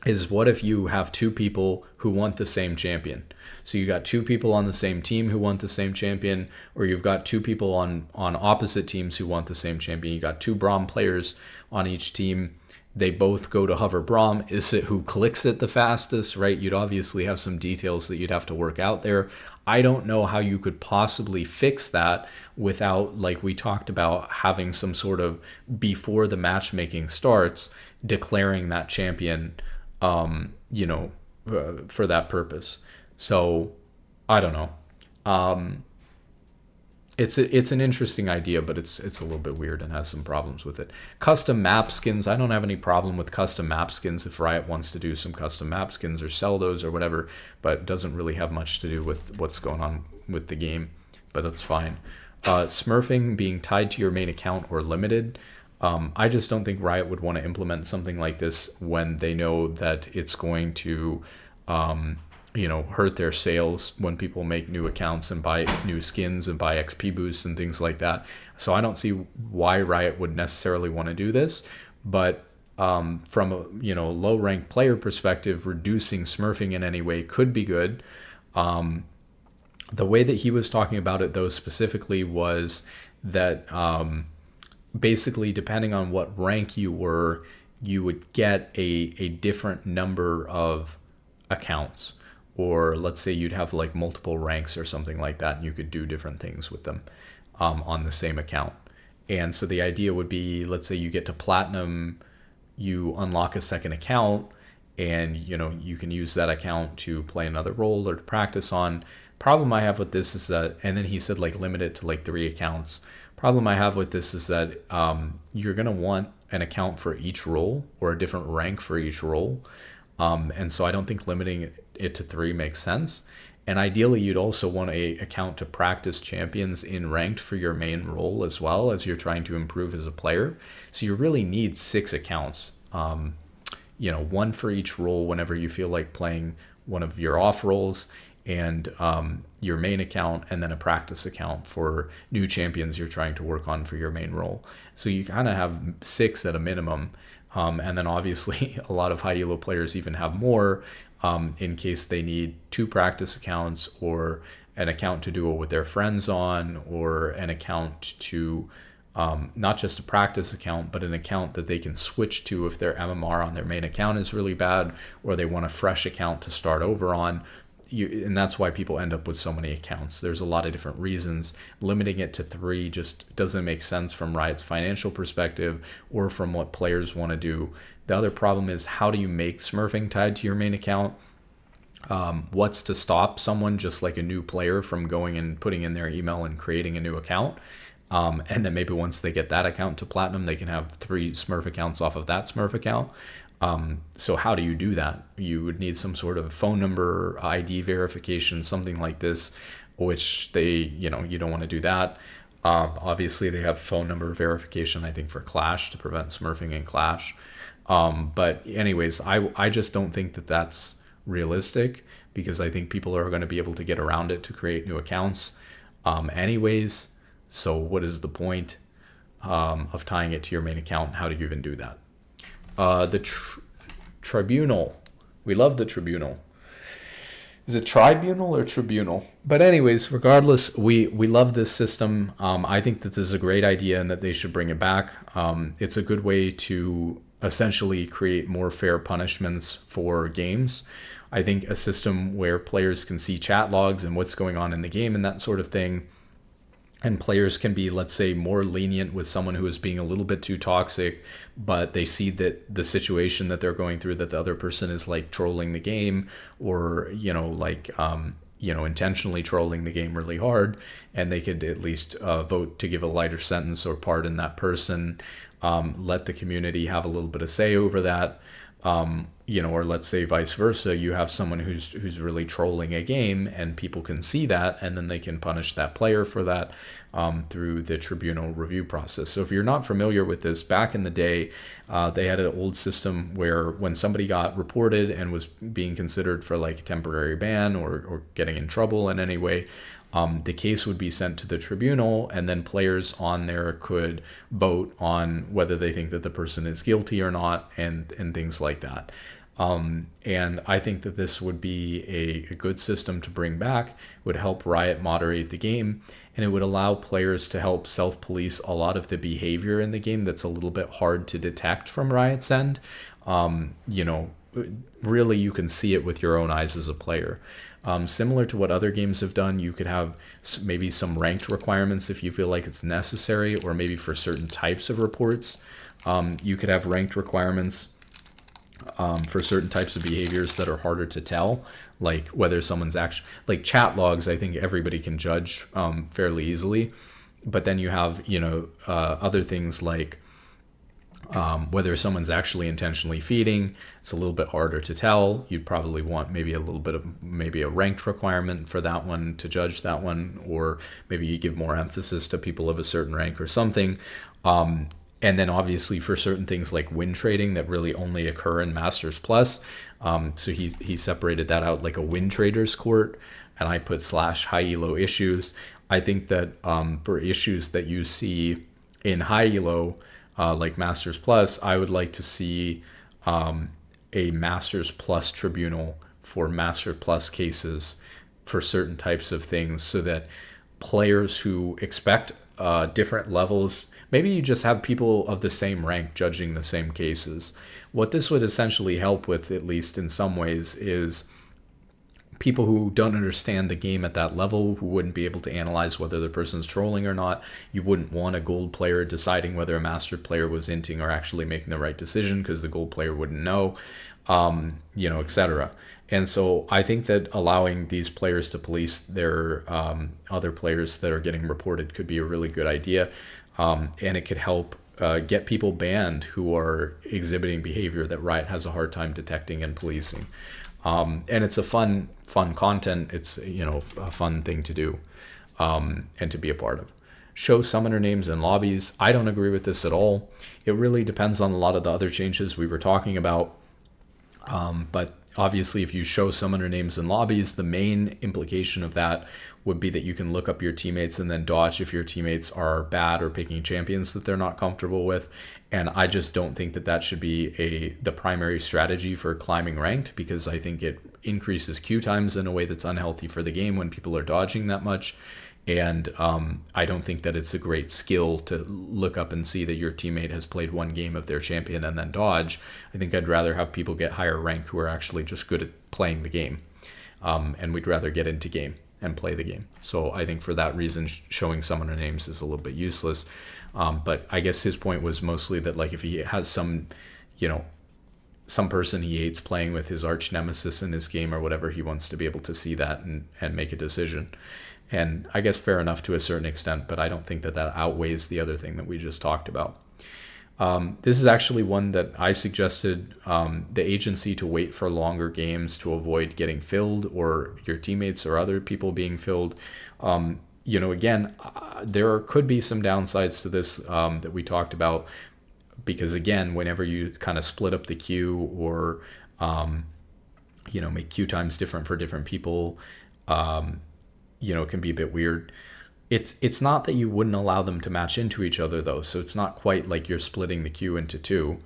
is what if you have two people who want the same champion? So you got two people on the same team who want the same champion, or you've got two people on opposite teams who want the same champion. You got two Braum players on each team. They both go to hover Braum. Is it who clicks it the fastest, right? You'd obviously have some details that you'd have to work out there. I don't know how you could possibly fix that without, like we talked about, having some sort of, before the matchmaking starts, declaring that champion for that purpose. So I don't know. It's an interesting idea, but it's a little bit weird and has some problems with it. Custom map skins. I don't have any problem with custom map skins if Riot wants to do some custom map skins or sell those or whatever, but it doesn't really have much to do with what's going on with the game, but that's fine. Smurfing being tied to your main account or limited. I just don't think Riot would want to implement something like this when they know that it's going to, hurt their sales when people make new accounts and buy new skins and buy XP boosts and things like that. So I don't see why Riot would necessarily want to do this. But from a low ranked player perspective, reducing smurfing in any way could be good. The way that he was talking about it, though, specifically was that basically, depending on what rank you were, you would get a different number of accounts. Or let's say you'd have like multiple ranks or something like that, and you could do different things with them on the same account. And so the idea would be, let's say you get to platinum, you unlock a second account, and you can use that account to play another role or to practice on. Problem I have with this is that, and then he said like limit it to like 3 accounts. Problem I have with this is that you're going to want an account for each role or a different rank for each role. And so I don't think limiting it to 3 makes sense. And ideally, you'd also want a account to practice champions in ranked for your main role as well as you're trying to improve as a player. So you really need 6 accounts, 1 for each role whenever you feel like playing one of your off roles, and your main account, and then a practice account for new champions you're trying to work on for your main role. So you kind of have 6 at a minimum. And then obviously a lot of high elo players even have more in case they need 2 practice accounts or an account to duel with their friends on, or an account to not just a practice account, but an account that they can switch to if their MMR on their main account is really bad, or they want a fresh account to start over on. and that's why people end up with so many accounts. There's a lot of different reasons. Limiting it to 3 just doesn't make sense from Riot's financial perspective or from what players want to do. The other problem is, how do you make smurfing tied to your main account? What's to stop someone, just like a new player, from going and putting in their email and creating a new account? And then maybe once they get that account to platinum, they can have 3 Smurf accounts off of that Smurf account. So how do you do that? You would need some sort of phone number ID verification, something like this, which you don't want to do that. Obviously, they have phone number verification, I think, for Clash to prevent smurfing in Clash. But anyways, I just don't think that that's realistic, because I think people are going to be able to get around it to create new accounts anyways. So what is the point of tying it to your main account? How do you even do that? The tribunal. We love the tribunal. Is it tribunal or tribunal? But anyways, regardless, we love this system. I think that this is a great idea and that they should bring it back. It's a good way to essentially create more fair punishments for games. I think a system where players can see chat logs and what's going on in the game and that sort of thing, and players can be, let's say, more lenient with someone who is being a little bit too toxic, but they see that the situation that they're going through, that the other person is like trolling the game, or intentionally trolling the game really hard, and they could at least vote to give a lighter sentence or pardon that person. Let the community have a little bit of say over that. Or let's say vice versa, you have someone who's really trolling a game, and people can see that, and then they can punish that player for that through the tribunal review process. So if you're not familiar with this, back in the day, they had an old system where when somebody got reported and was being considered for like a temporary ban or getting in trouble in any way, the case would be sent to the tribunal, and then players on there could vote on whether they think that the person is guilty or not, and things like that. And I think that this would be a good system to bring back. It would help Riot moderate the game, and it would allow players to help self-police a lot of the behavior in the game that's a little bit hard to detect from Riot's end. Really, you can see it with your own eyes as a player. Similar to what other games have done, you could have maybe some ranked requirements if you feel like it's necessary, or maybe for certain types of reports. You could have ranked requirements for certain types of behaviors that are harder to tell, like whether someone's actually, like chat logs, I think everybody can judge fairly easily. But then you have, other things like whether someone's actually intentionally feeding. It's a little bit harder to tell. You'd probably want maybe a little bit of a ranked requirement for that one to judge that one, or maybe you give more emphasis to people of a certain rank or something. And then obviously for certain things like win trading that really only occur in Masters Plus. So he separated that out like a win traders court, and I put / high elo issues. I think that for issues that you see in high elo, like Masters Plus, I would like to see a Masters Plus tribunal for Master Plus cases for certain types of things, so that players who expect different levels, maybe you just have people of the same rank judging the same cases. What this would essentially help with, at least in some ways, is people who don't understand the game at that level, who wouldn't be able to analyze whether the person's trolling or not. You wouldn't want a gold player deciding whether a master player was inting or actually making the right decision, because the gold player wouldn't know, etc. And so I think that allowing these players to police their other players that are getting reported could be a really good idea. And it could help get people banned who are exhibiting behavior that Riot has a hard time detecting and policing. And it's a fun content. It's, a fun thing to do and to be a part of. Show summoner names in lobbies. I don't agree with this at all. It really depends on a lot of the other changes we were talking about. But obviously, if you show summoner names in lobbies, the main implication of that would be that you can look up your teammates and then dodge if your teammates are bad or picking champions that they're not comfortable with. And I just don't think that that should be the primary strategy for climbing ranked, because I think it increases queue times in a way that's unhealthy for the game when people are dodging that much. And I don't think that it's a great skill to look up and see that your teammate has played one game of their champion and then dodge. I think I'd rather have people get higher rank who are actually just good at playing the game. and we'd rather get into game and play the game. So I think for that reason, showing summoner names is a little bit useless. But I guess his point was mostly that, like, if he has some, some person he hates playing with, his arch nemesis in his game or whatever, he wants to be able to see that and make a decision. And I guess fair enough to a certain extent, but I don't think that outweighs the other thing that we just talked about. This is actually one that I suggested, the agency to wait for longer games to avoid getting filled or your teammates or other people being filled. Again, there could be some downsides to this that we talked about, because again, whenever you kind of split up the queue or, make queue times different for different people, it can be a bit weird. It's not that you wouldn't allow them to match into each other, though. So it's not quite like you're splitting the queue into two.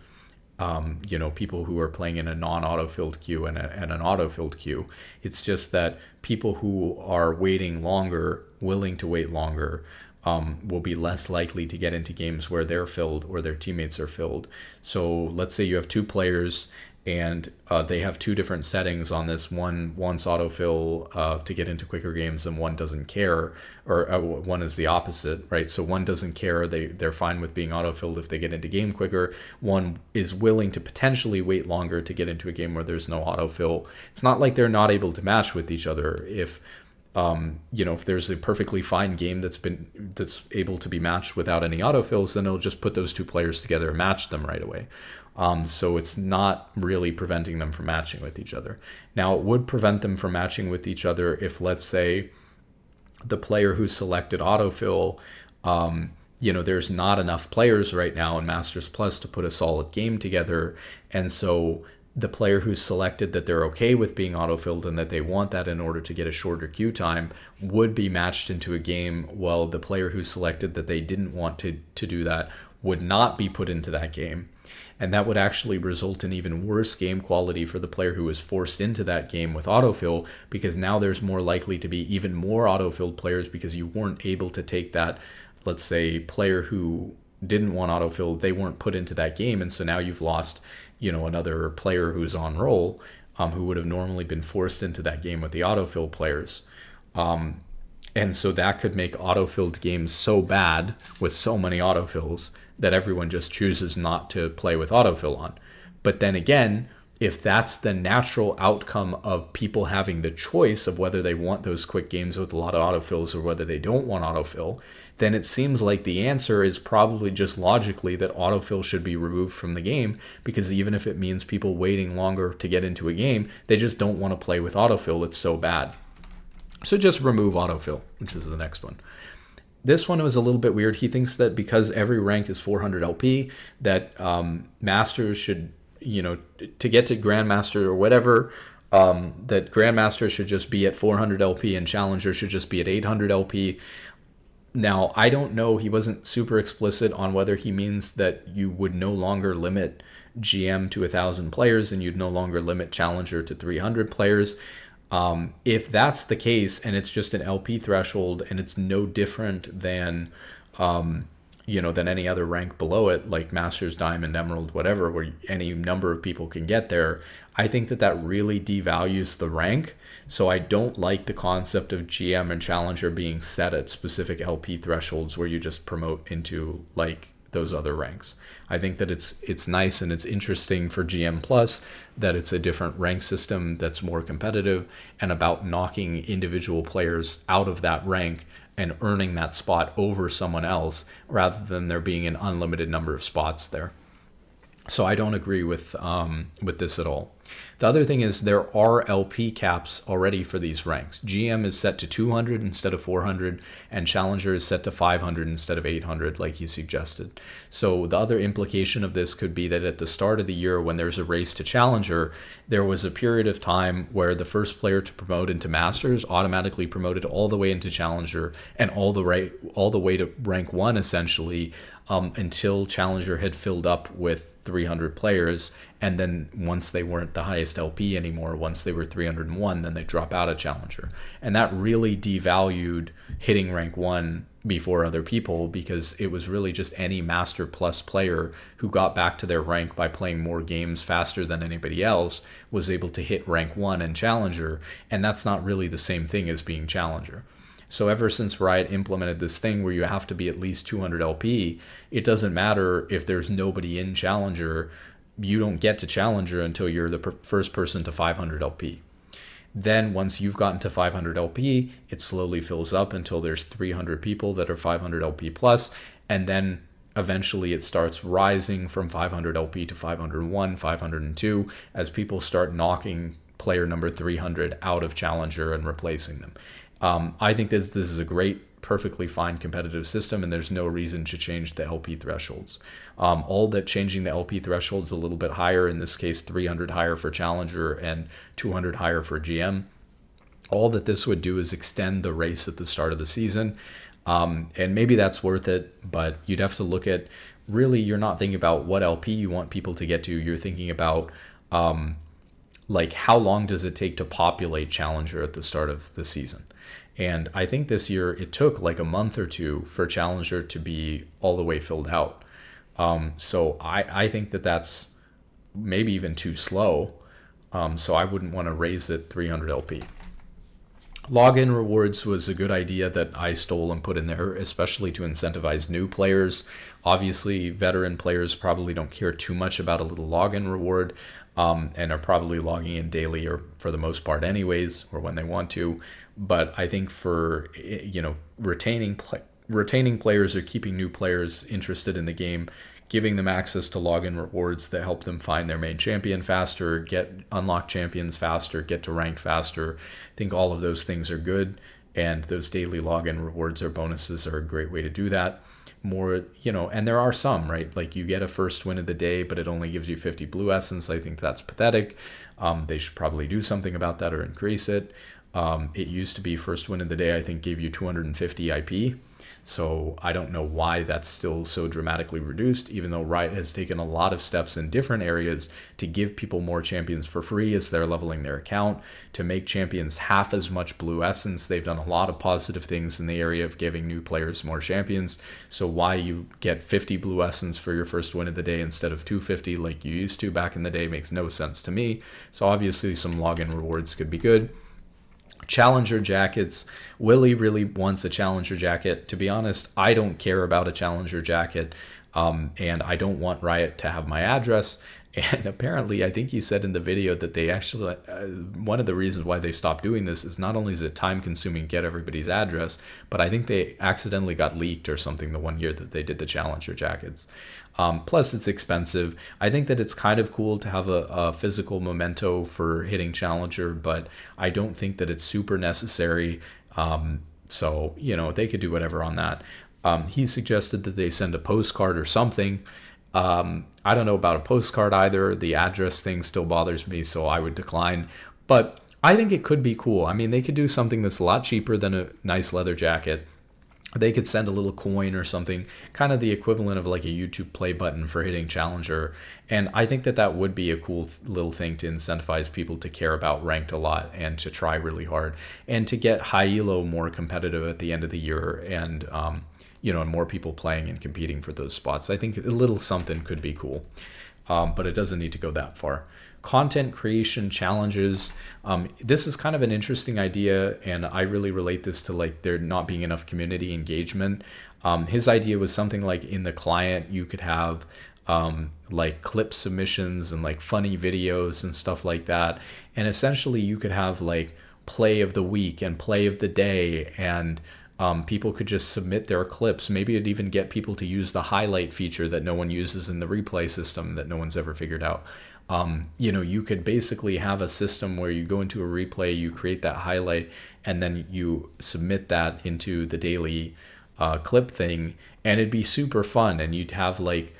People who are playing in a non-auto-filled queue and an auto-filled queue. It's just that people who are waiting longer, willing to wait longer, will be less likely to get into games where they're filled or their teammates are filled. So let's say you have two players and they have two different settings on this. One wants autofill to get into quicker games, and one doesn't care, or one is the opposite, right? So one doesn't care, they're fine with being autofilled if they get into game quicker. One is willing to potentially wait longer to get into a game where there's no autofill. It's not like they're not able to match with each other. If there's a perfectly fine game that's able to be matched without any autofills, then it'll just put those two players together and match them right away. So it's not really preventing them from matching with each other. Now, it would prevent them from matching with each other if, let's say, the player who selected autofill, there's not enough players right now in Masters Plus to put a solid game together. And so the player who selected that they're okay with being autofilled and that they want that in order to get a shorter queue time would be matched into a game, while the player who selected that they didn't want to do that would not be put into that game. And that would actually result in even worse game quality for the player who was forced into that game with autofill, because now there's more likely to be even more autofilled players because you weren't able to take that, let's say, player who didn't want autofill, they weren't put into that game. And so now you've lost, another player who's on roll, who would have normally been forced into that game with the autofill players. And so that could make autofilled games so bad with so many autofills that everyone just chooses not to play with autofill on. But then again, if that's the natural outcome of people having the choice of whether they want those quick games with a lot of autofills or whether they don't want autofill, then it seems like the answer is probably just logically that autofill should be removed from the game, because even if it means people waiting longer to get into a game, they just don't want to play with autofill. It's so bad. So just remove autofill, which is the next one. This one was a little bit weird. He thinks that because every rank is 400 LP, that masters should, to get to grandmaster or whatever, that grandmaster should just be at 400 LP and challenger should just be at 800 LP. Now, I don't know. He wasn't super explicit on whether he means that you would no longer limit GM to 1,000 players and you'd no longer limit challenger to 300 players. If that's the case and it's just an LP threshold and it's no different than, than any other rank below it, like Masters, Diamond, Emerald, whatever, where any number of people can get there, I think that really devalues the rank. So I don't like the concept of GM and Challenger being set at specific LP thresholds where you just promote into like those other ranks. I think that it's nice and it's interesting for GM Plus that it's a different rank system that's more competitive and about knocking individual players out of that rank and earning that spot over someone else rather than there being an unlimited number of spots there. So I don't agree with this at all. The other thing is there are LP caps already for these ranks. GM is set to 200 instead of 400, and Challenger is set to 500 instead of 800, like he suggested. So the other implication of this could be that at the start of the year, when there's a race to Challenger, there was a period of time where the first player to promote into Masters automatically promoted all the way into Challenger and all the way to rank 1, essentially, until Challenger had filled up with 300 players, and then once they weren't the highest LP anymore. Once they were 301, then they drop out of Challenger. And that really devalued hitting rank 1 before other people, because it was really just any Master Plus player who got back to their rank by playing more games faster than anybody else was able to hit rank 1 and Challenger. And that's not really the same thing as being Challenger. So ever since Riot implemented this thing where you have to be at least 200 LP, it doesn't matter if there's nobody in Challenger. You don't get to Challenger until you're the first person to 500 LP. Then once you've gotten to 500 LP, it slowly fills up until there's 300 people that are 500 LP plus, and then eventually it starts rising from 500 LP to 501, 502, as people start knocking player number 300 out of Challenger and replacing them. I think this is a great, perfectly fine competitive system, and there's no reason to change the LP thresholds. All that changing the LP thresholds a little bit higher, in this case 300 higher for Challenger and 200 higher for GM, all that this would do is extend the race at the start of the season. And maybe that's worth it, but you'd have to look at, really, you're not thinking about what LP you want people to get to. You're thinking about like how long does it take to populate Challenger at the start of the season. And I think this year it took like a month or two for Challenger to be all the way filled out. So I think that that's maybe even too slow. So I wouldn't want to raise it 300 LP. Login rewards was a good idea that I stole and put in there, especially to incentivize new players. Obviously, veteran players probably don't care too much about a little login reward, and are probably logging in daily, or for the most part anyways, or when they want to. But I think for, retaining players or keeping new players interested in the game, giving them access to login rewards that help them find their main champion faster, get unlock champions faster, get to ranked faster, I think all of those things are good. And those daily login rewards or bonuses are a great way to do that. More, and there are some, right? Like you get a first win of the day, but it only gives you 50 blue essence. I think that's pathetic. They should probably do something about that or increase it. It used to be first win of the day, I think, gave you 250 IP. So I don't know why that's still so dramatically reduced, even though Riot has taken a lot of steps in different areas to give people more champions for free as they're leveling their account, to make champions half as much blue essence. They've done a lot of positive things in the area of giving new players more champions. So why you get 50 blue essence for your first win of the day instead of 250 like you used to back in the day makes no sense to me. So obviously some login rewards could be good. Challenger jackets. Willie really wants a Challenger jacket. To be honest, I don't care about a Challenger jacket, and I don't want Riot to have my address. And apparently, I think he said in the video that they actually, one of the reasons why they stopped doing this is not only is it time consuming, get everybody's address, but I think they accidentally got leaked or something the one year that they did the Challenger jackets. Plus, it's expensive. I think that it's kind of cool to have a physical memento for hitting Challenger, but I don't think that it's super necessary. So, they could do whatever on that. He suggested that they send a postcard or something. I don't know about a postcard either. The address thing still bothers me, so I would decline. But I think it could be cool. I mean, they could do something that's a lot cheaper than a nice leather jacket. They could send a little coin or something, kind of the equivalent of like a YouTube play button for hitting Challenger. And I think that that would be a cool little thing to incentivize people to care about ranked a lot and to try really hard and to get high elo more competitive at the end of the year, and and more people playing and competing for those spots. I think a little something could be cool, but it doesn't need to go that far. Content creation challenges. This is kind of an interesting idea, and I really relate this to like there not being enough community engagement. His idea was something like in the client you could have like clip submissions and like funny videos and stuff like that. And essentially you could have like play of the week and play of the day, and people could just submit their clips. Maybe it'd even get people to use the highlight feature that no one uses in the replay system that no one's ever figured out. You could basically have a system where you go into a replay, you create that highlight, and then you submit that into the daily clip thing, and it'd be super fun. And you'd have like,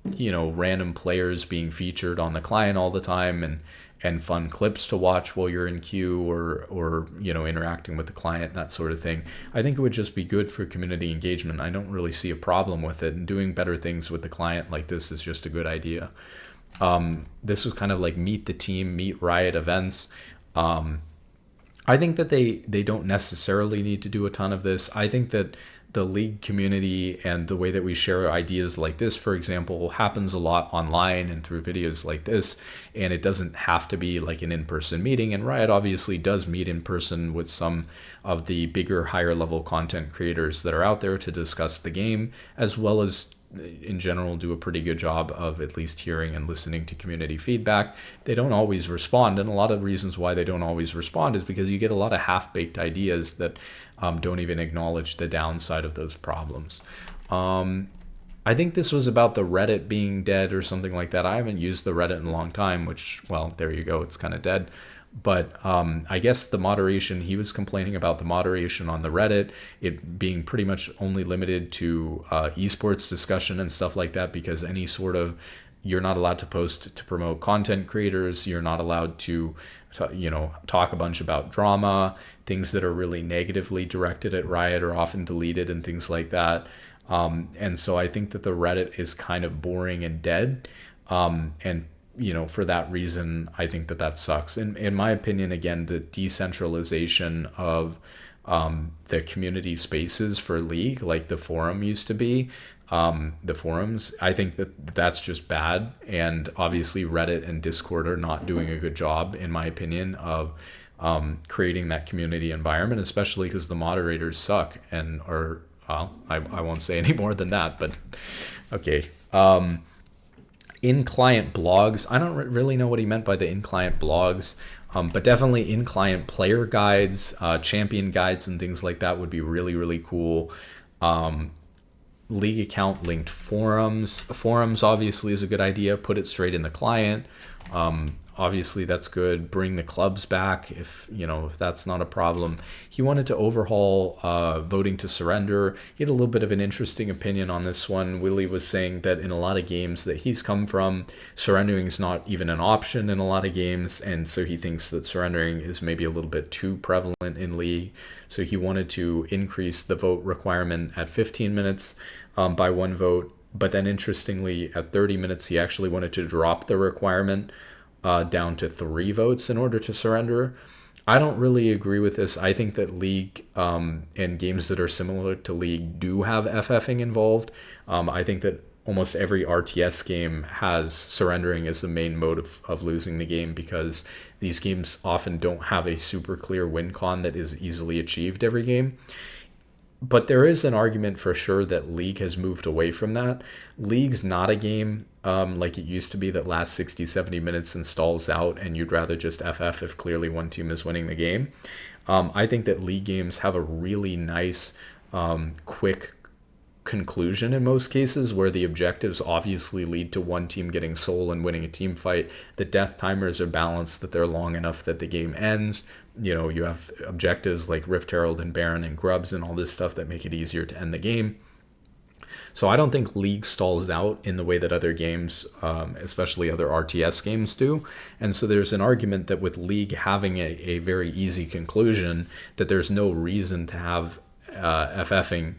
random players being featured on the client all the time, and fun clips to watch while you're in queue or interacting with the client, that sort of thing. I think it would just be good for community engagement. I don't really see a problem with it, and doing better things with the client like this is just a good idea. This was kind of like meet the team, meet Riot events. I think that they don't necessarily need to do a ton of this. I think that the league community and the way that we share ideas like this, for example, happens a lot online and through videos like this, and it doesn't have to be like an in-person meeting. And Riot obviously does meet in person with some of the bigger, higher level content creators that are out there to discuss the game, as well as in general do a pretty good job of at least hearing and listening to community feedback. They don't always respond, and a lot of reasons why they don't always respond is because you get a lot of half-baked ideas that don't even acknowledge the downside of those problems. I think this was about the Reddit being dead or something like that. I haven't used the Reddit in a long time, which, well, there you go, it's kind of dead. But I guess the moderation, he was complaining about the moderation on the Reddit, it being pretty much only limited to esports discussion and stuff like that, because any sort of, you're not allowed to post to promote content creators, you're not allowed to talk a bunch about drama, things that are really negatively directed at Riot are often deleted and things like that. And so I think that the Reddit is kind of boring and dead. And for that reason, I think that sucks. In my opinion, again, the decentralization of the community spaces for League, like the forum used to be, the forums, I think that's just bad. And obviously Reddit and Discord are not doing a good job, in my opinion, of creating that community environment, especially because the moderators suck and are, well, I won't say any more than that, but okay. In-client blogs. I don't really know what he meant by the in-client blogs, but definitely in-client player guides, champion guides, and things like that would be really, really cool. League account linked forums. Forums obviously is a good idea. Put it straight in the client. Obviously that's good. Bring the clubs back if that's not a problem. He wanted to overhaul voting to surrender. He had a little bit of an interesting opinion on this one. Willie was saying that in a lot of games that he's come from, surrendering is not even an option in a lot of games, and so he thinks that surrendering is maybe a little bit too prevalent in League. So he wanted to increase the vote requirement at 15 minutes by one vote, but then interestingly at 30 minutes he actually wanted to drop the requirement down to 3 votes in order to surrender. I don't really agree with this. I think that League and games that are similar to League do have FFing involved. I think that almost every RTS game has surrendering as the main mode of losing the game, because these games often don't have a super clear win con that is easily achieved every game. But there is an argument for sure that League has moved away from that. League's not a game like it used to be that lasts 60, 70 minutes and stalls out, and you'd rather just FF if clearly one team is winning the game. I think that League games have a really nice, quick conclusion in most cases, where the objectives obviously lead to one team getting soul and winning a team fight. The death timers are balanced, that they're long enough that the game ends. You have objectives like Rift Herald and Baron and Grubs and all this stuff that make it easier to end the game. So I don't think League stalls out in the way that other games, especially other RTS games, do. And so there's an argument that with League having a very easy conclusion, that there's no reason to have FFing,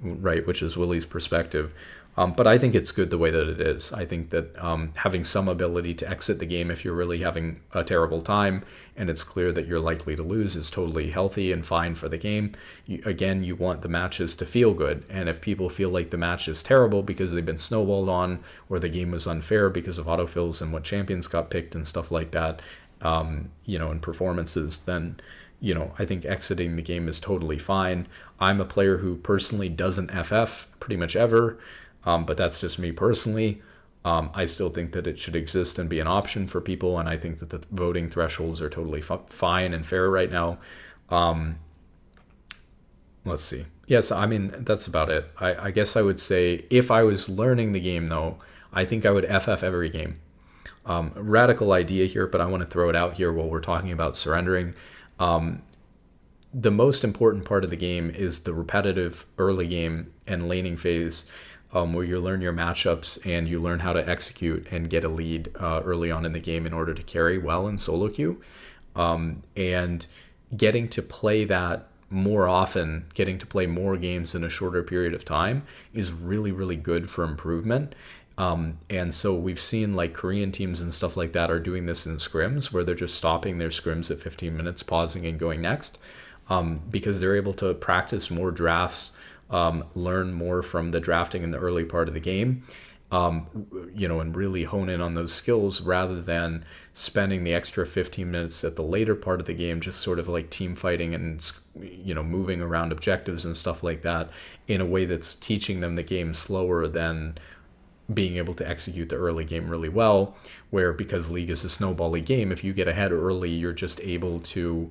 right, which is Willie's perspective. But I think it's good the way that it is. I think that having some ability to exit the game if you're really having a terrible time and it's clear that you're likely to lose is totally healthy and fine for the game. You want the matches to feel good. And if people feel like the match is terrible because they've been snowballed on, or the game was unfair because of autofills and what champions got picked and stuff like that, and performances, then I think exiting the game is totally fine. I'm a player who personally doesn't FF pretty much ever. But that's just me personally. I still think that it should exist and be an option for people, and I think that the voting thresholds are totally fine and fair right now. Let's see. Yes, I mean, that's about it. I guess I would say if I was learning the game, though, I think I would FF every game. Radical idea here, but I want to throw it out here while we're talking about surrendering. The most important part of the game is the repetitive early game and laning phase, where you learn your matchups and you learn how to execute and get a lead early on in the game in order to carry well in solo queue. And getting to play that more often, getting to play more games in a shorter period of time is really, really good for improvement. And so we've seen like Korean teams and stuff like that are doing this in scrims where they're just stopping their scrims at 15 minutes, pausing and going next, because they're able to practice more drafts, learn more from the drafting in the early part of the game, and really hone in on those skills rather than spending the extra 15 minutes at the later part of the game just sort of like team fighting and moving around objectives and stuff like that in a way that's teaching them the game slower than being able to execute the early game really well, where because League is a snowbally game, if you get ahead early, you're just able to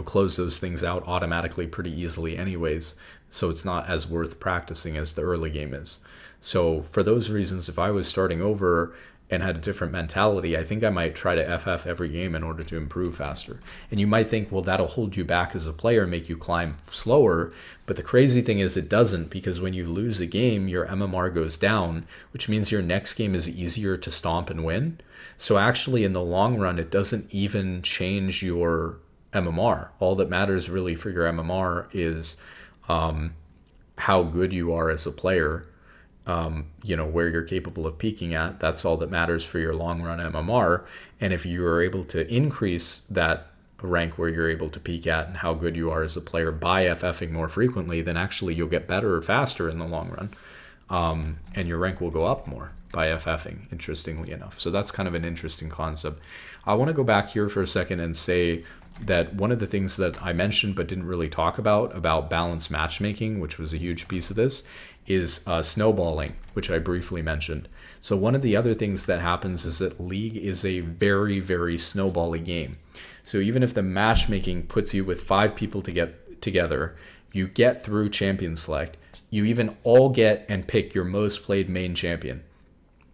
close those things out automatically pretty easily anyways. So it's not as worth practicing as the early game is. So for those reasons, if I was starting over and had a different mentality, I think I might try to FF every game in order to improve faster. And you might think, well, that'll hold you back as a player, make you climb slower. But the crazy thing is it doesn't, because when you lose a game, your MMR goes down, which means your next game is easier to stomp and win. So actually, in the long run, it doesn't even change your MMR. All that matters really for your MMR is how good you are as a player, where you're capable of peaking at. That's all that matters for your long run MMR. And if you are able to increase that rank where you're able to peak at and how good you are as a player by FFing more frequently, then actually you'll get better or faster in the long run. And your rank will go up more by FFing, interestingly enough. So that's kind of an interesting concept. I want to go back here for a second and say that one of the things that I mentioned but didn't really talk about balanced matchmaking, which was a huge piece of this, is snowballing, which I briefly mentioned. So one of the other things that happens is that League is a very, very snowbally game. So even if the matchmaking puts you with 5 people to get together, you get through champion select, you even all get and pick your most played main champion.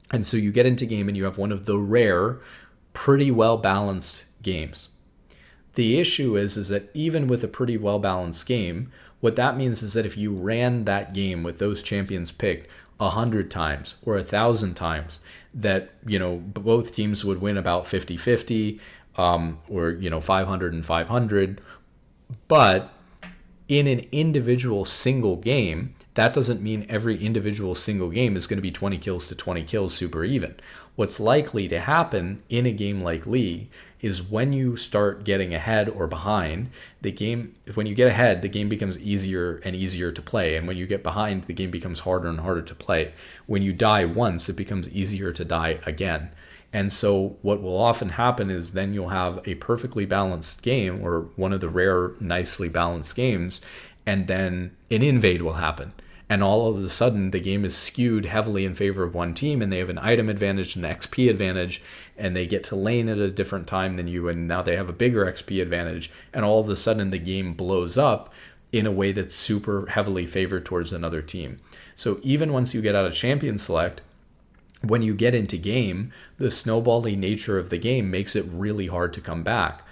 And so you get into game and you have one of the rare, pretty well balanced games. The issue is that even with a pretty well balanced game, what that means is that if you ran that game with those champions picked 100 times or 1,000 times, that both teams would win about 50-50, or 500 and 500. But in an individual single game, that doesn't mean every individual single game is going to be 20 kills to 20 kills super even. What's likely to happen in a game like League is when you start getting ahead or behind, when you get ahead, the game becomes easier and easier to play. And when you get behind, the game becomes harder and harder to play. When you die once, it becomes easier to die again. And so what will often happen is then you'll have a perfectly balanced game, or one of the rare nicely balanced games, and then an invade will happen. And all of a sudden, the game is skewed heavily in favor of one team, and they have an item advantage and an XP advantage, and they get to lane at a different time than you, and now they have a bigger XP advantage, and all of a sudden the game blows up in a way that's super heavily favored towards another team. So even once you get out of champion select, when you get into game, the snowbally nature of the game makes it really hard to come back.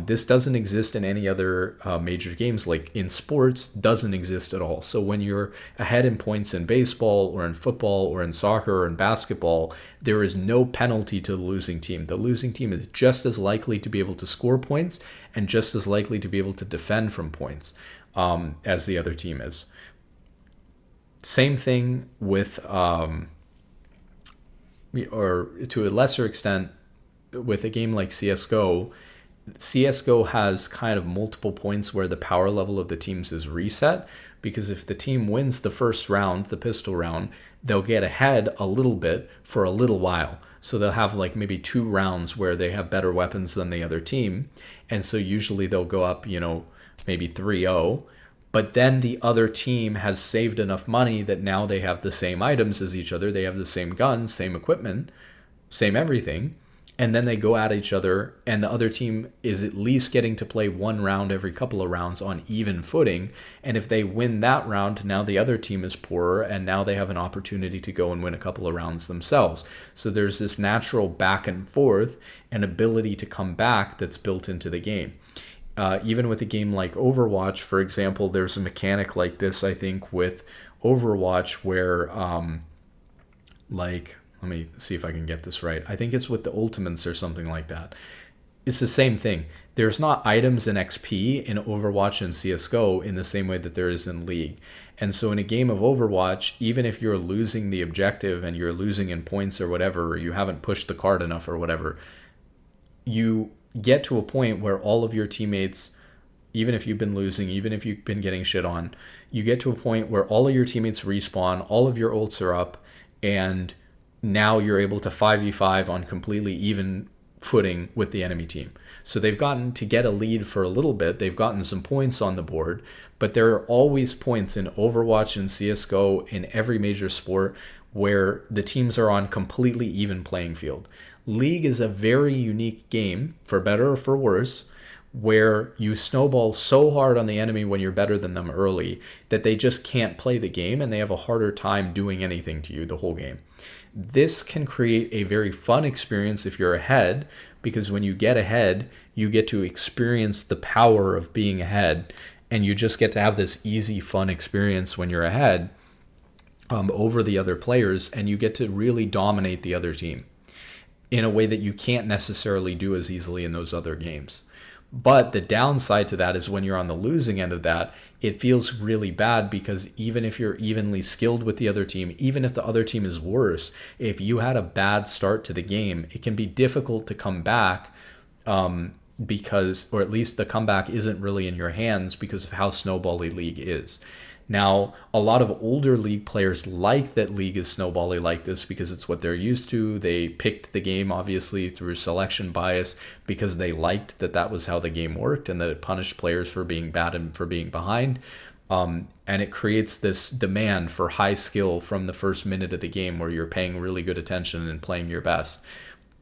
This doesn't exist in any other major games. Like in sports, doesn't exist at all. So when you're ahead in points in baseball or in football or in soccer or in basketball, there is no penalty to the losing team. The losing team is just as likely to be able to score points and just as likely to be able to defend from points as the other team is. Same thing with, or to a lesser extent, with a game like CSGO. CSGO has kind of multiple points where the power level of the teams is reset, because if the team wins the first round, the pistol round, they'll get ahead a little bit for a little while. So they'll have like maybe 2 rounds where they have better weapons than the other team. And so usually they'll go up, maybe 3-0. But then the other team has saved enough money that now they have the same items as each other. They have the same guns, same equipment, same everything. And then they go at each other, and the other team is at least getting to play 1 round every couple of rounds on even footing. And if they win that round, now the other team is poorer, and now they have an opportunity to go and win a couple of rounds themselves. So there's this natural back and forth and ability to come back that's built into the game. Even with a game like Overwatch, for example, there's a mechanic like this, I think, with Overwatch where, let me see if I can get this right. I think it's with the ultimates or something like that. It's the same thing. There's not items and XP in Overwatch and CS:GO in the same way that there is in League. And so in a game of Overwatch, even if you're losing the objective and you're losing in points or whatever, or you haven't pushed the card enough or whatever, you get to a point where all of your teammates, even if you've been losing, even if you've been getting shit on, you get to a point where all of your teammates respawn, all of your ults are up, and now you're able to 5v5 on completely even footing with the enemy team. So they've gotten to get a lead for a little bit. They've gotten some points on the board, but there are always points in Overwatch and CS:GO in every major sport where the teams are on completely even playing field. League is a very unique game, for better or for worse, where you snowball so hard on the enemy when you're better than them early that they just can't play the game and they have a harder time doing anything to you the whole game. This can create a very fun experience if you're ahead, because when you get ahead, you get to experience the power of being ahead, and you just get to have this easy, fun experience when you're ahead over the other players, and you get to really dominate the other team in a way that you can't necessarily do as easily in those other games. But the downside to that is when you're on the losing end of that, it feels really bad, because even if you're evenly skilled with the other team, even if the other team is worse, if you had a bad start to the game, it can be difficult to come back because, or at least the comeback isn't really in your hands because of how snowbally League is. Now, a lot of older League players like that League is snowbally like this because it's what they're used to. They picked the game, obviously, through selection bias because they liked that that was how the game worked and that it punished players for being bad and for being behind. And it creates this demand for high skill from the first minute of the game where you're paying really good attention and playing your best.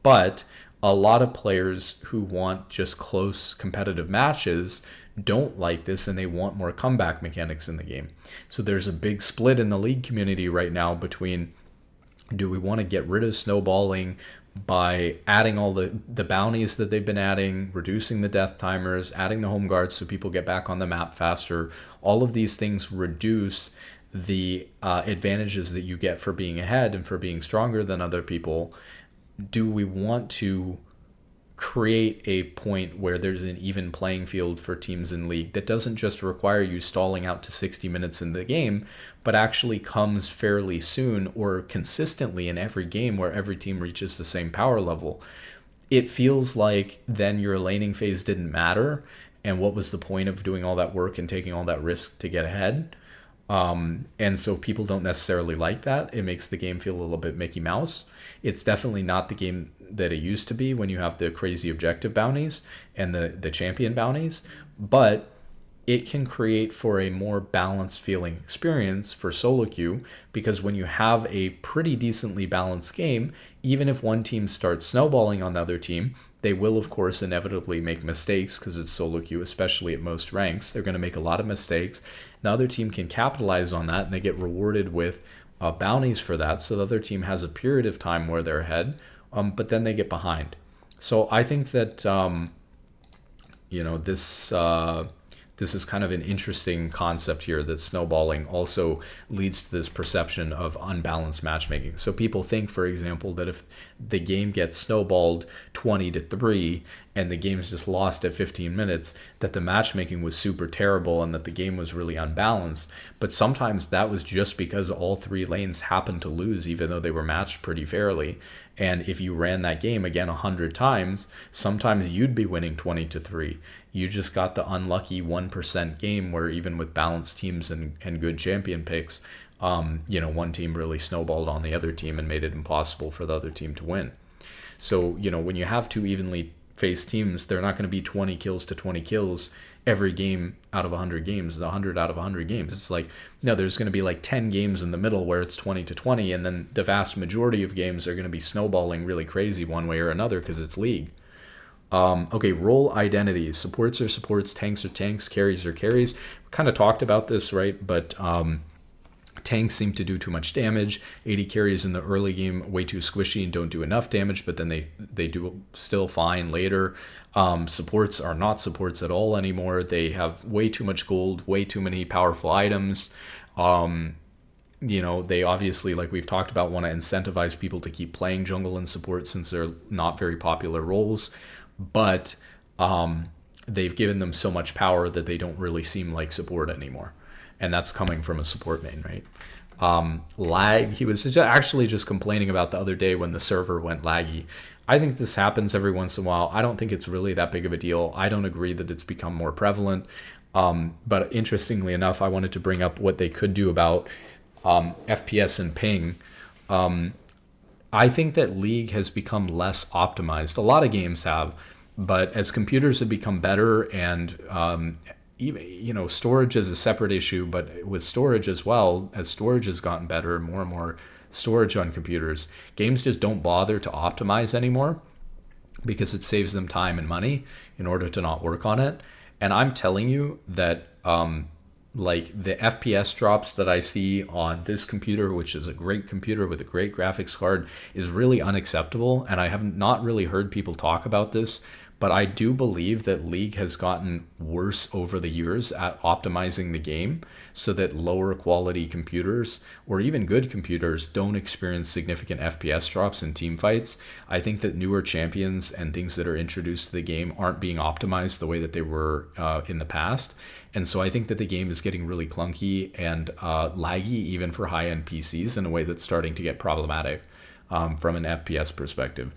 But a lot of players who want just close competitive matches don't like this, and they want more comeback mechanics in the game. So there's a big split in the League community right now between, do we want to get rid of snowballing by adding all the bounties that they've been adding, reducing the death timers, adding the home guards so people get back on the map faster. All of these things reduce the advantages that you get for being ahead and for being stronger than other people. Do we want to create a point where there's an even playing field for teams in League that doesn't just require you stalling out to 60 minutes in the game, but actually comes fairly soon or consistently in every game where every team reaches the same power level? It feels like then your laning phase didn't matter, and what was the point of doing all that work and taking all that risk to get ahead? And so people don't necessarily like that. It makes the game feel a little bit Mickey Mouse. It's definitely not the game that it used to be when you have the crazy objective bounties and the champion bounties, but it can create for a more balanced feeling experience for solo queue, because when you have a pretty decently balanced game, even if one team starts snowballing on the other team, they will, of course, inevitably make mistakes because it's solo queue, especially at most ranks. They're going to make a lot of mistakes. The other team can capitalize on that, and they get rewarded with bounties for that. So the other team has a period of time where they're ahead, but then they get behind. So I think that, this is kind of an interesting concept here, that snowballing also leads to this perception of unbalanced matchmaking. So people think, for example, that if the game gets snowballed 20-3 and the game's just lost at 15 minutes, that the matchmaking was super terrible and that the game was really unbalanced. But sometimes that was just because all three lanes happened to lose, even though they were matched pretty fairly. And if you ran that game again 100 times, sometimes you'd be winning 20-3. You just got the unlucky 1% game where even with balanced teams and good champion picks, one team really snowballed on the other team and made it impossible for the other team to win. So, when you have two evenly faced teams, they're not going to be 20 kills to 20 kills every game out of 100 games, 100 out of 100 games. It's like, no, there's going to be like 10 games in the middle where it's 20-20, and then the vast majority of games are going to be snowballing really crazy one way or another because it's League. Okay, role identity. Supports are supports, tanks are tanks, carries are carries. We kind of talked about this, right? But tanks seem to do too much damage. 80 carries in the early game, way too squishy and don't do enough damage, but then they do still fine later. Supports are not supports at all anymore. They have way too much gold, way too many powerful items. They obviously, like we've talked about, want to incentivize people to keep playing jungle and support since they're not very popular roles. but they've given them so much power that they don't really seem like support anymore. And that's coming from a support main, right? Lag, he was actually just complaining about the other day when the server went laggy. I think this happens every once in a while. I don't think it's really that big of a deal. I don't agree that it's become more prevalent. But interestingly enough, I wanted to bring up what they could do about FPS and ping. I think that League has become less optimized. A lot of games have, but as computers have become better, and even, storage is a separate issue, but with storage as well, as storage has gotten better, more and more storage on computers, games just don't bother to optimize anymore because it saves them time and money in order to not work on it. And I'm telling you that like the FPS drops that I see on this computer, which is a great computer with a great graphics card, is really unacceptable. And I have not really heard people talk about this, but I do believe that League has gotten worse over the years at optimizing the game so that lower quality computers or even good computers don't experience significant FPS drops in team fights. I think that newer champions and things that are introduced to the game aren't being optimized the way that they were in the past. And so I think that the game is getting really clunky and laggy even for high-end PCs in a way that's starting to get problematic from an FPS perspective.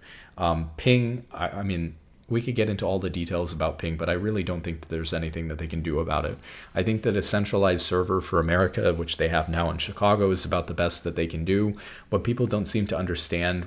Ping, I mean, we could get into all the details about ping, but I really don't think that there's anything that they can do about it. I think that a centralized server for America, which they have now in Chicago, is about the best that they can do. What people don't seem to understand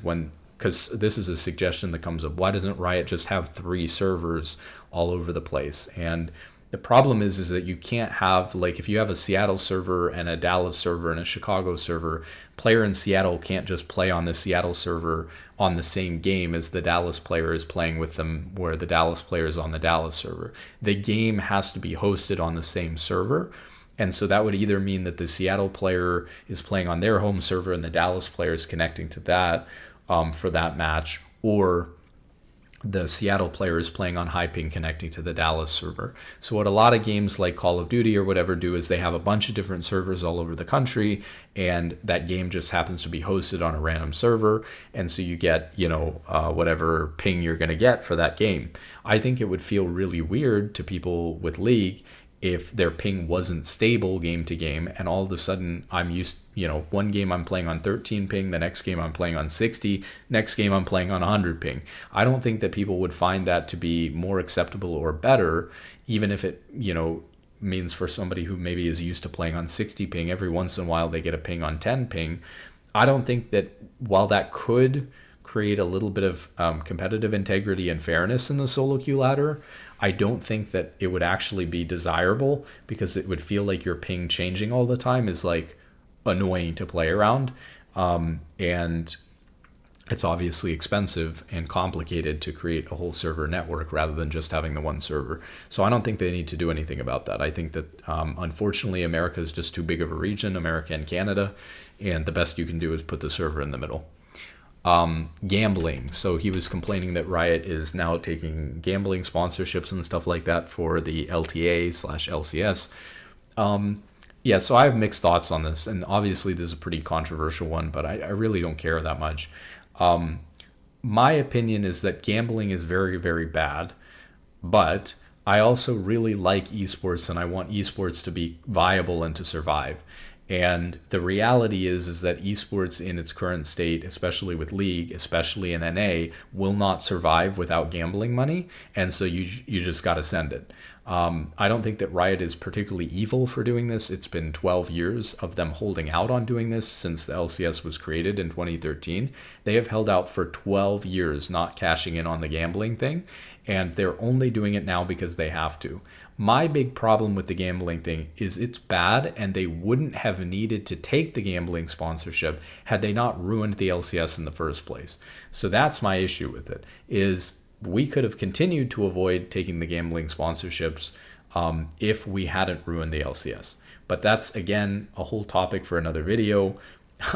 because this is a suggestion that comes up, why doesn't Riot just have 3 servers all over the place? And the problem is that you can't have, like, if you have a Seattle server and a Dallas server and a Chicago server, player in Seattle can't just play on the Seattle server on the same game as the Dallas player is playing with them, where the Dallas player is on the Dallas server. The game has to be hosted on the same server. And so that would either mean that the Seattle player is playing on their home server and the Dallas player is connecting to that for that match, or the Seattle player is playing on high ping connecting to the Dallas server. So what a lot of games like Call of Duty or whatever do is they have a bunch of different servers all over the country, and that game just happens to be hosted on a random server. And so you get, whatever ping you're going to get for that game. I think it would feel really weird to people with League if their ping wasn't stable game to game, and all of a sudden I'm used, one game I'm playing on 13 ping, the next game I'm playing on 60, next game I'm playing on 100 ping. I don't think that people would find that to be more acceptable or better, even if it, means for somebody who maybe is used to playing on 60 ping, every once in a while they get a ping on 10 ping. I don't think that while that could create a little bit of competitive integrity and fairness in the solo queue ladder, I don't think that it would actually be desirable, because it would feel like your ping changing all the time is like annoying to play around. And it's obviously expensive and complicated to create a whole server network rather than just having the one server. So I don't think they need to do anything about that. I think that unfortunately America is just too big of a region, America and Canada, and the best you can do is put the server in the middle. Gambling. So he was complaining that Riot is now taking gambling sponsorships and stuff like that for the LTA/LCS. Yeah, so I have mixed thoughts on this, and obviously this is a pretty controversial one, but I really don't care that much. My opinion is that gambling is very, very bad, but I also really like esports, and I want esports to be viable and to survive. And the reality is that esports in its current state, especially with League, especially in NA, will not survive without gambling money. And so you just got to send it. I don't think that Riot is particularly evil for doing this. It's been 12 years of them holding out on doing this since the LCS was created in 2013. They have held out for 12 years not cashing in on the gambling thing. And they're only doing it now because they have to. My big problem with the gambling thing is it's bad, and they wouldn't have needed to take the gambling sponsorship had they not ruined the LCS in the first place. So that's my issue with it, is we could have continued to avoid taking the gambling sponsorships if we hadn't ruined the LCS. But that's, again, a whole topic for another video,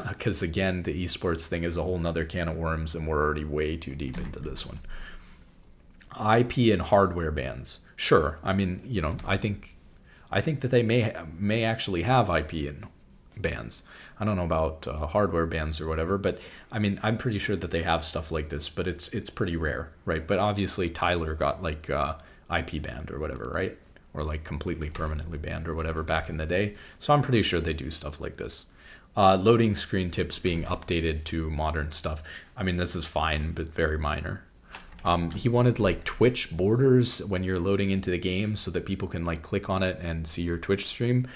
because, again, the esports thing is a whole nother can of worms, and we're already way too deep into this one. IP and hardware bans. Sure. I mean, I think that they may actually have IP and bans. I don't know about hardware bans or whatever, but I mean, I'm pretty sure that they have stuff like this, but it's pretty rare, right? But obviously Tyler got like IP banned or whatever, right? Or like completely permanently banned or whatever back in the day. So I'm pretty sure they do stuff like this. Loading screen tips being updated to modern stuff. I mean, this is fine, but very minor. He wanted like Twitch borders when you're loading into the game so that people can like click on it and see your Twitch stream.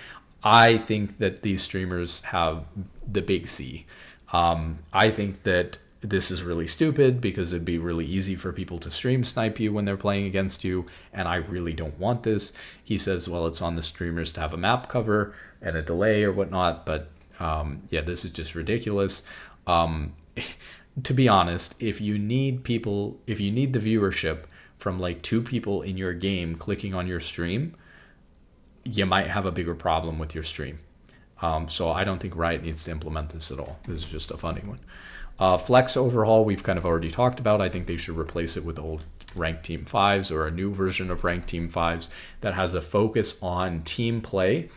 I think that these streamers have the big C. I think that this is really stupid because it'd be really easy for people to stream snipe you when they're playing against you, and I really don't want this. He says, well, it's on the streamers to have a map cover and a delay or whatnot, but yeah, this is just ridiculous. To be honest, if you need the viewership from like 2 people in your game clicking on your stream, you might have a bigger problem with your stream. So I don't think Riot needs to implement this at all. This is just a funny one. Flex overhaul, we've kind of already talked about. I think they should replace it with old ranked team 5s or a new version of ranked team 5s that has a focus on team play,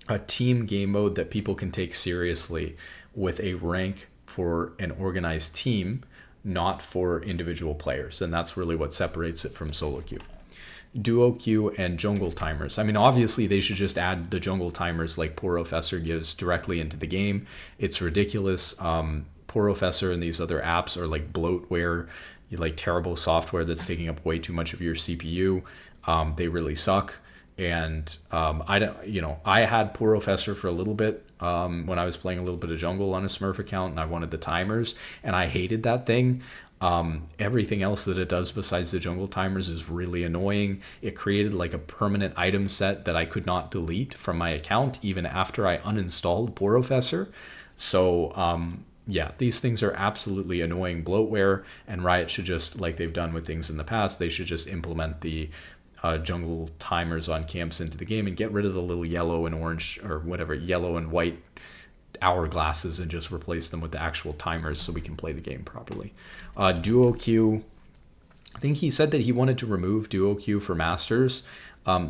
a team game mode that people can take seriously with a rank for an organized team, not for individual players. And that's really what separates it from solo queue. Duo queue and jungle timers. I mean, obviously they should just add the jungle timers like Professor gives directly into the game. It's ridiculous. Professor and these other apps are like bloatware, like terrible software that's taking up way too much of your CPU. They really suck. And I had Professor for a little bit when I was playing a little bit of jungle on a Smurf account, and I wanted the timers, and I hated that thing. Everything else that it does besides the jungle timers is really annoying. It created like a permanent item set that I could not delete from my account even after I uninstalled Professor. So yeah, these things are absolutely annoying bloatware, and Riot should just, like they've done with things in the past, they should just implement the jungle timers on camps into the game and get rid of the little yellow and orange or whatever, yellow and white hourglasses, and just replace them with the actual timers so we can play the game properly. Duo queue, I think he said that he wanted to remove duo queue for masters.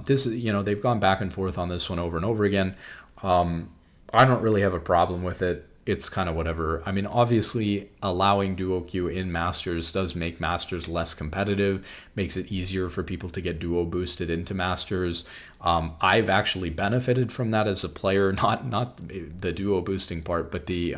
This is, they've gone back and forth on this one over and over again. I don't really have a problem with it. It's kind of whatever. I mean, obviously allowing duo queue in masters does make masters less competitive, makes it easier for people to get duo boosted into masters. I've actually benefited from that as a player, not the duo boosting part, but the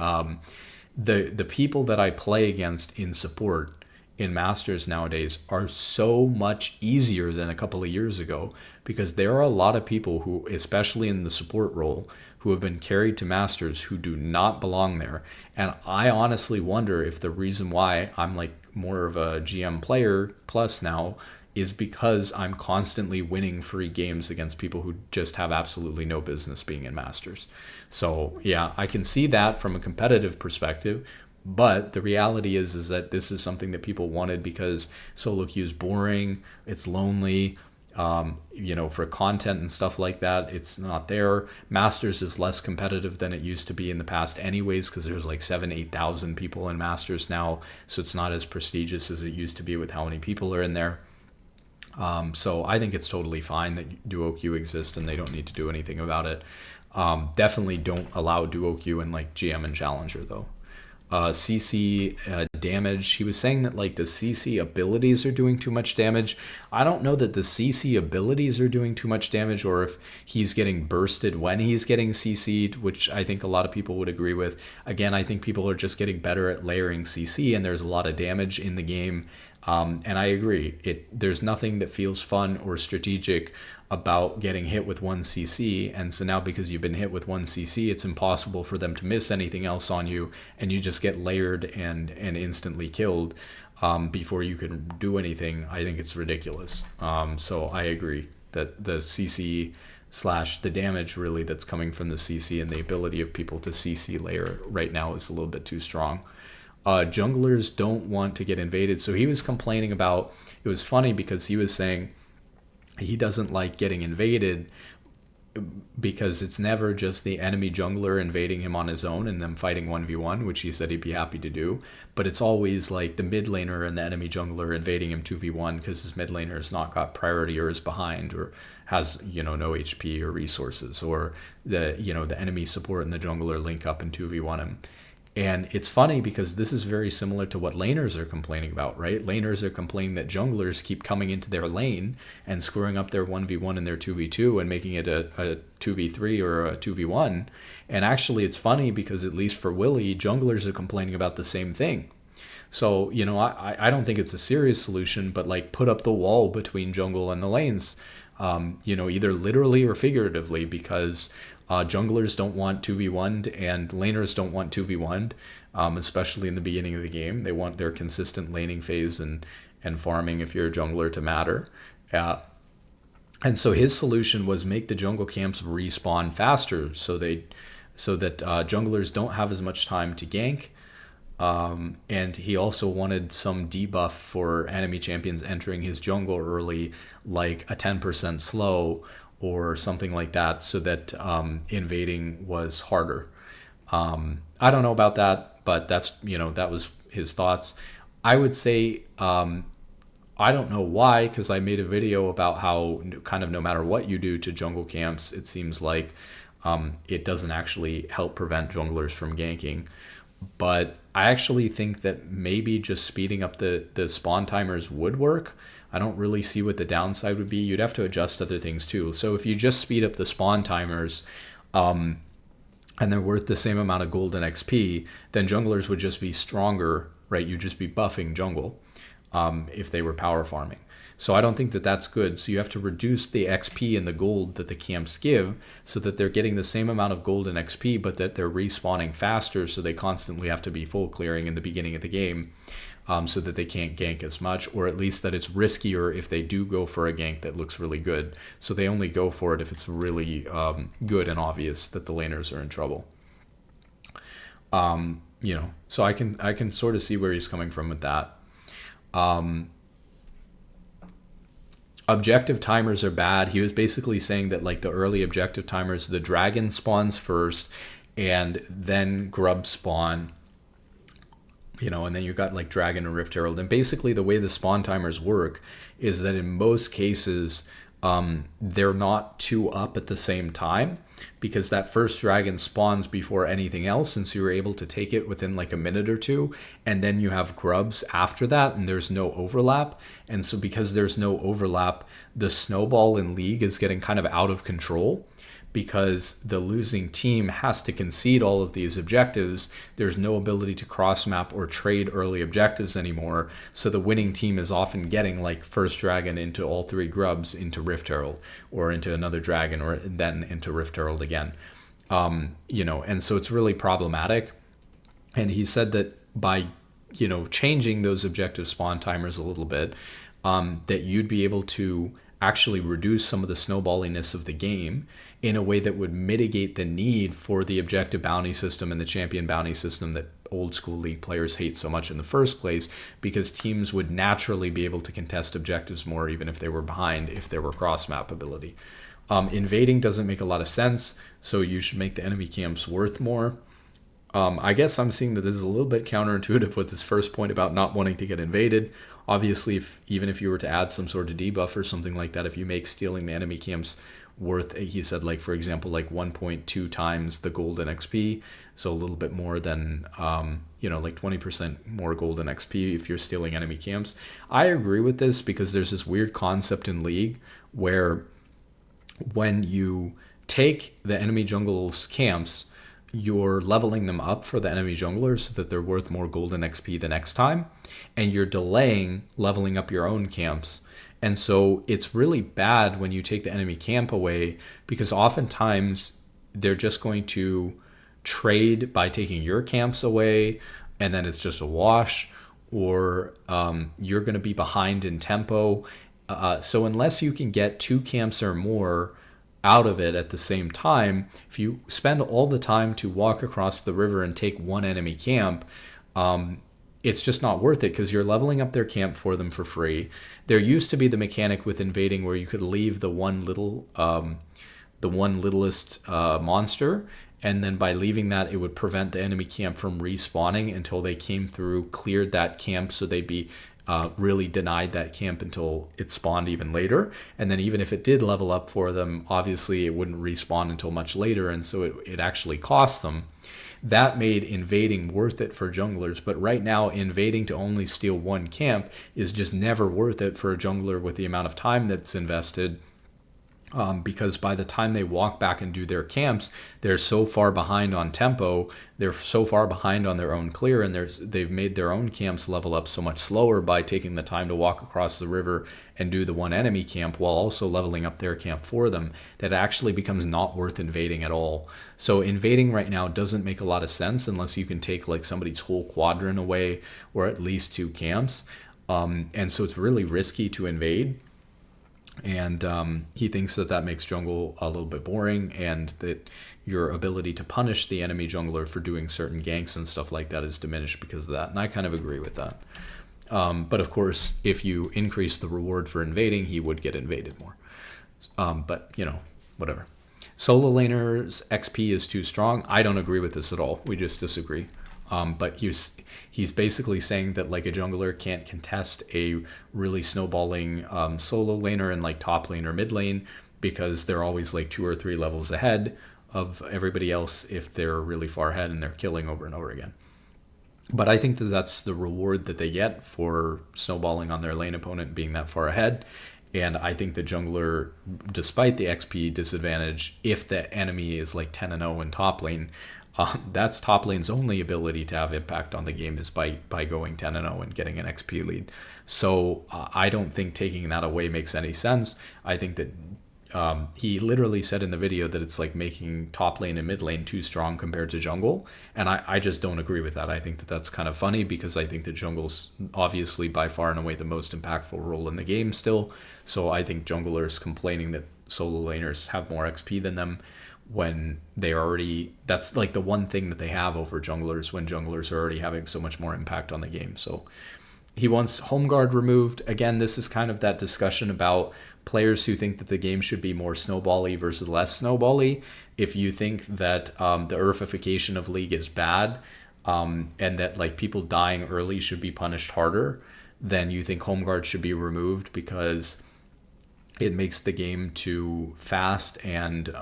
people that I play against in support in masters nowadays are so much easier than a couple of years ago, because there are a lot of people who, especially in the support role, who have been carried to masters who do not belong there. And I honestly wonder if the reason why I'm like more of a GM player plus now is because I'm constantly winning free games against people who just have absolutely no business being in masters. So yeah, I can see that from a competitive perspective, but the reality is that this is something that people wanted because solo queue is boring, it's lonely. For content and stuff like that, it's not there. Masters is less competitive than it used to be in the past anyways, because there's like 8,000 people in Masters now, so it's not as prestigious as it used to be with how many people are in there. So I think it's totally fine that duo queue exists and they don't need to do anything about it. Definitely don't allow duo queue in like GM and Challenger though. CC damage, he was saying that like the CC abilities are doing too much damage. I don't know that the CC abilities are doing too much damage, or if he's getting bursted when he's getting CC'd, which I think a lot of people would agree with. Again, I think people are just getting better at layering CC, and there's a lot of damage in the game. And I agree, there's nothing that feels fun or strategic about getting hit with one CC, and so now because you've been hit with one CC, it's impossible for them to miss anything else on you, and you just get layered and instantly killed before you can do anything. I think it's ridiculous. So I agree that the CC / the damage really that's coming from the CC and the ability of people to CC layer right now is a little bit too strong. Junglers don't want to get invaded. So he was complaining about, it was funny because he was saying he doesn't like getting invaded, because it's never just the enemy jungler invading him on his own and them fighting 1v1, which he said he'd be happy to do, but it's always like the mid laner and the enemy jungler invading him 2v1 because his mid laner has not got priority or is behind or has, no HP or resources, or the enemy support and the jungler link up and 2v1 him. And it's funny because this is very similar to what laners are complaining about, right? Laners are complaining that junglers keep coming into their lane and screwing up their 1v1 and their 2v2 and making it a 2v3 or a 2v1. And actually, it's funny because at least for Willie, junglers are complaining about the same thing. So, I don't think it's a serious solution, but like put up the wall between jungle and the lanes, either literally or figuratively, because junglers don't want 2v1'd and laners don't want 2v1'd, especially in the beginning of the game. They want their consistent laning phase and farming if you're a jungler to matter. And so his solution was make the jungle camps respawn faster so that junglers don't have as much time to gank. And he also wanted some debuff for enemy champions entering his jungle early, like a 10% slow or something like that, so that invading was harder. I don't know about that, but that's, that was his thoughts. I would say, I don't know why, because I made a video about how kind of no matter what you do to jungle camps, it seems like it doesn't actually help prevent junglers from ganking. But I actually think that maybe just speeding up the spawn timers would work. I don't really see what the downside would be. You'd have to adjust other things too. So if you just speed up the spawn timers and they're worth the same amount of gold and XP, then junglers would just be stronger, right? You'd just be buffing jungle if they were power farming. So I don't think that that's good. So you have to reduce the XP and the gold that the camps give so that they're getting the same amount of gold and XP, but that they're respawning faster, so they constantly have to be full clearing in the beginning of the game, so that they can't gank as much, or at least that it's riskier if they do go for a gank that looks really good. So they only go for it if it's really good and obvious that the laners are in trouble. So I can sort of see where he's coming from with that. Objective timers are bad. He was basically saying that like the early objective timers, the dragon spawns first and then grub spawn, and then you got like dragon and rift herald. And basically the way the spawn timers work is that in most cases, they're not two up at the same time, because that first dragon spawns before anything else, and so you're able to take it within like a minute or two, and then you have grubs after that, and there's no overlap. And so because there's no overlap, the snowball in League is getting kind of out of control, because the losing team has to concede all of these objectives. There's no ability to cross map or trade early objectives anymore, so the winning team is often getting like first dragon into all three grubs into Rift Herald, or into another dragon, or then into Rift Herald again. And so it's really problematic. And he said that by changing those objective spawn timers a little bit, that you'd be able to actually reduce some of the snowballiness of the game in a way that would mitigate the need for the objective bounty system and the champion bounty system that old school League players hate so much in the first place, because teams would naturally be able to contest objectives more even if they were behind, if there were cross map ability. Invading doesn't make a lot of sense, so you should make the enemy camps worth more. I guess I'm seeing that this is a little bit counterintuitive with this first point about not wanting to get invaded. Obviously, even if you were to add some sort of debuff or something like that, if you make stealing the enemy camps worth, he said, like, for example, like 1.2 times the gold and XP, so a little bit more than, like 20% more gold and XP if you're stealing enemy camps. I agree with this because there's this weird concept in League where when you take the enemy jungle's camps, you're leveling them up for the enemy junglers so that they're worth more gold and XP the next time, and you're delaying leveling up your own camps. And so it's really bad when you take the enemy camp away, because oftentimes they're just going to trade by taking your camps away, and then it's just a wash, or you're going to be behind in tempo. So unless you can get 2 camps or more out of it at the same time, if you spend all the time to walk across the river and take one enemy camp, it's just not worth it, because you're leveling up their camp for them for free. There used to be the mechanic with Invading where you could leave the one little the one littlest monster, and then by leaving that, it would prevent the enemy camp from respawning until they came through, cleared that camp, so they'd be really denied that camp until it spawned even later. And then even if it did level up for them, obviously it wouldn't respawn until much later, and so it actually cost them. That made invading worth it for junglers, but right now invading to only steal one camp is just never worth it for a jungler with the amount of time that's invested. Because by the time they walk back and do their camps, they're so far behind on tempo, they're so far behind on their own clear, and they've made their own camps level up so much slower by taking the time to walk across the river and do the one enemy camp while also leveling up their camp for them, that actually becomes not worth invading at all. So invading right now doesn't make a lot of sense unless you can take like somebody's whole quadrant away or at least two camps. And so it's really risky to invade. And he thinks that makes jungle a little bit boring, and that your ability to punish the enemy jungler for doing certain ganks and stuff like that is diminished because of that. And I kind of agree with that. But of course, if you increase the reward for invading, he would get invaded more. But, whatever. Solo laner's XP is too strong. I don't agree with this at all. We just disagree. But he's basically saying that like a jungler can't contest a really snowballing solo laner in like top lane or mid lane because they're always like 2 or 3 levels ahead of everybody else if they're really far ahead and they're killing over and over again. But I think that that's the reward that they get for snowballing on their lane opponent being that far ahead. And I think the jungler, despite the XP disadvantage, if the enemy is like 10-0 in top lane, that's top lane's only ability to have impact on the game is by going 10-0 and getting an XP lead. So I don't think taking that away makes any sense. I think that he literally said in the video that it's like making top lane and mid lane too strong compared to jungle. And I just don't agree with that. I think that that's kind of funny because I think that jungle's obviously by far and away the most impactful role in the game still. So I think junglers complaining that solo laners have more XP than them when they already, that's like the one thing that they have over junglers when junglers are already having so much more impact on the game. So he wants home guard removed. Again, this is kind of that discussion about players who think that the game should be more snowbally versus less snowbally. If you think that the earthification of League is bad and that like people dying early should be punished harder, then you think home guard should be removed because it makes the game too fast and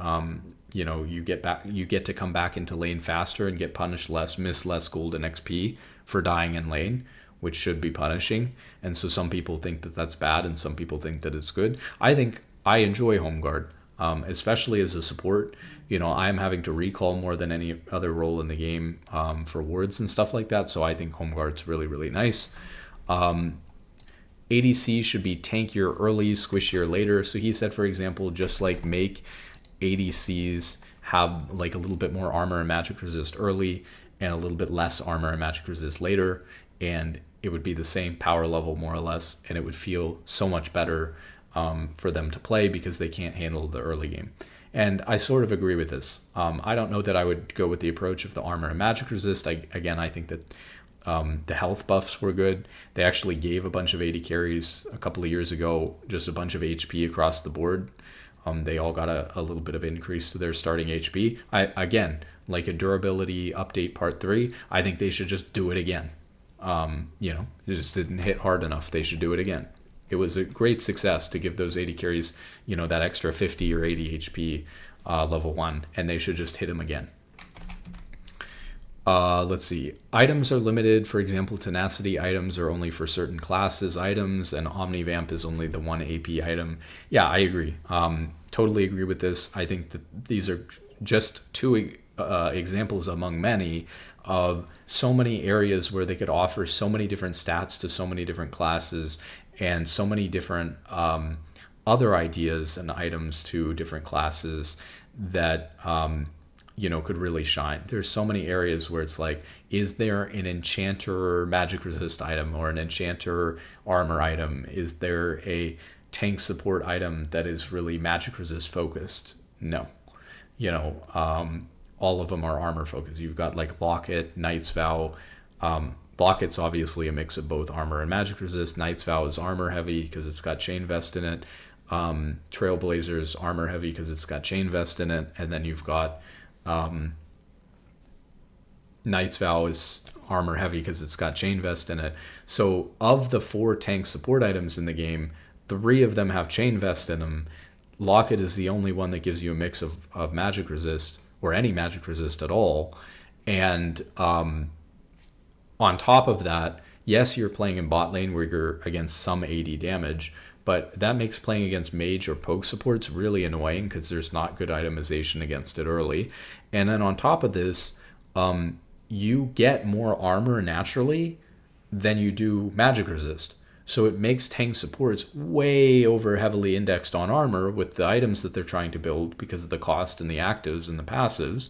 you get to come back into lane faster and get punished less, miss less golden XP for dying in lane, which should be punishing. And so some people think that that's bad and some people think that it's good. I think I enjoy home guard, especially as a support. I'm having to recall more than any other role in the game for wards and stuff like that. So I think home guard's really, really nice. ADC should be tankier early, squishier later. So he said, for example, just like make ADCs have like a little bit more armor and magic resist early and a little bit less armor and magic resist later, and it would be the same power level more or less, and it would feel so much better for them to play because they can't handle the early game. And I sort of agree with this. I don't know that I would go with the approach of the armor and magic resist. I think that the health buffs were good. They actually gave a bunch of AD carries a couple of years ago just a bunch of HP across the board. They all got a little bit of increase to their starting HP. Again, like a durability update part 3, I think they should just do it again. It just didn't hit hard enough. They should do it again. It was a great success to give those 80 carries, that extra 50 or 80 HP level 1, and they should just hit them again. Let's see. Items are limited. For example, tenacity items are only for certain classes items, and Omnivamp is only the 1 AP item. Yeah, I agree. Totally agree with this. I think that these are just 2 examples among many of so many areas where they could offer so many different stats to so many different classes and so many different other ideas and items to different classes that could really shine. There's so many areas where it's like, is there an enchanter magic resist item or an enchanter armor item? Is there a tank support item that is really magic resist focused? No. All of them are armor focused. You've got like Locket, Knight's Vow. Locket's obviously a mix of both armor and magic resist. Knight's Vow is armor heavy because it's got chain vest in it. Trailblazer's armor heavy because it's got chain vest in it, and then you've got Knight's Vow is armor heavy because it's got chain vest in it. So of the 4 tank support items in the game, 3 of them have chain vest in them. Locket is the only one that gives you a mix of magic resist, or any magic resist at all. And on top of that, yes, you're playing in bot lane where you're against some AD damage, but that makes playing against mage or poke supports really annoying because there's not good itemization against it early. And then on top of this, you get more armor naturally than you do magic resist. So it makes tank supports way over heavily indexed on armor with the items that they're trying to build because of the cost and the actives and the passives.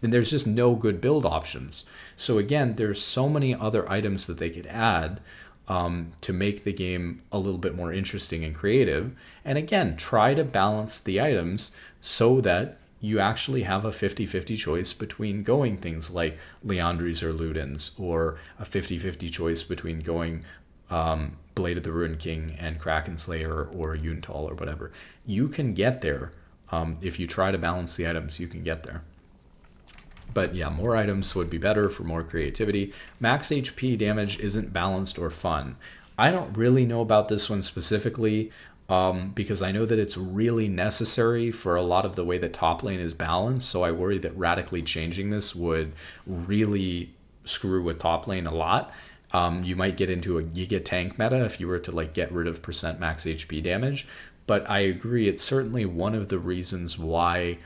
And there's just no good build options. So again, there's so many other items that they could add to make the game a little bit more interesting and creative. And again, try to balance the items so that you actually have a 50-50 choice between going things like Liandry's or Luden's, or a 50-50 choice between going Blade of the Ruined King and Kraken Slayer or Yuntal or whatever. You can get there. If you try to balance the items, you can get there. But yeah, more items would be better for more creativity. Max HP damage isn't balanced or fun. I don't really know about this one specifically, because I know that it's really necessary for a lot of the way that top lane is balanced. So I worry that radically changing this would really screw with top lane a lot. You might get into a giga tank meta if you were to like get rid of percent max HP damage. But I agree, it's certainly one of the reasons why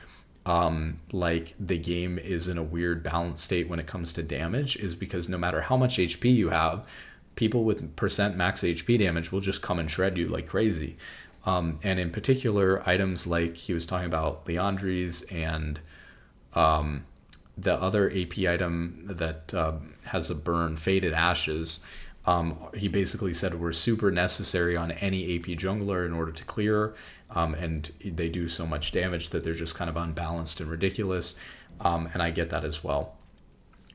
like the game is in a weird balance state when it comes to damage, is because no matter how much HP you have, people with percent max HP damage will just come and shred you like crazy. And in particular, items like he was talking about Liandry's and the other AP item that has a burn, Faded Ashes, he basically said were super necessary on any AP jungler in order to clear, and they do so much damage that they're just kind of unbalanced and ridiculous, and I get that as well.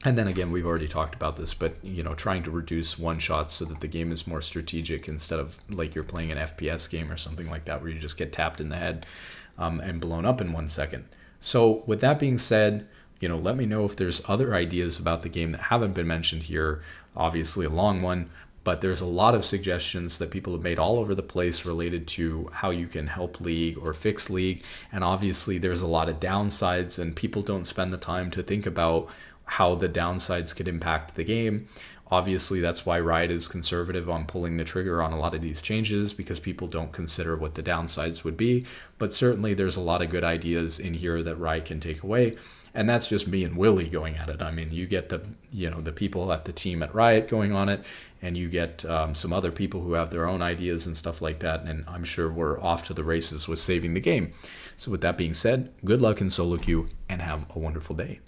And then again, we've already talked about this, but trying to reduce one-shots so that the game is more strategic instead of like you're playing an FPS game or something like that where you just get tapped in the head and blown up in 1 second. So with that being said, let me know if there's other ideas about the game that haven't been mentioned here. Obviously a long one, but there's a lot of suggestions that people have made all over the place related to how you can help League or fix League. And obviously there's a lot of downsides, and people don't spend the time to think about how the downsides could impact the game. Obviously, that's why Riot is conservative on pulling the trigger on a lot of these changes, because people don't consider what the downsides would be. But certainly there's a lot of good ideas in here that Riot can take away. And that's just me and Willie going at it. I mean, you get the people at the team at Riot going on it, and you get some other people who have their own ideas and stuff like that. And I'm sure we're off to the races with saving the game. So with that being said, good luck in solo queue and have a wonderful day.